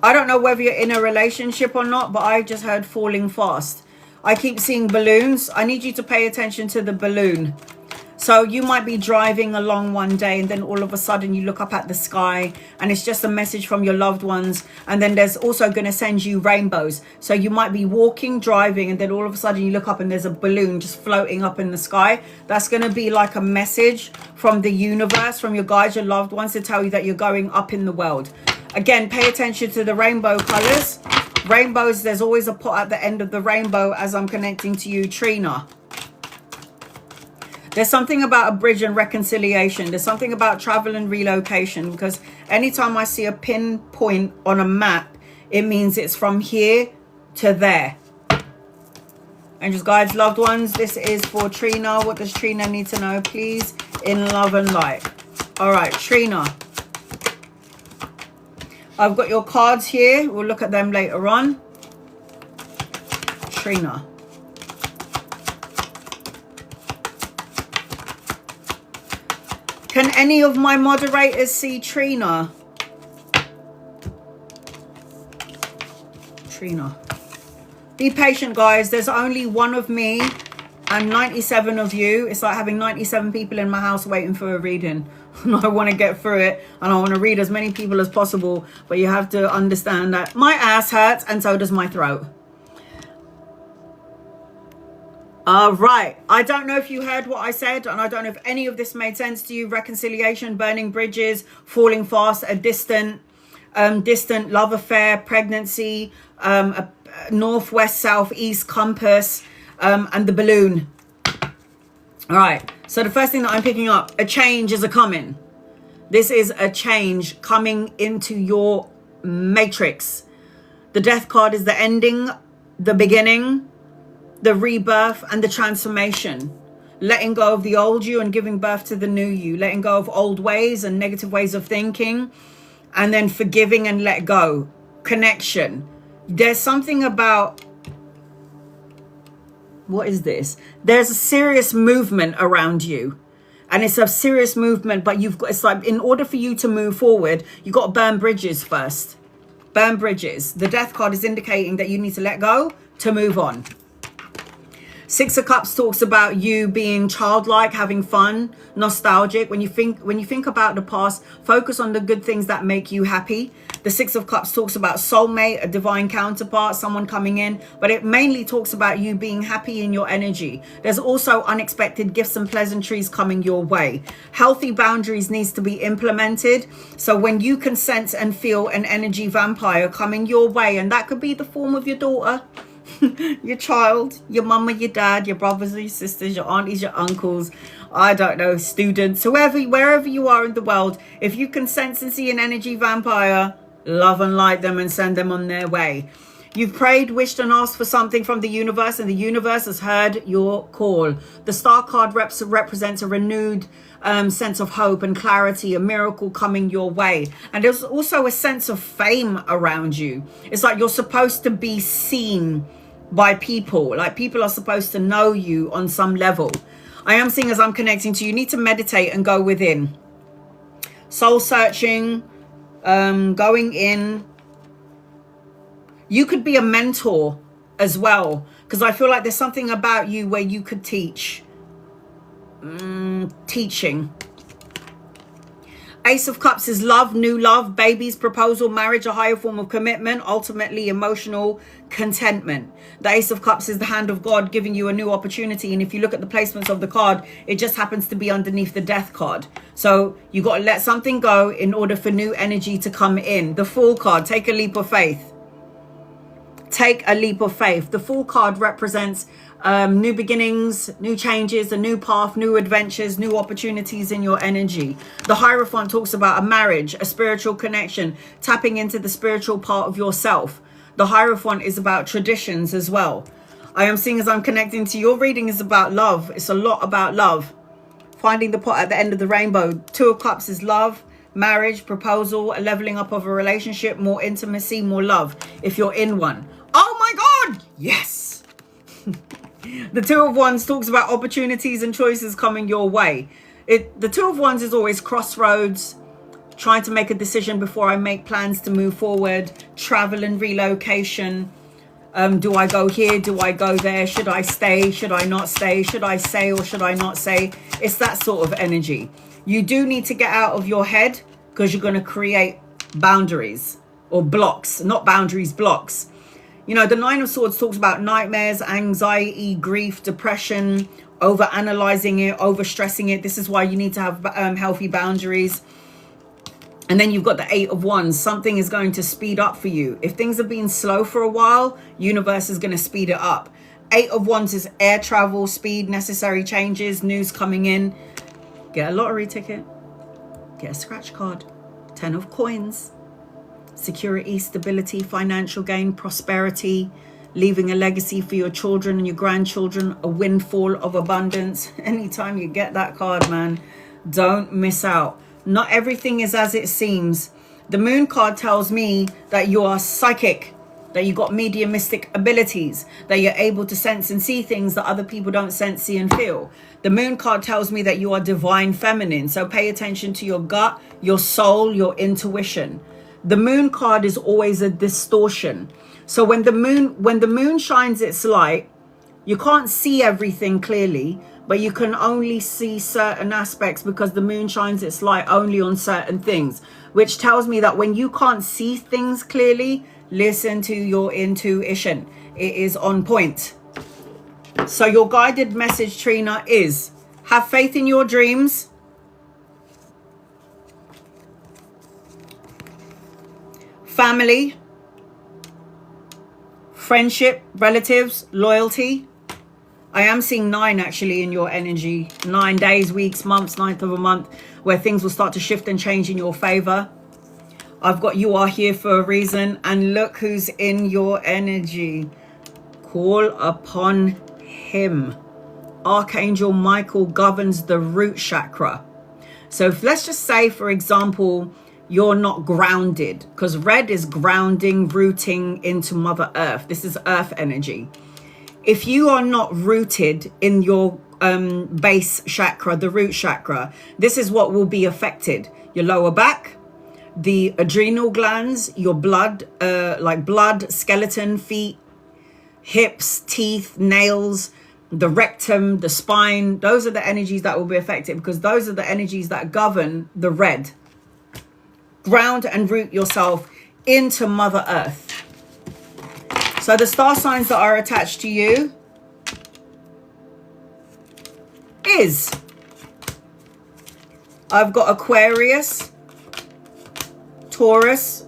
I don't know whether you're in a relationship or not, but I just heard falling fast. I keep seeing balloons. I need you to pay attention to the balloon. So you might be driving along one day and then all of a sudden you look up at the sky and it's just a message from your loved ones. And then there's also going to send you rainbows. So you might be walking, driving, and then all of a sudden you look up and there's a balloon just floating up in the sky. That's going to be like a message from the universe, from your guides, your loved ones, to tell you that you're going up in the world. Again, pay attention to the rainbow colors. Rainbows, there's always a pot at the end of the rainbow as I'm connecting to you, Trina. There's something about a bridge and reconciliation. There's something about travel and relocation, because anytime I see a pinpoint on a map, it means it's from here to there. Angels, guides, loved ones, this is for Trina. What does Trina need to know, please, in love and light? All right, Trina. I've got your cards here. We'll look at them later on. Trina. Can any of my moderators see Trina? Trina. Be patient, guys. There's only one of me and 97 of you. It's like having 97 people in my house waiting for a reading. And I want to get through it and I want to read as many people as possible. But you have to understand that my ass hurts and so does my throat. All right. I don't know if you heard what I said, and I don't know if any of this made sense to you. Reconciliation, burning bridges, falling fast, a distant distant love affair, pregnancy, a north, west, south, east compass, and the balloon. All right. So the first thing that I'm picking up, a change is a coming. This is a change coming into your matrix. The death card is the ending, the beginning, the rebirth, and the transformation. Letting go of the old you and giving birth to the new you. Letting go of old ways and negative ways of thinking. And then forgiving and let go. Connection. There's something about... What is this? There's a serious movement around you. And it's a serious movement, but you've got, it's like, in order for you to move forward, you've got to burn bridges first. Burn bridges. The death card is indicating that you need to let go to move on. Six of Cups talks about you being childlike, having fun, nostalgic. When you think about the past, focus on the good things that make you happy. The Six of Cups talks about soulmate, a divine counterpart, someone coming in, but it mainly talks about you being happy in your energy. There's also unexpected gifts and pleasantries coming your way. Healthy boundaries needs to be implemented. So when you can sense and feel an energy vampire coming your way, and that could be the form of your daughter, your child, your mama, your dad, your brothers, your sisters, your aunties, your uncles, I don't know, students, wherever you are in the world, if you can sense and see an energy vampire, love and light them and send them on their way. You've prayed, wished and asked for something from the universe, and the universe has heard your call. The star card represents a renewed sense of hope and clarity, a miracle coming your way. And there's also a sense of fame around you. It's like you're supposed to be seen by people, like people are supposed to know you on some level. I am seeing, as I'm connecting to you, need to meditate and go within. Soul searching, going in. You could be a mentor as well, because I feel like there's something about you where you could teach. Teaching. Ace of Cups is love, new love, babies, proposal, marriage, a higher form of commitment, ultimately emotional contentment. The Ace of Cups is the hand of God giving you a new opportunity. And if you look at the placements of the card, it just happens to be underneath the death card. So you got to let something go in order for new energy to come in. The Fool card, take a leap of faith. Take a leap of faith. The Fool card represents new beginnings, new changes, a new path, new adventures, new opportunities in your energy. The Hierophant talks about a marriage, a spiritual connection, tapping into the spiritual part of yourself. The Hierophant is about traditions as well. I am seeing, as I'm connecting to your reading, is about love. It's a lot about love. Finding the pot at the end of the rainbow. Two of Cups is love, marriage, proposal, a leveling up of a relationship, more intimacy, more love if you're in one. Oh my God, yes. The Two of Wands talks about opportunities and choices coming your way. The Two of Wands is always crossroads, trying to make a decision before I make plans to move forward, travel and relocation. Do I go here? Do I go there? Should I stay? Should I not stay? Should I say or should I not say? It's that sort of energy. You do need to get out of your head, because you're going to create boundaries or blocks, not boundaries, blocks. You know, the Nine of Swords talks about nightmares, anxiety, grief, depression, over analyzing it, over stressing it. This is why you need to have healthy boundaries. And then you've got the Eight of Wands. Something is going to speed up for you. If things have been slow for a while, universe is going to speed it up. Eight of Wands is air travel, speed, necessary changes, news coming in. Get a lottery ticket. Get a scratch card. 10 of Coins. Security, stability, financial gain, prosperity, leaving a legacy for your children and your grandchildren, a windfall of abundance. Anytime you get that card, man, don't miss out. Not everything is as it seems. The Moon card tells me that you are psychic, that you got mediumistic abilities, that you're able to sense and see things that other people don't sense, see and feel. The Moon card tells me that you are divine feminine. So pay attention to your gut, your soul, your intuition. The Moon card is always a distortion. So when the moon shines its light, you can't see everything clearly, but you can only see certain aspects, because the moon shines its light only on certain things, which tells me that when you can't see things clearly, listen to your intuition. It is on point. So your guided message, Trina, is have faith in your dreams. family, friendship, relatives, loyalty. I am seeing 9 actually in your energy. 9 days, weeks, months, 9th of a month, where things will start to shift and change in your favor. I've got you are here for a reason. And look who's in your energy. Call upon him. Archangel Michael governs the root chakra. So if, let's just say, for example, you're not grounded, because red is grounding, rooting into Mother Earth. This is earth energy. If you are not rooted in your base chakra, the root chakra, this is what will be affected. Your lower back, the adrenal glands, your blood, like blood, skeleton, feet, hips, teeth, nails, the rectum, the spine. Those are the energies that will be affected, because those are the energies that govern the red. Ground and root yourself into Mother Earth. So the star signs that are attached to you is, I've got Aquarius, Taurus,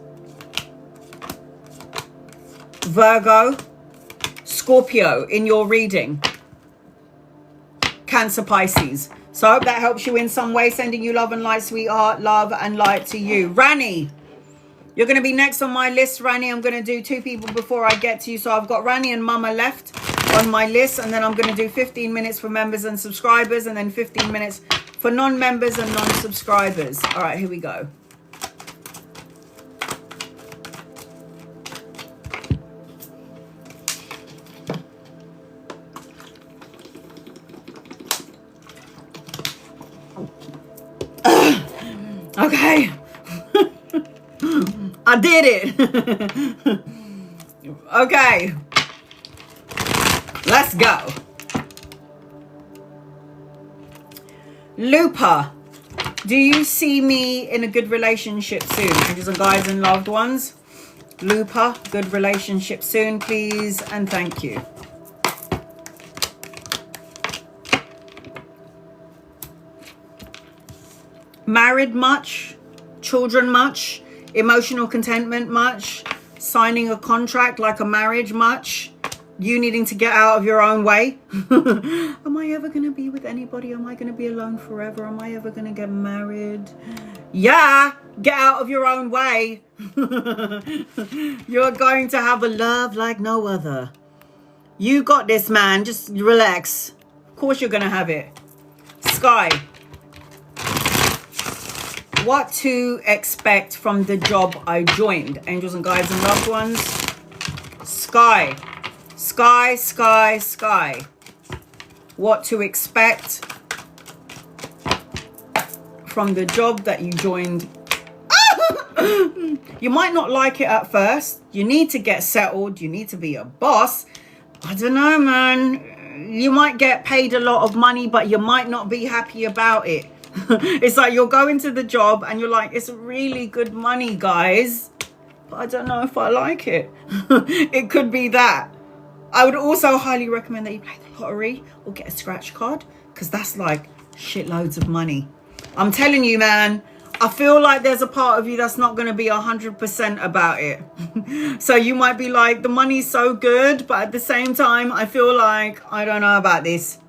Virgo, Scorpio in your reading, Cancer, Pisces. So I hope that helps you in some way. Sending you love and light, sweetheart. Love and light to you. Rani, you're going to be next on my list, Rani. I'm going to do 2 people before I get to you. So I've got Rani and Mama left on my list. And then I'm going to do 15 minutes for members and subscribers. And then 15 minutes for non-members and non-subscribers. All right, here we go. Okay. I did it. Okay. Let's go. Lupa, do you see me in a good relationship soon? Angels and guides and loved ones. Lupa, good relationship soon, please, and thank you. Married much? Children much? Emotional contentment much? Signing a contract like a marriage much? You needing to get out of your own way? Am I ever going to be with anybody? Am I going to be alone forever? Am I ever going to get married? Yeah, get out of your own way. You're going to have a love like no other. You got this, man. Just relax. Of course you're going to have it. Sky. What to expect from the job I joined? Angels and guides and loved ones. Sky. Sky, sky, sky. What to expect from the job that you joined. You might not like it at first. You need to get settled. You need to be a boss. I don't know, man. You might get paid a lot of money, but you might not be happy about it. It's like you're going to the job and you're like, it's really good money, guys, but I don't know if I like it. It could be that. I would also highly recommend that you play the lottery or get a scratch card, because that's like shitloads of money. I'm telling you, man, I feel like there's a part of you that's not going to be 100% about it. So you might be like, the money's so good, but at the same time, I feel like, I don't know about this.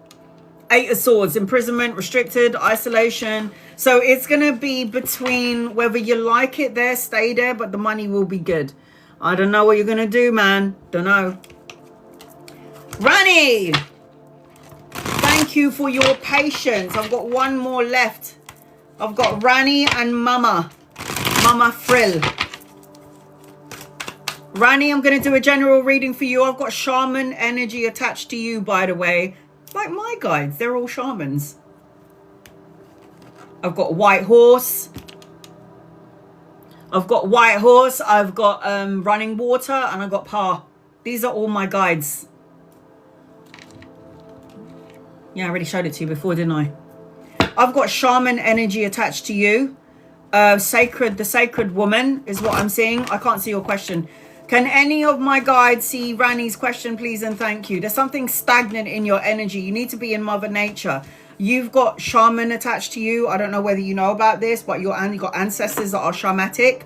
8 of Swords, imprisonment, restricted, isolation. So it's going to be between whether you like it there, stay there, but the money will be good. I don't know what you're going to do, man. Don't know. Rani, thank you for your patience. I've got one more left. I've got Rani and Mama Frill. Rani, I'm going to do a general reading for you. I've got shaman energy attached to you, by the way. Like my guides, they're all shamans. I've got white horse. I've got running water, and I've got praagh. These are all my guides. Yeah, I already showed it to you before, didn't I? I've got shaman energy attached to you. The sacred woman is what I'm seeing. I can't see your question. Can any of my guides see Rani's question, please, and thank you? There's something stagnant in your energy. You need to be in Mother Nature. You've got shaman attached to you. I don't know whether you know about this, but you got ancestors that are shamanic.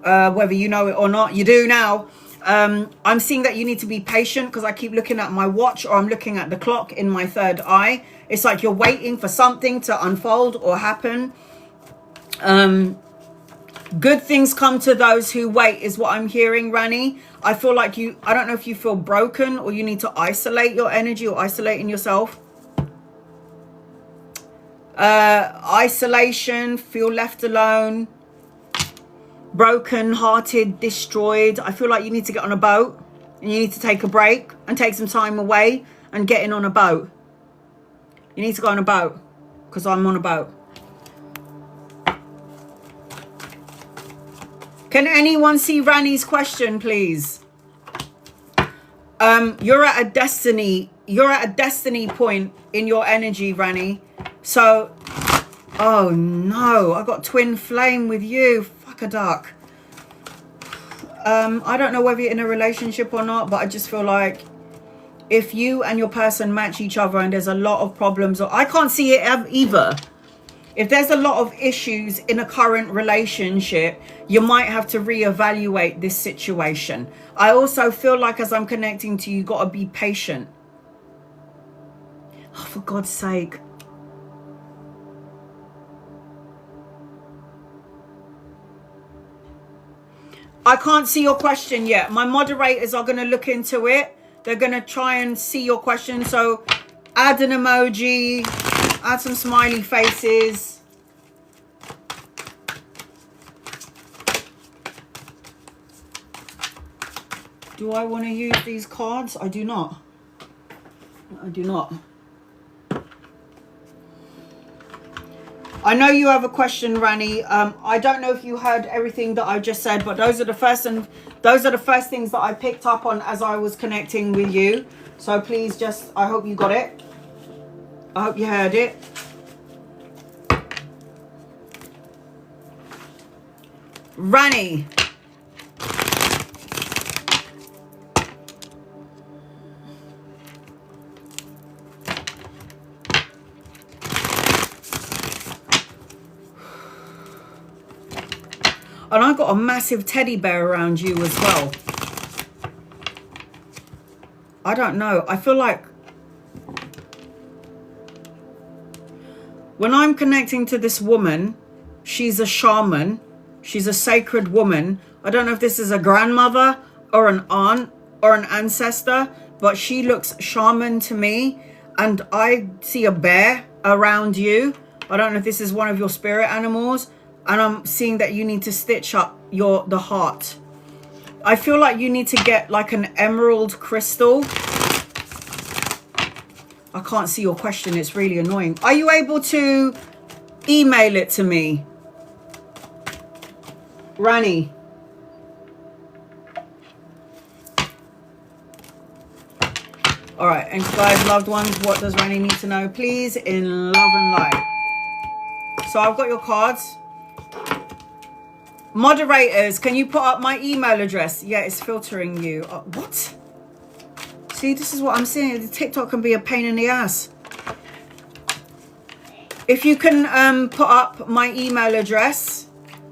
whether you know it or not. You do now. I'm seeing that you need to be patient because I keep looking at my watch, or I'm looking at the clock in my third eye. It's like you're waiting for something to unfold or happen. Good things come to those who wait is what I'm hearing, Rani. I feel like I don't know if you feel broken or you need to isolate your energy or isolating yourself. Isolation, feel left alone, broken hearted, destroyed. I feel like you need to get on a boat and you need to take a break and take some time away and get in on a boat. You need to go on a boat because I'm on a boat. Can anyone see Rani's question, please? You're at a destiny point in your energy, Rani. So, oh no, I got twin flame with you. Fuck a duck. I don't know whether you're in a relationship or not, but I just feel like if you and your person match each other and there's a lot of problems, or I can't see it either. If there's a lot of issues in a current relationship, you might have to reevaluate this situation. I also feel like as I'm connecting to you, you got to be patient. Oh, for God's sake. I can't see your question yet. My moderators are going to look into it. They're going to try and see your question. So add an emoji, add some smiley faces. Do I want to use these cards? I do not. I do not. I know you have a question, Rani. I don't know if you heard everything that I just said, but those are the first things that I picked up on as I was connecting with you. So please just, I hope you got it. I hope you heard it. Rani. And I got a massive teddy bear around you as well. I don't know. I feel like when I'm connecting to this woman, she's a shaman. She's a sacred woman. I don't know if this is a grandmother or an aunt or an ancestor, but she looks shaman to me. And I see a bear around you. I don't know if this is one of your spirit animals. And I'm seeing that you need to stitch up the heart. I feel like you need to get like an emerald crystal. I can't see your question. It's really annoying. Are you able to email it to me? Rani. All right. And guys, loved ones, what does Rani need to know? Please, in love and light. So I've got your cards. Moderators, can you put up my email address? Yeah, it's filtering you. What? See, this is what I'm saying. The TikTok can be a pain in the ass. If you can put up my email address.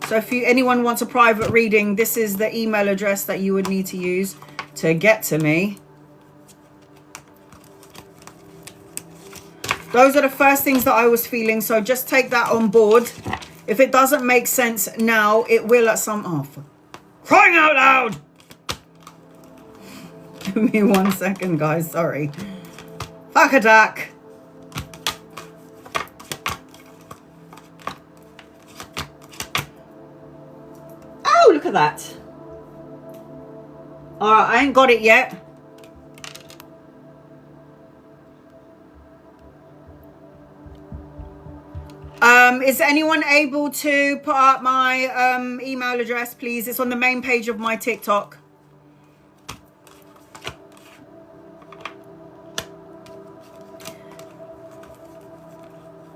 So if anyone wants a private reading, this is the email address that you would need to use to get to me. Those are the first things that I was feeling. So just take that on board. If it doesn't make sense now, it will at some... Oh, for crying out loud! Give me 1 second, guys. Sorry. Fuck a duck. Oh, look at that. All right, I ain't got it yet. Is anyone able to put up my email address, please? It's on the main page of my TikTok.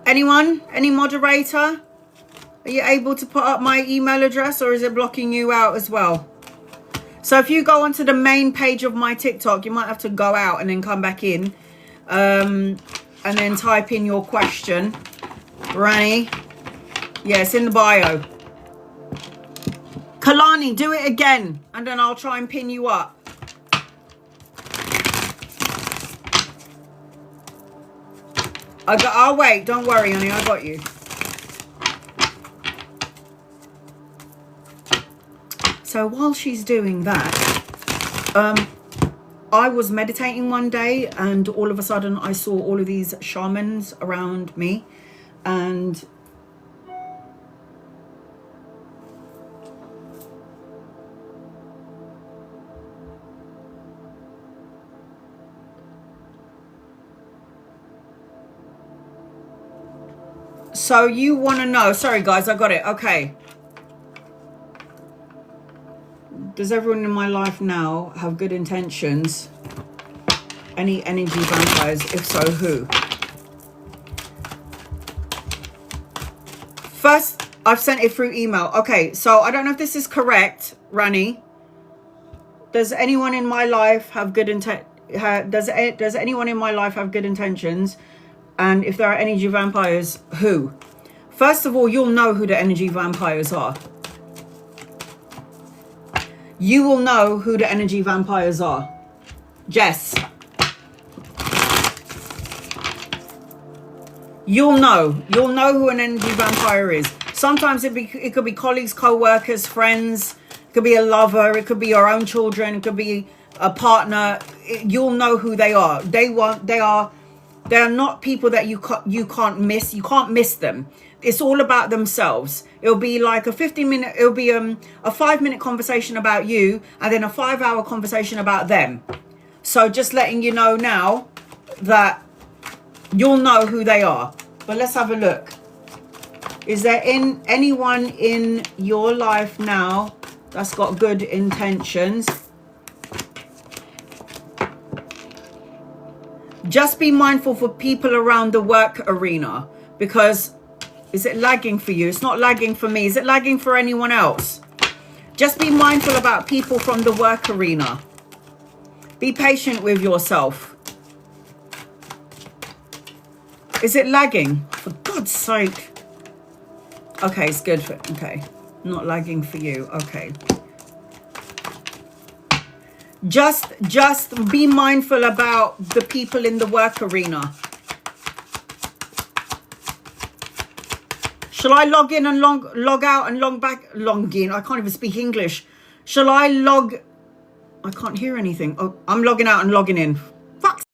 Anyone? Any moderator? Are you able to put up my email address, or is it blocking you out as well? So if you go onto the main page of my TikTok, you might have to go out and then come back in. And then type in your question. Rani. Yeah, it's in the bio. Kalani, do it again, and then I'll try and pin you up. I'll wait. Don't worry, honey. I got you. So while she's doing that, I was meditating one day, and all of a sudden I saw all of these shamans around me, and so you want to know, sorry guys, I got it. Okay. Does everyone in my life now have good intentions? Any energy vampires? If so, who? First, I've sent it through email. Okay, so I don't know if this is correct, Rani. Does anyone in my life have good does anyone in my life have good intentions? And if there are energy vampires, who? First of all, you'll know who the energy vampires are. You will know who the energy vampires are. Jess. You'll know who an energy vampire is. Sometimes it could be colleagues, co-workers, friends. It could be a lover. It could be your own children. It could be a partner. You'll know who they are. They are not people that you can't miss. You can't miss them. It's all about themselves. It'll be like a 15-minute, it'll be a 5-minute conversation about you, and then a 5-hour conversation about them. So just letting you know now that you'll know who they are. But let's have a look. Is there anyone in your life now that's got good intentions? Just be mindful for people around the work arena, because is it lagging for you? It's not lagging for me. Is it lagging for anyone else? Just be mindful about people from the work arena. Be patient with yourself. Is it lagging? For God's sake. Okay, it's good. Okay, not lagging for you. Okay. Just be mindful about the people in the work arena. Shall I log in and log out and log in? I can't even speak English. Shall I log? I can't hear anything. Oh, I'm logging out and logging in.